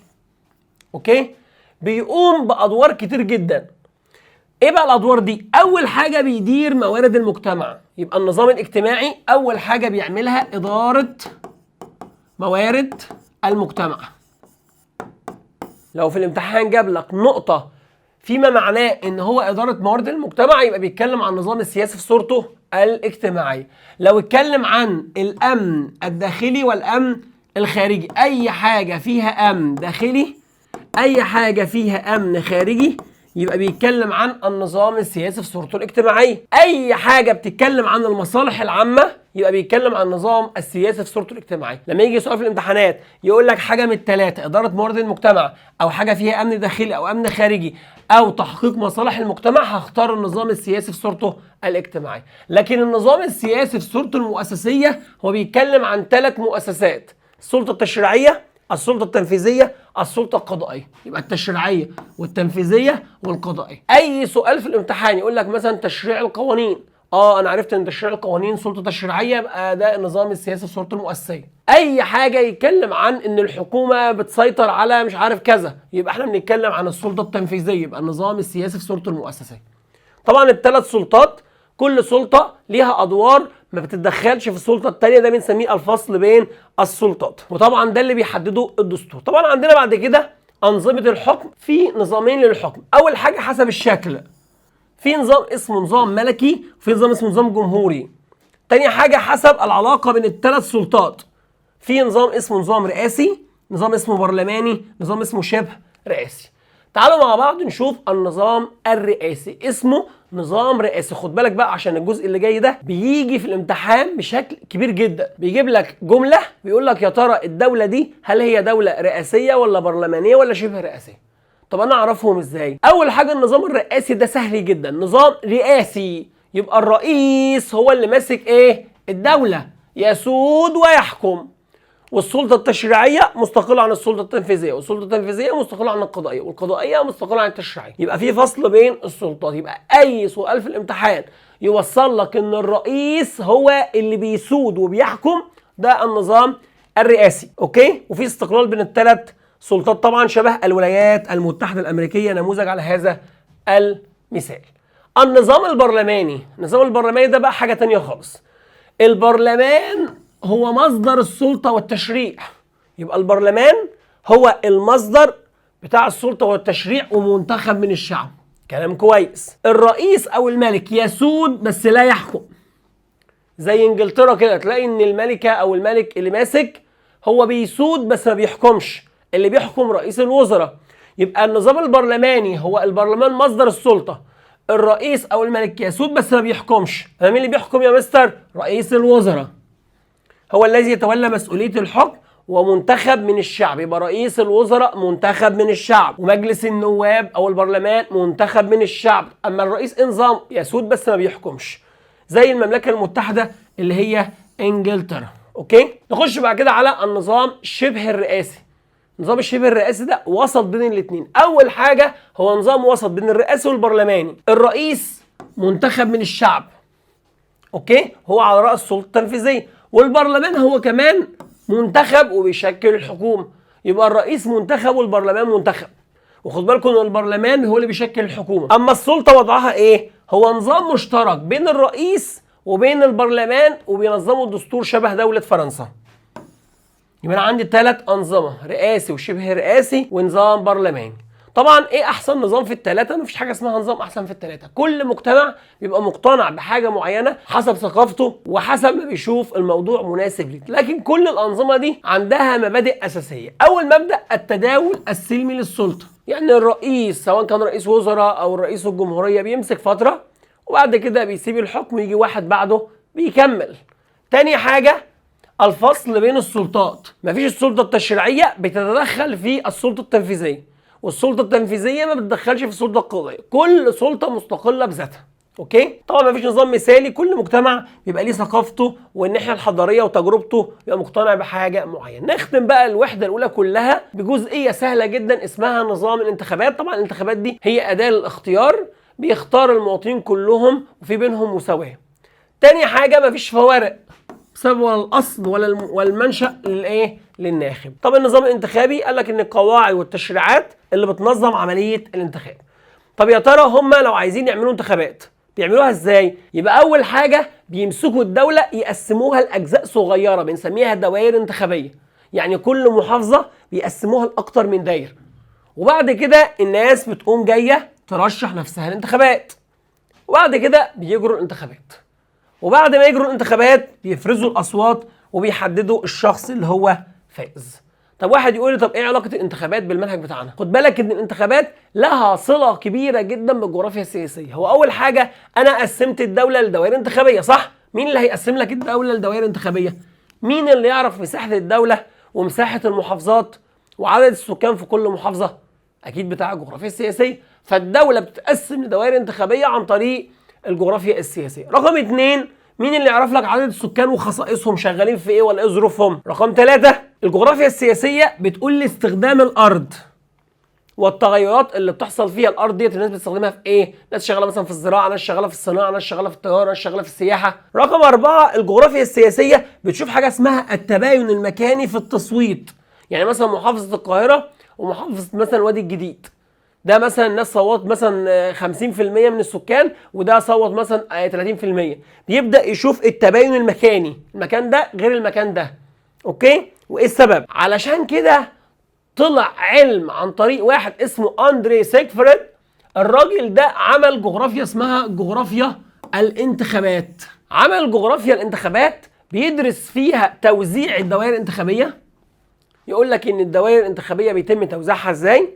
Speaker 1: اوكي، بيقوم بادوار كتير جدا. ايه بقى الادوار دي؟ اول حاجه بيدير موارد المجتمع، يبقى النظام الاجتماعي اول حاجه بيعملها اداره موارد المجتمع. لو في الامتحان جاب لك نقطه فيما معناه ان هو اداره موارد المجتمع، يبقى بيتكلم عن النظام السياسي في صورته الاجتماعي. لو اتكلم عن الامن الداخلي والامن الخارجي، اي حاجه فيها امن داخلي اي حاجه فيها امن خارجي، يبقى بيتكلم عن النظام السياسي في صورته الاجتماعيه. اي حاجه بتتكلم عن المصالح العامه يبقى بيتكلم عن النظام السياسي في صورته الاجتماعيه. لما يجي سؤال في الامتحانات يقول لك حاجه من الثلاثه، اداره موارد المجتمع او حاجه فيها امن داخلي او امن خارجي او تحقيق مصالح المجتمع، هختار النظام السياسي في صورته الاجتماعيه. لكن النظام السياسي في صورته المؤسسيه هو بيتكلم عن 3 مؤسسات: السلطه التشريعيه، السلطة التنفيذية، السلطة القضائية. يبقى التشريعية والتنفيذية والقضائية. أي سؤال في الامتحان يقول لك مثلا تشريع القوانين، أنا عرفت إن تشريع القوانين سلطة تشريعية، يبقى ده النظام السياسي في صورته المؤسسية. أي حاجة يتكلم عن إن الحكومة بتسيطر على مش عارف كذا، يبقى إحنا بنتكلم عن السلطة التنفيذية، يبقى النظام السياسي في صورته المؤسسية. طبعا ال3 سلطات كل سلطة ليها أدوار ما بتتدخلش في السلطة التانية، ده بنسميه الفصل بين السلطات، وطبعا ده اللي بيحدده الدستور. طبعا عندنا بعد كده أنظمة الحكم، في نظامين للحكم. أول حاجة حسب الشكل، في نظام اسمه نظام ملكي وفي نظام اسمه نظام جمهوري. تاني حاجة حسب العلاقة بين ال3 سلطات، في نظام اسمه نظام رئاسي، نظام اسمه برلماني، نظام اسمه شبه رئاسي. تعالوا مع بعض نشوف النظام الرئاسي. اسمه نظام رئاسي. خد بالك بقى عشان الجزء اللي جاي ده بيجي في الامتحان بشكل كبير جدا، بيجيب لك جملة بيقول لك يا ترى الدولة دي هل هي دولة رئاسية ولا برلمانية ولا شبه رئاسية؟ طب انا اعرفهم ازاي؟ اول حاجة النظام الرئاسي ده سهل جدا، نظام رئاسي يبقى الرئيس هو اللي ماسك ايه؟ الدولة، يسود ويحكم. والسلطة التشريعية مستقلة عن السلطة التنفيذية، والسلطة التنفيذية مستقلة عن القضائية، والقضائية مستقلة عن التشريعية. يبقى في فصل بين السلطات. يبقى أي سؤال في الامتحان يوصل لك إن الرئيس هو اللي بيسود وبيحكم، ده النظام الرئاسي، أوكي؟ وفي استقلال بين ال3 سلطات طبعا، شبه الولايات المتحدة الأمريكية، نموذج على هذا المثال. النظام البرلماني، النظام البرلماني ده بقى حاجة تانية خالص. البرلمان هو مصدر السلطة والتشريع، يبقى البرلمان هو المصدر بتاع السلطة والتشريع ومنتخب من الشعب. كلام كويس. الرئيس أو الملك يسود بس لا يحكم، زي انجلترا كده، تلاقي ان الملكة أو الملك اللي ماسك هو بيسود بس ما بيحكمش، اللي بيحكم رئيس الوزراء. يبقى النظام البرلماني هو البرلمان مصدر السلطة، الرئيس أو الملك يسود بس ما بيحكمش. مين اللي بيحكم يا مستر؟ رئيس الوزراء هو الذي يتولى مسؤولية الحكم ومنتخب من الشعب. يبقى رئيس الوزراء منتخب من الشعب، ومجلس النواب أو البرلمان منتخب من الشعب. أما الرئيس نظام يسود بس ما بيحكمش، زي المملكة المتحدة اللي هي إنجلترا، أوكي؟ نخش بعد كده على النظام شبه الرئاسي. النظام الشبه الرئاسي ده وسط بين الاثنين. أول حاجة هو نظام وسط بين الرئاسي والبرلماني. الرئيس منتخب من الشعب، أوكي؟ هو على رأس السلطة التنفيذية، والبرلمان هو كمان منتخب وبيشكل الحكومة. يبقى الرئيس منتخب والبرلمان منتخب، وخد بالكم ان البرلمان هو اللي بيشكل الحكومة. اما السلطة وضعها ايه؟ هو نظام مشترك بين الرئيس وبين البرلمان، وبينظموا الدستور شبه دولة فرنسا. يبقى انا عندي 3 انظمه، رئاسي وشبه رئاسي ونظام برلماني. طبعا ايه احسن نظام في ال3؟ مفيش حاجه اسمها نظام احسن في ال3، كل مجتمع بيبقى مقتنع بحاجه معينه حسب ثقافته وحسب ما بيشوف الموضوع مناسب ليه، لكن كل الانظمه دي عندها مبادئ اساسيه. اول مبدا التداول السلمي للسلطه، يعني الرئيس سواء كان رئيس وزراء او رئيس الجمهوريه بيمسك فتره وبعد كده بيسيب الحكم ويجي واحد بعده بيكمل. تاني حاجه الفصل بين السلطات، مفيش السلطه التشريعيه بتتدخل في السلطه التنفيذيه، والسلطه التنفيذيه ما بتدخلش في السلطه القضائيه، كل سلطه مستقله بذاتها. اوكي؟ طبعا مفيش نظام مثالي، كل مجتمع بيبقى ليه ثقافته والناحيه الحضاريه وتجربته، يبقى مقتنع بحاجه معينه. نختم بقى الوحده الاولى كلها بجزئيه سهله جدا اسمها نظام الانتخابات. طبعا الانتخابات دي هي اداه للاختيار، بيختار المواطنين كلهم وفي بينهم مساواه. تاني حاجه مفيش فوارق بسبب ولا الاصل ولا المنشأ للناخب. طب النظام الانتخابي قال لك ان القواعد والتشريعات اللي بتنظم عمليه الانتخاب. طب يا ترى هم لو عايزين يعملوا انتخابات بيعملوها ازاي؟ يبقى اول حاجه بيمسكوا الدوله يقسموها لاجزاء صغيره بنسميها دوائر انتخابيه، يعني كل محافظه بيقسموها لاكتر من دايره، وبعد كده الناس بتقوم جايه ترشح نفسها الانتخابات، وبعد كده بيجروا الانتخابات، وبعد ما يجروا الانتخابات بيفرزوا الاصوات وبيحددوا الشخص اللي هو فائز. طب واحد يقول لي طب ايه علاقه الانتخابات بالمنهج بتاعنا؟ خد بالك ان الانتخابات لها صله كبيره جدا بالجغرافيا السياسيه. هو اول حاجه انا قسمت الدوله لدوائر انتخابيه، صح؟ مين اللي هيقسم لك الدوله لدوائر انتخابيه؟ مين اللي يعرف مساحه الدوله ومساحه المحافظات وعدد السكان في كل محافظه؟ اكيد بتاع الجغرافيا السياسيه. فالدوله بتتقسم لدوائر انتخابيه عن طريق الجغرافيا السياسيه. رقم 2 مين اللي يعرف لك عدد السكان وخصائصهم شغالين في ايه ولا ايه ظروفهم؟ رقم 3 الجغرافيا السياسيه بتقول لي استخدام الارض والتغيرات اللي بتحصل فيها. الارض ديت الناس بتستخدمها في ايه؟ ناس شغاله مثلا في الزراعه، ناس شغاله في الصناعه، ناس شغاله في التجاره، ناس شغاله في السياحه. رقم 4 الجغرافيا السياسيه بتشوف حاجه اسمها التباين المكاني في التصويت، يعني مثلا محافظه القاهره ومحافظه مثلا وادي الجديد، ده مثلا الناس صوت مثلا 50% من السكان وده صوت مثلا 30%، بيبدأ يشوف التباين المكاني، المكان ده غير المكان ده. اوكي؟ وايه السبب؟ علشان كده طلع علم عن طريق واحد اسمه اندري سيكفريد، الراجل ده عمل جغرافيا اسمها جغرافيا الانتخابات. عمل جغرافيا الانتخابات بيدرس فيها توزيع الدوائر الانتخابية، يقول لك ان الدوائر الانتخابية بيتم توزيعها ازاي،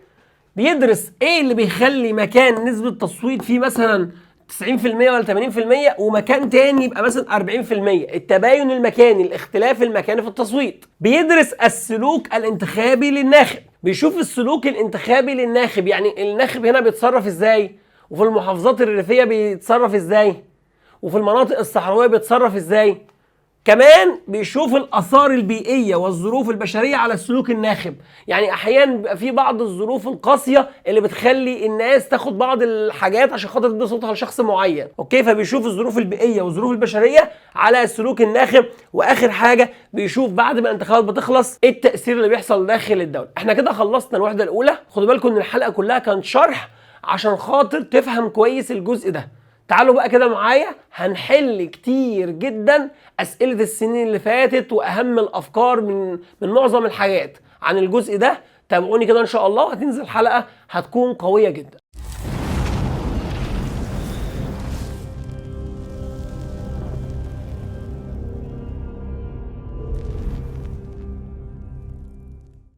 Speaker 1: بيدرس ايه اللي بيخلي مكان نسبة التصويت فيه مثلا 90% ولا 80% ومكان تاني يبقى مثلا 40%، التباين المكاني، الاختلاف المكاني في التصويت. بيدرس السلوك الانتخابي للناخب، بيشوف السلوك الانتخابي للناخب، يعني الناخب هنا بيتصرف ازاي، وفي المحافظات الريفية بيتصرف ازاي، وفي المناطق الصحراوية بيتصرف ازاي. كمان بيشوف الآثار البيئية والظروف البشرية على السلوك الناخب، يعني أحيانا بيبقى في بعض الظروف القاسية اللي بتخلي الناس تاخد بعض الحاجات عشان خاطر تدي صوتها لشخص معين، أوكي؟ فبيشوف الظروف البيئية والظروف البشرية على السلوك الناخب. وآخر حاجة بيشوف بعد ما الانتخابات بتخلص إيه التأثير اللي بيحصل داخل الدولة. إحنا كده خلصنا الوحدة الأولى، خدوا بالكم إن الحلقة كلها كانت شرح عشان خاطر تفهم كويس الجزء ده. تعالوا بقى كده معايا هنحل كتير جدا أسئلة السنين اللي فاتت وأهم الأفكار من معظم الحاجات عن الجزء ده. تابعوني كده إن شاء الله، هتنزل حلقة هتكون قوية جدا.